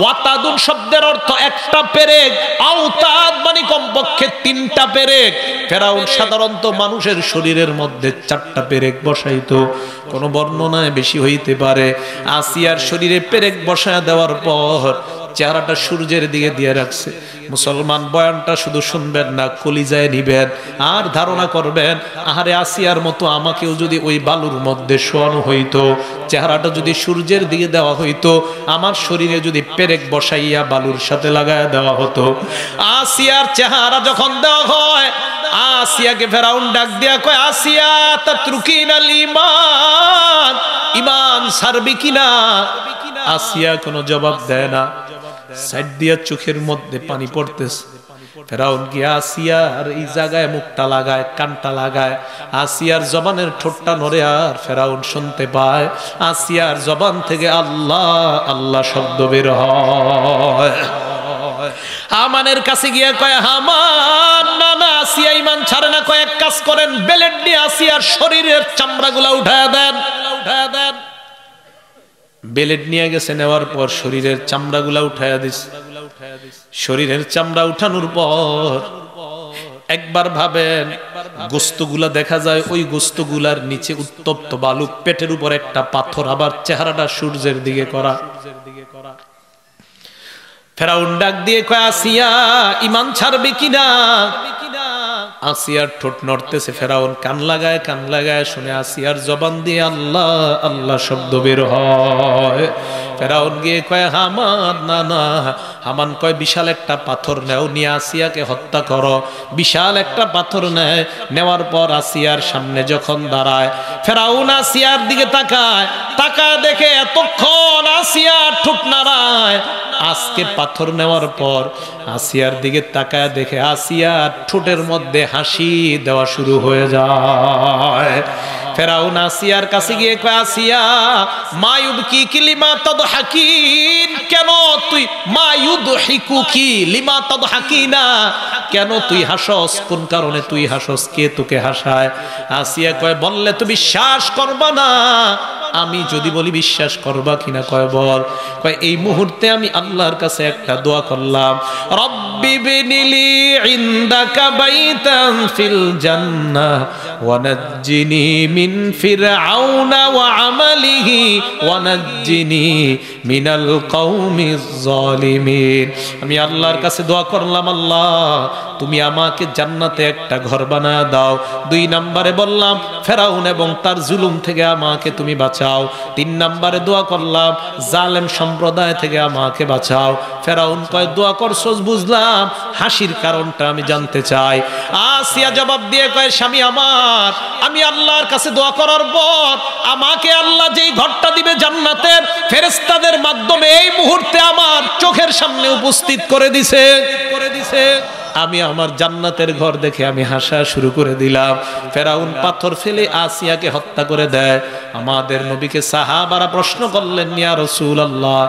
ওয়াতাদুন শব্দের অর্থ একটা পেরেক, আউতাদ মানে কমপক্ষে 3টা পেরেক। ফেরাউন সাধারণত মানুষের শরীরের মধ্যে 4টা পেরেক বসাইতো, কোন বর্ণনায় বেশি হইতে পারে। আসিয়ার শরীরে পেরেক বসায় দেওয়ার পর চেহারাটা সূর্যের দিকে দিয়ে রাখছে। মুসলমান বয়ানটা শুধু শুনবেন না, কলিজায় নিবেন আর ধারণা করবেন, আহারে আসিয়ার মতো আমাকেও যদি ওই বালুর মধ্যে শোয়ানো হইতো, চেহারাটা যদি সূর্যের দিকে দেওয়া হইতো, আমার শরীরে যদি পেরেক বসাইয়া বালুর সাথে লাগায় দেওয়া হতো। আসিয়ার চেহারা যখন দেওয়া হয়, আসিয়াকে ফেরাউন ডাক দিয়া কয়, আসিয়া তাতরুকিনাল ঈমান, ঈমান ছাড়বি কিনা? আসিয়া কোনো জবাব দেয় না, সাইড দিয়া চোখের মধ্যে পানি পড়তেছে। ফেরাউন গিয়া আসিয়ার এই জায়গায় মুখটা লাগায়, কানটা লাগায়। আসিয়ার জবানের ঠোঁটটা নড়ে আর ফেরাউন শুনতে পায় আসিয়ার জবান থেকে আল্লাহ আল্লাহ শব্দ বের হয়। হামানের কাছে গিয়া কয়, হামান না না, আসিয়া ঈমান ছাড়ে না। কয় এক কাজ করেন, বেলেট দিয়ে আসিয়ার শরীরের চামড়াগুলা উঠায়া দেন। বেলেট নিয়ে গেছে, নেওয়ার পর শরীরের চামড়াগুলা উঠায়া দিছে। শরীরের চামড়া উঠানোর পর একবার ভাবেন, গোস্তগুলা দেখা যায়, ওই গোস্তগুলার নিচে উত্তপ্ত বালু, পেটের উপর একটা পাথর, আবার চেহারাটা সূর্যের দিকে করা। ফেরাউন ডাক দিয়ে কয়, আসিয়া ঈমান ছাড়বে কিনা? আসিয়ার ঠোঁট নড়তেছে। ফেরাউন কান লাগায় শুনে আসিয়ার জবান দিয়ে আল্লাহ আল্লাহ শব্দ বের হয়। ফেরাউন গিয়ে কয়, হামান না না। হামান কয়, বিশাল একটা পাথর নেও, নিয়ে আসিয়াকে হত্যা করো। বিশাল একটা পাথর নেয়, নেওয়ার পর আসিয়ার সামনে যখন দাঁড়ায়, ফেরাউন আসিয়ার দিকে তাকায় দেখে এতক্ষণ আসিয়ার ঠোঁট নাড়ায়। আজকে পাথর নেওয়ার পর আসিয়ার দিকে তাকায় দেখে আসিয়ার ঠোঁটের মধ্যে হাসি দেওয়া শুরু হয়ে যায়। ফেরাউন আসিয়ার কাছে গিয়ে কয়, আসিয়া মায়ুবকি কি লিমা তাদহাকিন, কেন তুই মায়ুদহিকুকি লিমা তাদহাকিনা, কেন তুই হাসস, কোন কারণে তুই হাসস, কে তোকে হাসায়? আসিয়া কয়, বললে তো বিশ্বাস করবা না। আমি যদি বলি বিশ্বাস করবা কিনা? কয় বল। কয়, এই মুহূর্তে আমি আল্লাহর কাছে একটা দোয়া করলাম, রব্বি বিনিলি ইনদাকা বাইতান ফিল জান্নাহ ওয়া নাজ্জিনি মিন ফিরআউনা ওয়া আমালিহি ওয়া নাজ্জিনি মিনাল কওমিজ জালিমিন। আমি আল্লাহর কাছে দোয়া করলাম, আল্লাহ তুমি আমাকে জান্নাতে একটা ঘর বানায় দাও। 2 নম্বরে বললাম, ফেরাউন এবং তার জুলুম থেকে আমাকে তুমি বাঁচাও। 3 নম্বরে দোয়া করলাম, জালেম সম্প্রদায় থেকে আমাকে বাঁচাও। ফেরাউন কয়, দোয়া করছস বুঝলাম, হাসির কারণটা আমি জানতে চাই। আসিয়া জবাব দিয়ে কয়, স্বামী আমার, আমি আল্লাহর কাছে দোয়া করার পর আমাকে আল্লাহ যেই ঘরটা দিবে জান্নাতের, ফেরেশতাদের মাধ্যমে এই মুহূর্তে আমার চোখের সামনে উপস্থিত করে দিছে। আমি আমার জান্নাতের ঘর দেখে আমি হাসা শুরু করে দিলাম। ফেরাউন পাথর ফেলে আসিয়াকে হত্যা করে দেয়। আমাদের নবীকে সাহাবারা প্রশ্ন করলেন, ইয়া রাসূলুল্লাহ,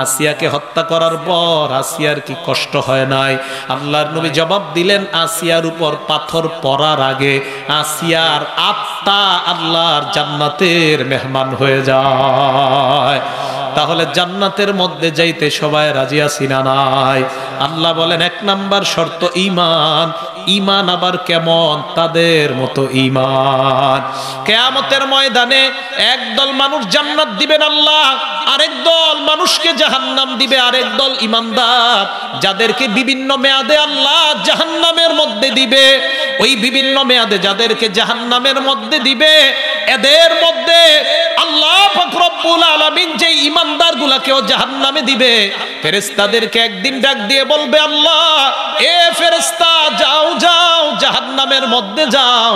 আসিয়াকে হত্যা করার পর আসিয়ার কি কষ্ট হয় নাই? আল্লাহর নবী জবাব দিলেন, আসিয়ার উপর পাথর পড়ার আগে আসিয়ার আত্মা আল্লাহর জান্নাতের মেহমান হয়ে যায়। তাহলে জান্নাতের মধ্যে যাইতে সবাই রাজি আছি না নাই? আল্লাহ বলেন, এক নাম্বার শর্ত ঈমান। ঈমান আবার কেমন? তাদের মতো ঈমান। কিয়ামতের ময়দানে একদল মানুষ জান্নাত দিবেন আল্লাহ, আরেক দল মানুষকে জাহান্নাম দিবে। আরেক দল ঈমানদার যাদেরকে বিভিন্ন মেয়াদে আল্লাহ জাহান্নামের মধ্যে দিবে। ওই বিভিন্ন মেয়াদে যাদেরকে জাহান্নামের মধ্যে দিবে, এদের মধ্যে আল্লাহ পাক রব্বুল আলামিন যে ঈমানদার গুলাকেও জাহান্নামে দিবে, ফেরেশতাদেরকে একদিন ডাক দিয়ে বলবে, আল্লাহ, এ ফেরেশতা, যাও যাও জাহান্নামের মধ্যে যাও।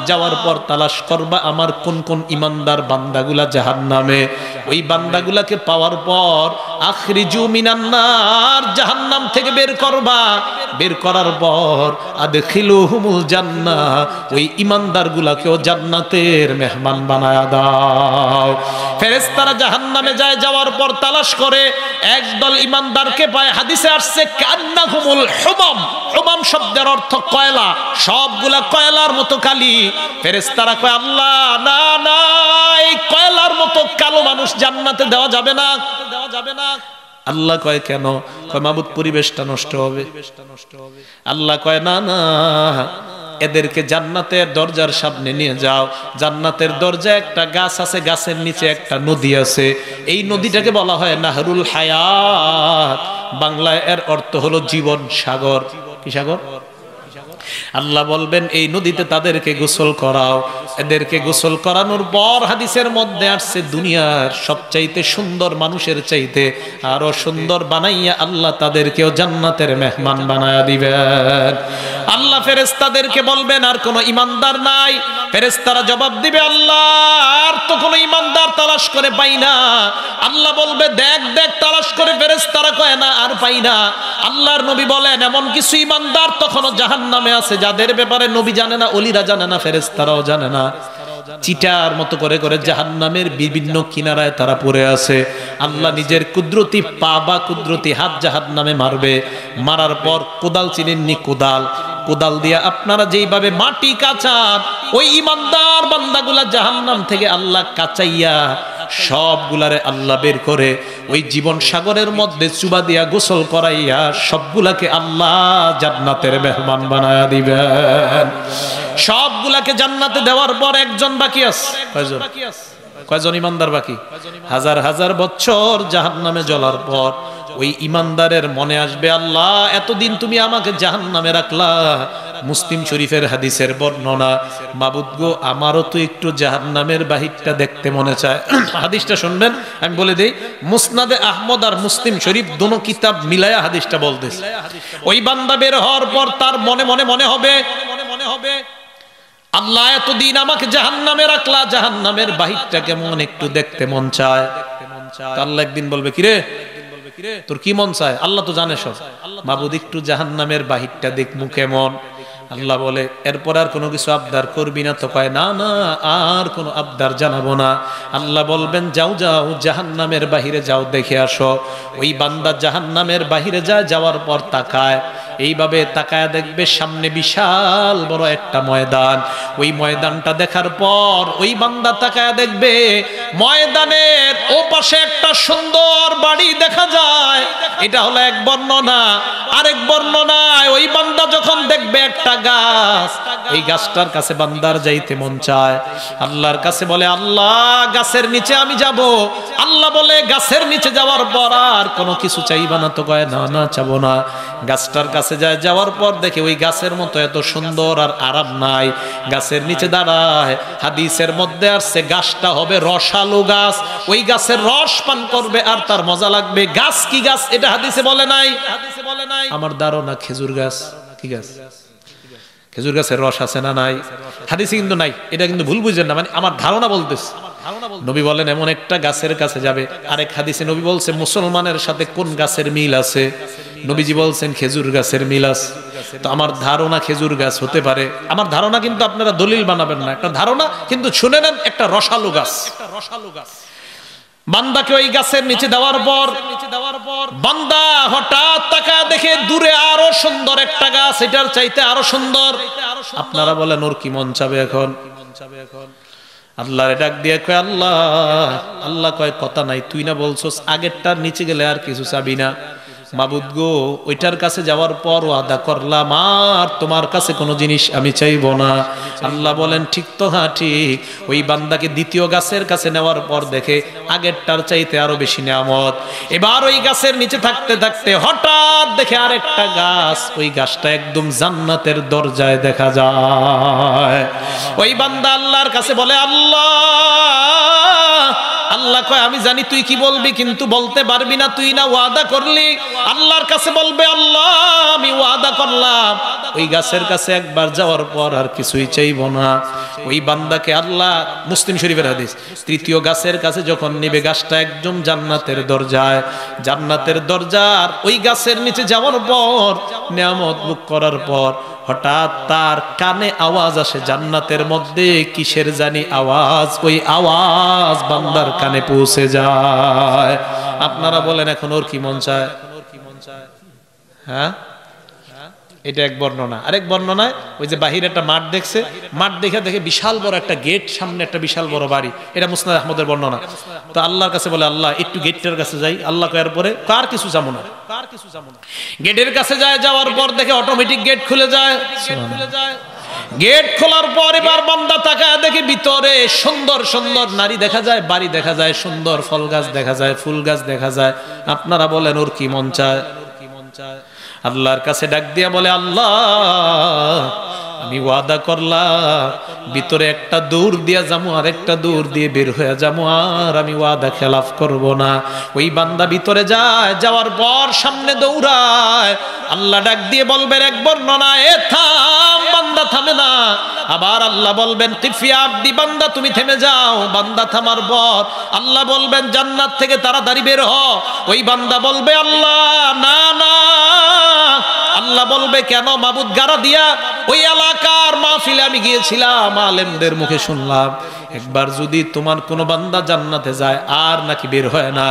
যাওয়ার পর তালাশ করবা আমার কোন কোন ঈমানদার বান্দাগুলা জাহান্নামে। ওই বান্দাগুলাকে পাওয়ার পর আখরিজু মিনান নার, জাহান্নাম থেকে বের করবা। বের করার পর আদখিলুহুমুল জান্নাহ, ওই ঈমানদার গুলাকেও জান্নাতের মেহমান বানায়া দাও। ফেরেশতারা জাহান্নামে যায়, যাওয়ার পর তালাশ করে একদল ঈমানদারকে পায়। হাদিসে আসছে কান্নাহুমুল হুমাম। হুমাম শব্দের অর্থ কয়লা, সবগুলা কয়লার মতো কালি। ফেরেশতারা কয়, আল্লাহ, না না, এই কয়লার মতো কালো মানুষ জান্নাতে দেওয়া যাবে না, দেওয়া যাবে না। আল্লাহ কয়, কেন? কয়, মাবুদ, পরিবেশটা নষ্ট হবে। আল্লাহ কয়, না না, এদেরকে জান্নাতের দরজার সামনে নিয়ে যাও। জান্নাতের দরজায় একটা গাছ আছে, গাছের নিচে একটা নদী আছে। এই নদীটাকে বলা হয় নাহরুল হায়াত। বাংলায় এর অর্থ হলো জীবন সাগর। কি সাগর? আল্লাহ বলবেন, এই নদীতে তাদেরকে গোসল করাও। এদেরকে গোসল করানোর পর হাদিসের মধ্যে আসছে, দুনিয়ার সবচাইতে সুন্দর মানুষের চাইতে আরো সুন্দর বানাইয়া আল্লাহ তাদেরকেও জান্নাতের মেহমান বানায়া দিবেন। আল্লাহ ফেরেশতাদেরকে বলবেন, আর কোন ঈমানদার নাই? ফেরেশতারা জবাব দিবে, আল্লাহ, আর তো কোন ঈমানদার তালাশ করে পাই না। আল্লাহ বলবে, দেখ দেখ, তালাশ করে। ফেরেশতারা কয়, না, আর পাই না। আল্লাহর নবী বলেন, এমন কিছু ঈমানদার তখনও জাহান্নামে আছে যাদের ব্যাপারে নবী জানে না, ওলিরা জানে না, ফেরেশতারাও জানে না। চিটার মতো করে করে জাহান্নামের বিভিন্ন কিনারায় তারা পড়ে আছে। আল্লাহ নিজের কুদরতি পা বা কুদরতি হাত জাহান্নামে মারবে। মারার পর কোদাল, চিনেননি কোদাল? কোদাল দিয়া আপনারা যেইভাবে মাটি কাচান, ওই ঈমানদার বান্দাগুলা জাহান্নাম থেকে আল্লাহ কাচাইয়া সবগুলারে আল্লাহ বের করে ওই জীবন সাগরের মধ্যে চুবা দিয়া গোসল করাইয়া সবগুলাকে আল্লাহ জান্নাতের মেহমান বানায়া দিবেন। সবগুলাকে জান্নাতে দেওয়ার পর একজন বাকি আছে। কয়জন? কয়জন ঈমানদার বাকি? হাজার হাজার বছর জাহান্নামে জ্বলার পর ওই ঈমানদারের মনে আসবে, আল্লাহ, এতদিন তুমি আমাকে জাহান্নামে রাখলা। মুসলিম শরীফের হাদিসের বর্ণনা, মাবুদ গো, আমারও তো একটু জাহান্নামের বাহিরটা দেখতে মনে চায়। হাদিসটা শুনবেন, আমি বলে দেই। মুসনাদে আহমদ আর মুসলিম শরীফ দোনো কিতাব মিলায়া হাদিসটা বলতেছে। ওই বান্দা বের হওয়ার পর তার মনে মনে মনে হবে, আল্লাহ, এতদিন আমাকে জাহান্নামে রাখলা, জাহান্নামের বাহিরটা কেমন একটু দেখতে মন চায়। আল্লাহ একদিন বলবে, কিরে, তোর কি মন চায়? আল্লাহ তো জানে সব। মাবুদ, একটু জাহান্নামের বাহিরটা দেখমু কেমন। আল্লাহ বলে, এরপর আর কোনো কিছু আবদার করবি না তো? কয়, না না, আর কোনো আবদার জানাবো না। আল্লাহ বলবেন, যাও যাও, জাহান্নামের বাহিরে যাও, দেখে আসো। ওই বান্দা জাহান্নামের বাহিরে যায়, যাওয়ার পর তাকায়, এইভাবে তাকায় দেখবে সামনে বিশাল বড় একটা ময়দান। ওই ময়দানটা দেখার পর ওই বান্দা তাকায় দেখবে ময়দানের ওপাশে একটা সুন্দর বাড়ি দেখা যায়। এটা হলো এক বর্ণনা। আরেক বর্ণনায় ওই বান্দা যখন দেখবে একটা গাছ, এই গাছটার কাছে বান্দার যাইতে মন চায়। আল্লাহর কাছে বলে, আল্লাহ, গাছের নিচে আমি যাব। আল্লাহ বলে, গাছের নিচে যাওয়ার পর আর কোনো কিছু চাইবা না তো? কয়, না না, চাবো না। গাছটার কাছে যায়, যাওয়ার পর দেখে ওই গাছের মতো এত সুন্দর আর আরাম নাই। গাছের নিচে দাঁড়ায়। হাদিসের মধ্যে আসছে, গাছটা হবে রসালো গাছ। ওই গাছের রস পান করবে আর তার মজা লাগবে। গাছ কি গাছ এটা হাদিসে বলে নাই। আমার ধারণা খেজুর গাছ। কি গাছ? খেজুর গাছের রস আছে না? নাই, হাদিসে কিন্তু নাই। এটা কিন্তু ভুল বুঝেন না, মানে আমার ধারণা বলতেছে। নবী বলেন, এমন একটা গাছের কাছে যাবে। আরেক হাদিসে নবী বলছে, মুসলমানের সাথে কোন গাছের মিল আছে?
নবীজি বলছেন খেজুর গাছের মিলাস। তো আমার ধারণা খেজুর গাছ হতে পারে, আমার ধারণা, কিন্তু আপনারা দলিল বানাবেন না, একটা ধারণা, কিন্তু শুনে নেন, একটা রসালো গাছ। বান্দাকে ওই গাছের নিচে দেওয়ার পর বান্দা হঠাৎ তাকায় দেখে দূরে আরো সুন্দর একটা গাছ, এটার চাইতে আরো সুন্দর। আপনারা বলেন ওর কি মন চাবে এখন? আল্লাহরে ডাক দিয়ে কয় আল্লাহ, আল্লাহ কয় কথা নাই, তুই না বলছস আগেরটার নিচে গেলে আর কিছু চাবি না। মাবুদ গো, ওইটার কাছে যাওয়ার পর ওয়াদা করলাম আর তোমার কাছে কোনো জিনিস আমি চাইবো না। আল্লাহ বলেন ঠিক তো, হ্যাঁ ঠিক। ওই বান্দাকে দ্বিতীয় গাছের কাছে নেওয়ার পর দেখে আগেরটার চাইতে আরো বেশি নিয়ামত। এবার ওই গাছের নিচে থাকতে থাকতে হঠাৎ দেখে আরেকটা গাছ, ওই গাছটা একদম জান্নাতের দরজায় দেখা যায়। ওই বান্দা আল্লাহর কাছে বলে আল্লাহ, আল্লাহ কয় আমি জানি তুই কি বলবি, কিন্তু বলতে পারবি না, তুই না ওয়াদা করলি। আল্লাহর কাছে বলবে আল্লাহ আমি ওয়াদা করলাম ওই গাছের কাছে একবার যাওয়ার পর আর কিছুই চাইবো না। ওই বান্দাকে আল্লাহ, মুসলিম শরীফের হাদিস, তৃতীয় গাছের কাছে যখন নেবে, গাছটা একদম জান্নাতের দরজায়, জান্নাতের দরজার ওই গাছের নিচে যাওয়ার পর, নিয়ামত ভোগ করার পর হঠাৎ তার কানে আওয়াজ আসে, জান্নাতের মধ্যে কিসের জানি আওয়াজ, ওই আওয়াজ বান্দার কানে পৌঁছে যায়। আপনারা বলেন এখন ওর কি মন চায়? হ্যাঁ, এটা এক বর্ণনা। আরেক বর্ণনায় ওই যে বাহিরে একটা মাঠ দেখছে, মাঠ দেখে দেখে বিশাল বড় একটা গেট, সামনে একটা বিশাল বড় বাড়ি। এটা মুসনাদ আহমদের বর্ণনা। তো আল্লাহর কাছে বলে আল্লাহ একটু গেটটার কাছে যাই। আল্লাহ কয়ার পরে কার কিছু যাবো না, গেটের কাছে যায়। যাওয়ার পর দেখে অটোমেটিক গেট খুলে যায়। গেট খোলার পর এবার বান্দা তাকায় দেখে ভিতরে সুন্দর সুন্দর নারী দেখা যায়, বাড়ি দেখা যায়, সুন্দর ফল গাছ দেখা যায়, ফুল গাছ দেখা যায়। আপনারা বলেন ওর কি মন চায়? আল্লাহর কাছে ডাক দিয়া বলে আল্লাহ আমি ওয়াদা করলাম ভিতরে একটা দৌড় দিয়া যাবো, আর একটা দৌড় দিয়ে বের হয়ে যাবো, আর আমি ওয়াদা খেলাফ করব না। ওই বান্দা ভিতরে যায়, যাওয়ার পর সামনে দৌড়ায়। আল্লাহ ডাক দিয়ে বলবেন এক বর্ণনা, এ থাম, বান্দা থামে না। আবার আল্লাহ বলবেন কিফিয়া আব্দি, বান্দা তুমি থেমে যাও। বান্দা থামার পর আল্লাহ বলবেন জান্নাত থেকে তাড়াতাড়ি বের হ। ওই বান্দা বলবে আল্লাহ না না। আল্লাহ বলবে কেন? মাবুদ গারা দিয়া ওই এলাকার মাহফিলে আমি গিয়েছিলাম, আলেমদের মুখে শুনলাম একবার যদি তোমার কোনো বান্দা জান্নাতে যায় আর নাকি বের হয় না।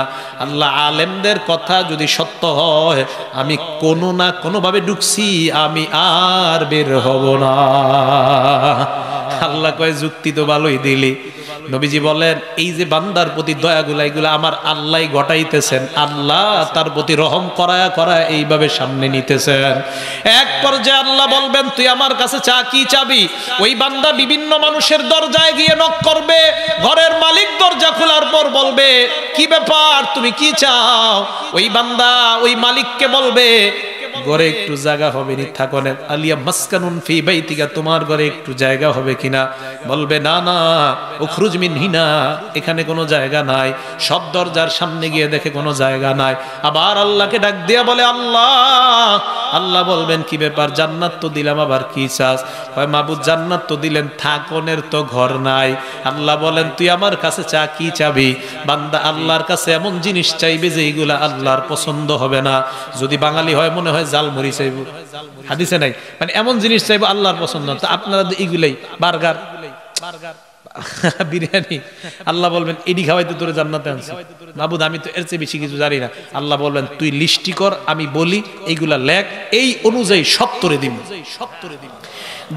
আল্লাহ আলেমদের কথা যদি সত্য হয়, আমি কোনো না কোনো ভাবে ঢুকছি, আমি আর বের হব না। আল্লাহ কয় যুক্তি তো ভালোই দিলি। নবীজি বলেন এই যে বান্দার প্রতি দয়াগুলা, এগুলা আমার আল্লাহ ঘটাইতেছেন। আল্লাহ তার প্রতি রহম করায়া করায়া এইভাবে সামনে নিতেছেন। এক পর্যায়ে আল্লাহ বলবেন তুই আমার কাছে চা, কি চাবি? ওই বান্দা বিভিন্ন মানুষের দরজায় গিয়ে নক করবে। ঘরের মালিক দরজা খোলার পর বলবে কি ব্যাপার, তুমি কি চাও? ওই বান্দা ওই মালিককে বলবে ঘরে একটু জায়গা হবে নি? থাকনে আলিয়া মাসকানুন ফি বাইতিকা, তোমার ঘরে একটু জায়গা হবে কিনা? বলবে না না, উখরুজ মিনহিনা, এখানে কোনো জায়গা নাই। সব দরজার সামনে গিয়ে দেখে কোনো জায়গা নাই। আবার আল্লাহকে ডাক দিয়া বলে আল্লাহ। আল্লাহ বলবেন কি ব্যাপার? জান্নাত তো দিলাম, আবার কি চাস? হয় মাবুদ জান্নাত তো দিলেন, থাকনের তো ঘর নাই। আল্লাহ বলেন তুই আমার কাছে চা, কি চাবি? বান্দা আল্লাহর কাছে এমন জিনিস চাইবে যে এইগুলা আল্লাহর পছন্দ হবে না। যদি বাঙালি হয় মনে হয় জালমুড়ি চাইবো, হাদিসে নাই, মানে এমন জিনিস চাইবো আল্লাহর পছন্দ। তো আপনারা এগুলাই বার্গার, বিরিয়ানি, আল্লাহ বলবেন এডি খাওয়াইতে তোরে জান্নাতে আনছি। মাবুদ আমি তো এর চেয়ে বেশি কিছু জানি না। আল্লাহ বলবেন তুই লিস্টি কর, আমি বলি এইগুলা লেখ, এই অনুযায়ী সব তোরে দিব।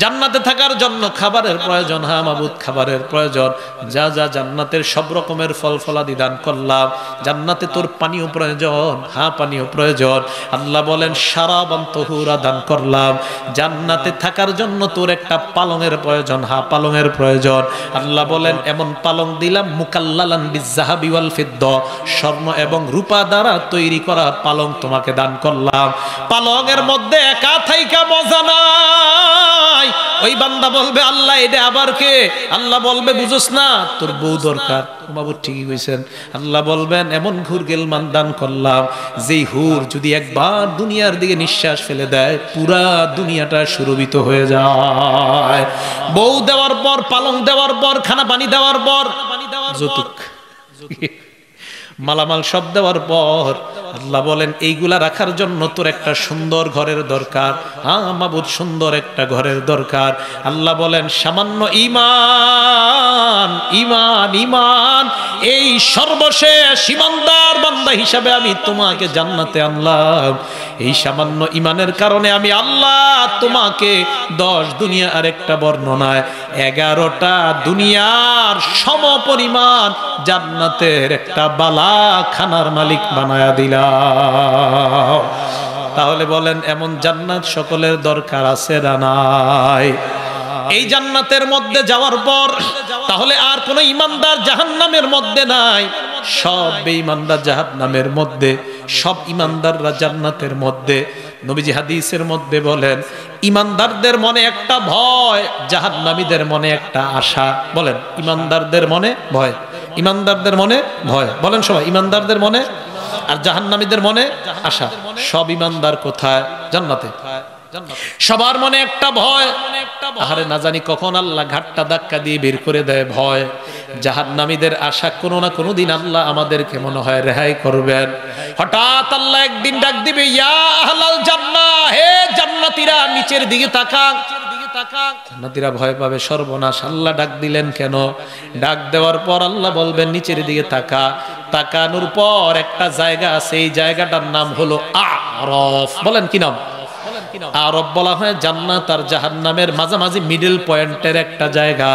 জান্নাতে থাকার জন্য খাবারের প্রয়োজন, হ্যাঁ মাবুদ খাবারের প্রয়োজন। যা যা জান্নাতের সব রকমের ফল ফলাদি দান করলাম। জান্নাতে তোর পানীয় প্রয়োজন, হ্যাঁ পানীয় প্রয়োজন। আল্লাহ বলেন শারাবান তাহুরা দান করলাম। জান্নাতে থাকার জন্য তোর একটা পালঙের প্রয়োজন, হ্যাঁ পালঙের প্রয়োজন। আল্লাহ বলেন এমন পালং দিলাম মুকাল্লালান বিযযাহাবি ওয়াল ফিদ্দা, স্বর্ণ এবং রূপা দ্বারা তৈরি করা পালং তোমাকে দান করলাম। পালঙের মধ্যে একা থাইকা মজা নাই। ওই বান্দা বলবে আল্লাহ এটা আবার কে? আল্লাহ বলবে বুঝোস না, তোর বউ দরকার। বাবু ঠিকই কইছেন। আল্লাহ বলবেন এমন হুর গেলমান দান করলাম, যেই হুর যদি একবার দুনিয়ার দিকে নিঃশ্বাস ফেলে দেয়, পুরা দুনিয়াটা সুরভিত হয়ে যায়। বউ দেওয়ার পর, পালং দেওয়ার পর, খানা পানি দেওয়ার পর, যৌতুক মালামাল সব দেওয়ার পর আল্লাহ বলেন এইগুলা রাখার জন্য তোর একটা সুন্দর ঘরের দরকার। হ্যাঁ মাবুদ, সুন্দর একটা ঘরের দরকার। আল্লাহ বলেন সামান্য ঈমান ঈমান ঈমান, এই সর্বশেষ ঈমানদার বান্দা হিসাবে আমি তোমাকে জান্নাতে আনলাম। এই সামান্য ঈমানের কারণে আমি আল্লাহ তোমাকে 10 দুনিয়া, আর একটা বর্ণনায় 11টা দুনিয়ার সমপরিমাণ জান্নাতের একটা বালাখানার মালিক বানায়া দিলাম। তাহলে বলেন এমন জান্নাত সকলের দরকার আছে না নাই? এই জান্নাতের মধ্যে যাওয়ার পর তাহলে আর কোন ঈমানদার জাহান্নামের মধ্যে নাই, সব বেঈমানদার জাহান্নামের মধ্যে, সব ঈমানদাররা জান্নাতের মধ্যে। নবীজি হাদিসের মধ্যে বলেন ঈমানদারদের মনে একটা ভয়, জাহান্নামীদের মনে একটা আশা। বলেন ঈমানদারদের মনে ভয়, ঈমানদারদের মনে ভয়, বলেন সবাই ঈমানদারদের মনে, আর জাহান্নামীদের মনে আশা। সব ঈমানদার কোথায়? জান্নাতে। সবার মনে একটা ভয়, আহারে না জানি কখন আল্লাহ ঘাটটা ধাক্কা দিয়ে বের করে দেয় ভয়। জাহান্নামীদের আশা কোনো না কোনো দিন আল্লাহ আমাদেরকে মনে হয় রেহাই করবেন। হঠাৎ আল্লাহ একদিন ডাক দিবে, ইয়া আহলাল জান্নাহ, হে জান্নাতীরা নিচের দিকে তাকান। জান্নাতীরা ভয় পাবে, সর্বনাশ, আল্লাহ ডাক দিলেন কেন? ডাক দেওয়ার পর আল্লাহ বলবেন নিচের দিকে তাকা। তাকানোর পর একটা জায়গা আছে, এই জায়গাটার নাম হলো আরফ। বলেন কি নাম? আরব বলা হয় জান্নাত আর জাহান্নামের মাঝামাঝি মিডল পয়েন্টের একটা জায়গা,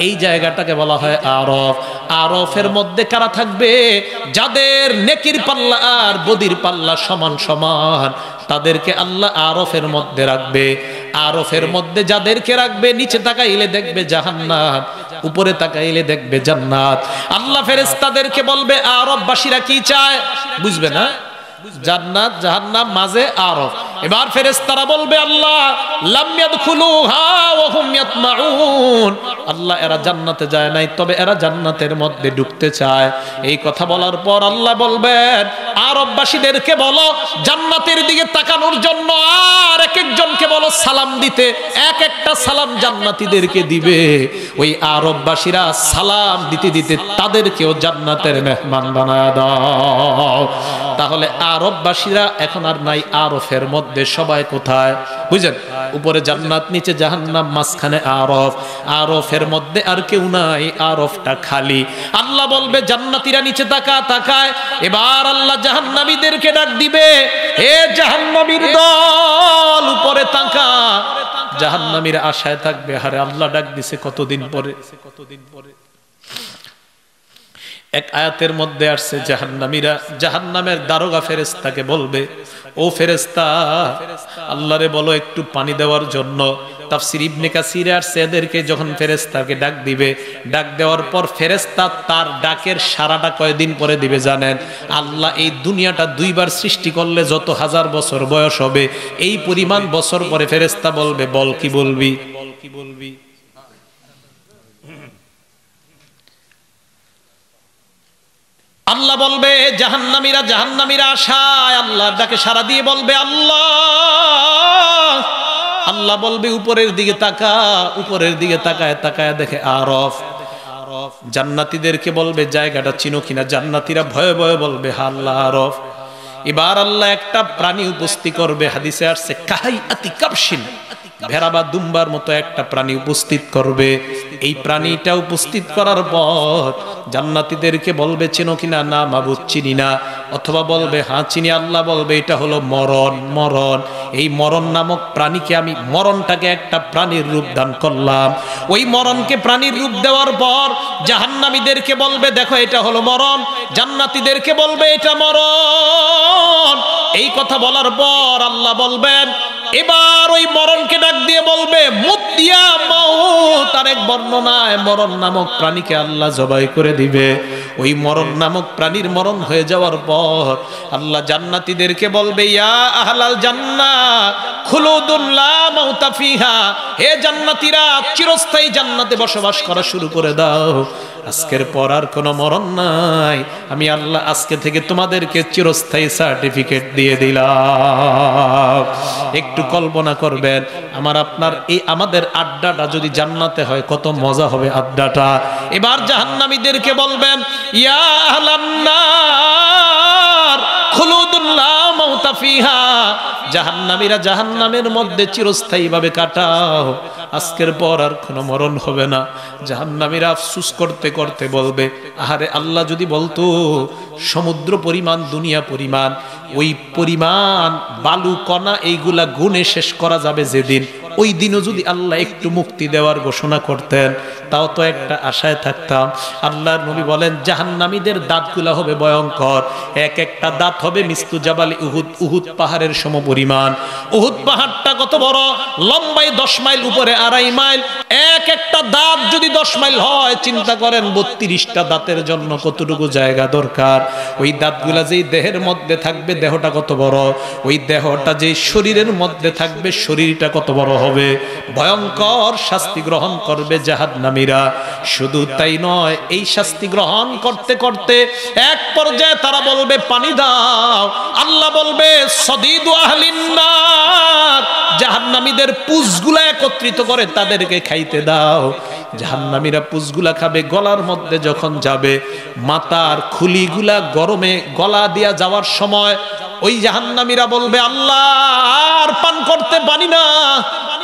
এই জায়গাটাকে বলা হয় আরফ। আরফের মধ্যে কারা থাকবে? যাদের নেকির পাল্লা আর বদির পাল্লা সমান সমান, তাদেরকে আল্লাহ আরফের মধ্যে রাখবে। আরফের মধ্যে যাদেরকে রাখবে, নিচে তাকাইলে দেখবে জাহান্নাম, উপরে তাকাইলে দেখবে জান্নাত। আল্লাহ ফেরেশতাদেরকে বলবে আরববাসীরা কি চায়? বুঝবে না? জান্নাত জাহান্নাম, মাঝে আরফ। এবার ফেরেশতারা বলবে আল্লাহ লাম ইয়াদখুলুহা ওয়া হুম ইয়াতমাউন, আল্লাহ এরা জান্নাতে যায় নাই, তবে এরা জান্নাতের মধ্যে ঢুকতে চায়। এই কথা বলার পর আল্লাহ বলবেন আরববাসীদেরকে বলো জান্নাতের দিকে তাকানোর জন্য, আর এক একজনকে বলো সালাম দিতে। এক একটা সালাম জান্নাতীদেরকে দিবে। ওই আরববাসীরা সালাম দিতে দিতে তাদেরকেও জান্নাতের মেহমান বানায় দাও। তাহলে আরববাসীরা এখন আর নাই আরফের মধ্যে, সবাই কোথায়? বুঝেন? উপরে জান্নাত, নিচে জাহান্নাম, মাঝখানে আরফ। আরফের মধ্যে আর কেউ নাই, আরফটা খালি। আল্লাহ বলবে জান্নাতীরা নিচে তাকায়। এবার আল্লাহ জাহান্নামীদেরকে ডাক দিবে, হে জাহান্নামীর দল উপরে তাকা। জাহান্নামীরা আশায় থাকবে, আরে আল্লাহ ডাক দিছে কতদিন পরে। এক আয়াতের মধ্যে আসছে জাহান্নামীরা জাহান্নামের দারোগা ফেরেশতাকে বলবে, ও ফেরেশতা, আল্লাহরে বলো একটু পানি দেওয়ার জন্য। তাফসীর ইবনে কাসিরে আসছে এদেরকে যখন ফেরেশতাকে ডাক দিবে, ডাক দেওয়ার পর ফেরেশতা তার ডাকের সারাটা কয়দিন পরে দিবে জানেন? আল্লাহ এই দুনিয়াটা 2 বার সৃষ্টি করলে যত হাজার বছর বয়স হবে, এই পরিমাণ বছর পরে ফেরেশতা বলবে, বল কি বলবি? আল্লাহ বলবে জাহান্নামীরা আশায় আল্লাহর ডাকে সাড়া দিয়ে বলবে আল্লাহ। আল্লাহ বলবে উপরের দিকে তাকা। উপরের দিকে তাকায় দেখে আরফ। জান্নাতীদেরকে বলবে জায়গাটা চিনো কিনা? জান্নাতীরা ভয়ে ভয়ে বলবে হ্যাঁ আল্লাহ আরফ। এবার আল্লাহ একটা প্রাণী উপস্থিত করবে, হাদিসে আসছে কাহাইয়াতি কাবশিন, ভেড়া বা দুম্বার মতো একটা প্রাণী উপস্থিত করবে। এই প্রাণীটা উপস্থিত করার পর জান্নাতীদেরকে বলবে চিনো কিনা? না মাবুদ চিনি না। অথবা বলবে হ্যাঁ চিনি। আল্লাহ বলবে এটা হলো মরণ। এই মরণ নামক প্রাণীকে আমি, মরণটাকে একটা প্রাণীর রূপ দান করলাম। ওই মরণকে প্রাণীর রূপ দেওয়ার পর জাহান্নামীদেরকে বলবে দেখো এটা হলো মরণ, জান্নাতীদেরকে বলবে এটা মরণ। এই কথা বলার পর আল্লাহ বলবেন এবার ওই মরণকে ডাক দিয়ে বলবে মুতিয়া মাউত। আরেক বর্ণনায় মরণ নামক প্রাণীকে আল্লাহ জবাই করে দিবে। ওই মরণ নামক প্রাণীর মরণ হয়ে যাওয়ার পর আল্লাহ জান্নাতীদেরকে বলবে ইয়া আহলাল জান্নাহ খুলুদুন লা মাউতা ফিহা, হে জান্নাতীরা চিরস্থায়ী জান্নাতে বসবাস করা শুরু করে দাও। আজকের পর আর কোনো মরণ নাই। আমি আল্লাহ আজকে থেকে তোমাদেরকে চিরস্থায়ী সার্টিফিকেট দিয়ে দিলাম। একটু কল্পনা করবেন আপনার এই আমাদের আড্ডাটা যদি জান্নাতে হয় কত মজা হবে আড্ডাটা। এবার জাহান্নামীদেরকে বলবেন ইয়া আহলান নার
খুলুদুন লা মাউতা ফিহা, জাহান্নামীরা জাহান্নামের মধ্যে চিরস্থায়ীভাবে কাটাও, আজকের পর আর কোনো মরণ হবে না। জাহান্নামীরা আফসোস করতে করতে বলবে, আহারে আল্লাহ যদি বলতো সমুদ্র পরিমাণ, দুনিয়া পরিমাণ, ওই পরিমাণ বালু কণা এইগুলা গুণে শেষ করা যাবে যেদিন, ওই দিনও যদি আল্লাহ একটু মুক্তি দেওয়ার ঘোষণা করতেন, তাও তো একটা আশায় থাকতাম। আল্লাহর নবী বলেন জাহান্নামীদের দাঁতগুলা হবে ভয়ঙ্কর, এক একটা দাঁত হবে মিস্তু জাবালি উহুদ, উহুদ পাহাড়ের সমপরিমাণ। উহুদ পাহাড়টা কত বড়, লম্বাই 10 মাইল, উপরে 2.5 মাইল। এক একটা দাঁত যদি 10 মাইল হয়, চিন্তা করেন 32টা দাঁতের জন্য কতটুকু জায়গা দরকার। ওই দাঁতগুলা যেই দেহের মধ্যে থাকবে, দেহটা কত বড়, ওই দেহটা যেই শরীরের মধ্যে থাকবে, শরীরটা কত বড় হবে। ভয়ঙ্কর শাস্তি গ্রহণ করবে জাহান্নামীরা। শুধু তাই নয়, এই শাস্তি গ্রহণ করতে করতে এক পর্যায়ে তারা বলবে পানি দাও। আল্লাহ বলবে সদিদু আহলিন নার, জাহান্নামীদের পুঁজগুলা একত্রিত করে তাদেরকে খাইতে দাও। জাহান্নামীরা পুঁজগুলা খাবে, গলার মধ্যে যখন যাবে, মাথার খুলিগুলা গরমে গলা দিয়া যাওয়ার সময় ওই জাহান্নামীরা বলবে আল্লাহ আর পান করতে পারি না।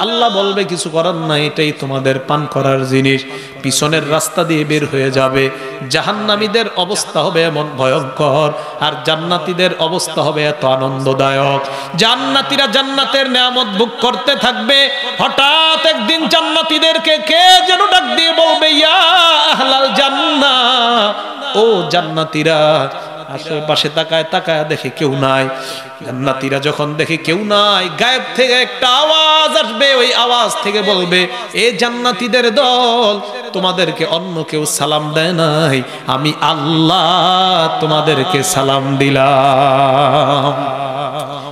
আল্লাহ বলবে কিছু করার নাই, এটাই তোমাদের পান করার জিনিস। পিছনের রাস্তা দিয়ে বের হয়ে যাবে। জাহান্নামীদের অবস্থা হবে এমন ভয়ঙ্কর, আর জান্নাতীদের অবস্থা হবে এত আনন্দদায়ক। জান্নাতীরা জান্নাতের নেয়ামত ভোগ করতে থাকবে। হঠাৎ একদিন জান্নাতীদেরকে কে যেন ডাক দিয়ে বলবে ইয়া আহলাল জান্নাহ, ও জান্নাতীরা। আশেপাশে তাকায় তাকায় দেখে কেউ নাই। জান্নাতীরা যখন দেখে কেউ নাই, গায়েব থেকে একটা আওয়াজ আসবে। ওই আওয়াজ থেকে বলবে, এ জান্নাতীদের দল, তোমাদেরকে অন্য কেউ সালাম দেয় নাই, আমি আল্লাহ তোমাদেরকে সালাম দিলাম।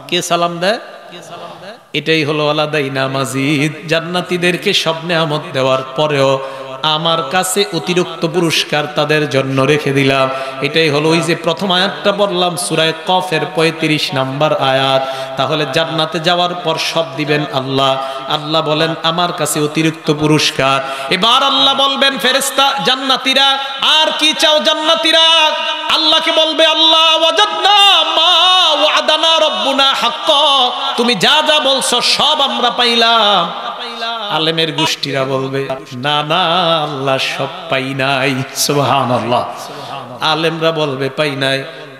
কে সালাম দেয়? এটাই হলো আলাদাইনা মাজিদ। জান্নাতীদেরকে সব নেয়ামত দেওয়ার পরেও আমার কাছে অতিরিক্ত পুরস্কার তাদের জন্য রেখে দিলাম। এটাই হলো ওই যে প্রথম আয়াতটা বললাম সূরা কফের 35 নাম্বার আয়াত। তাহলে জান্নাতে যাওয়ার পর সব দিবেন আল্লাহ। আল্লাহ বলেন আমার কাছে অতিরিক্ত পুরস্কার। এবার আল্লাহ বলবেন ফেরেশতা জান্নাতীরা আর কি চাও? জান্নাতীরা আল্লাহকে বলবে আল্লাহ ওয়াজাদনা মা ওয়াদানা রব্বুনা হাক্কা, তুমি যা যা বলছো সব আমরা পাইলাম। আলেমের গোষ্ঠীরা বলবে না না আল্লাহ সব পাই নাই। সুবহানাল্লাহ। আলেমরা বলবে পাই নাই।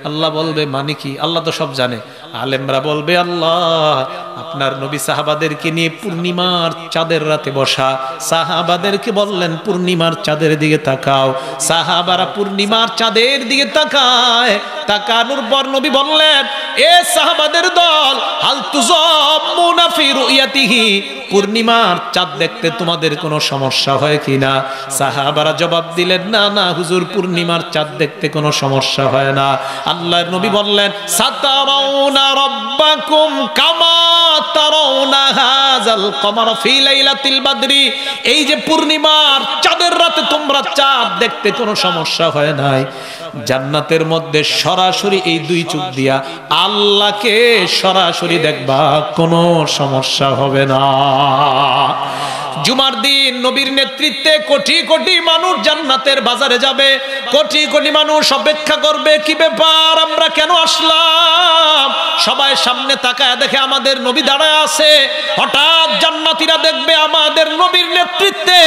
আল্লাহ বলবে মানে কি? আল্লাহ তো সব জানে। আলেমরা বলবে আল্লাহ আপনার নবী সাহাবাদেরকে নিয়ে পূর্ণিমার চাঁদের রাতে বসা, সাহাবাদেরকে বললেন পূর্ণিমার চাঁদের দিকে তাকাও। সাহাবারা পূর্ণিমার চাঁদের দিকে তাকায়। তাকানোর পর নবী বললেন এ সাহাবাদের দল, হাল তুযাম্মুনা ফি রুয়াতিহি, পূর্ণিমার চাঁদ দেখতে তোমাদের কোনো সমস্যা হয় কিনা? সাহাবারা জবাব দিলেন না না হুজুর, পূর্ণিমার চাঁদ দেখতে কোনো সমস্যা হয় না। আল্লাহর নবী বললেন সাতারাউনা রাব্বাকুম কামা তারাউনা হাযাল কমার ফি লাইলাতিল বদরি, এই যে পূর্ণিমার চাঁদের রাতে তোমরা চাঁদ দেখতে কোনো সমস্যা হয় নাই। জান্নাতের মধ্যে সরাসরি এই দুই চোখ দিয়া আল্লাহকে সরাসরি দেখবা, কোনো সমস্যা হবে না। জুমার দিন নবীর নেতৃত্বে কোটি কোটি মানুষ জান্নাতের বাজারে যাবে। কোটি কোটি মানুষ অপেক্ষা করবে, কি ব্যাপার আমরা কেন আসলাম? সবাই সামনে তাকায় দেখে আমাদের নবী দাঁড়ায় আছে। হঠাৎ জান্নাতীরা দেখবে আমাদের নবীর নেতৃত্বে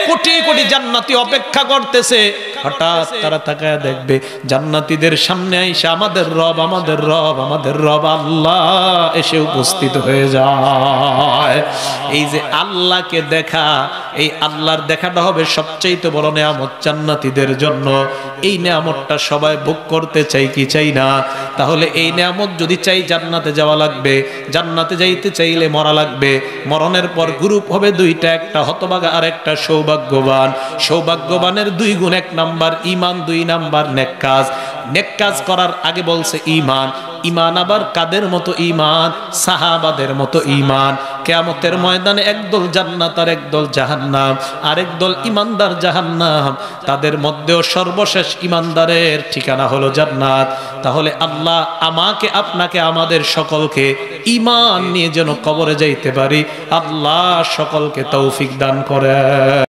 কোটি কোটি জান্নাতি অপেক্ষা করতেছে। হঠাৎ তারা তাকায় দেখবে জান্নাতীদের সামনে আইসা আমাদের রব আমাদের রব আমাদের রব আল্লাহ এসে উপস্থিত হয়ে যায়। এই যে আল্লাহকে দেখা, এই আল্লাহর দেখাটা হবে সবচেয়ে বড় নেয়ামত জান্নাতীদের জন্য। এই নেয়ামতটা সবাই ভোগ করতে চাই কি চাই না? তাহলে এই নেয়ামত যদি চাই জান্নাতে যাওয়া লাগবে। জান্নাতে যাইতে চাইলে মরা লাগবে। মরণের পর গ্রুপ হবে দুইটা, একটা হতভাগা আর একটা সৌভাগ্যবান। সৌভাগ্যবানের 2 গুণ, 1 নাম্বার ঈমান, 2 নাম্বার নেক কাজ। নেক কাজ করার আগে বলছে ঈমান। ঈমান আবার কাদের মতো ঈমান? সাহাবাদের মতো ঈমান। কিয়ামতের ময়দানে একদল জান্নাত আর একদল জাহান্নাম, আরেক দল ঈমানদার জাহান্নাম। তাদের মধ্যেও সর্বশেষ ঈমানদারের ঠিকানা হলো জান্নাত। তাহলে আল্লাহ আমাকে আপনাকে আমাদের সকলকে ঈমান নিয়ে যেন কবরে যাইতে পারি, আল্লাহ সকলকে তৌফিক দান করে।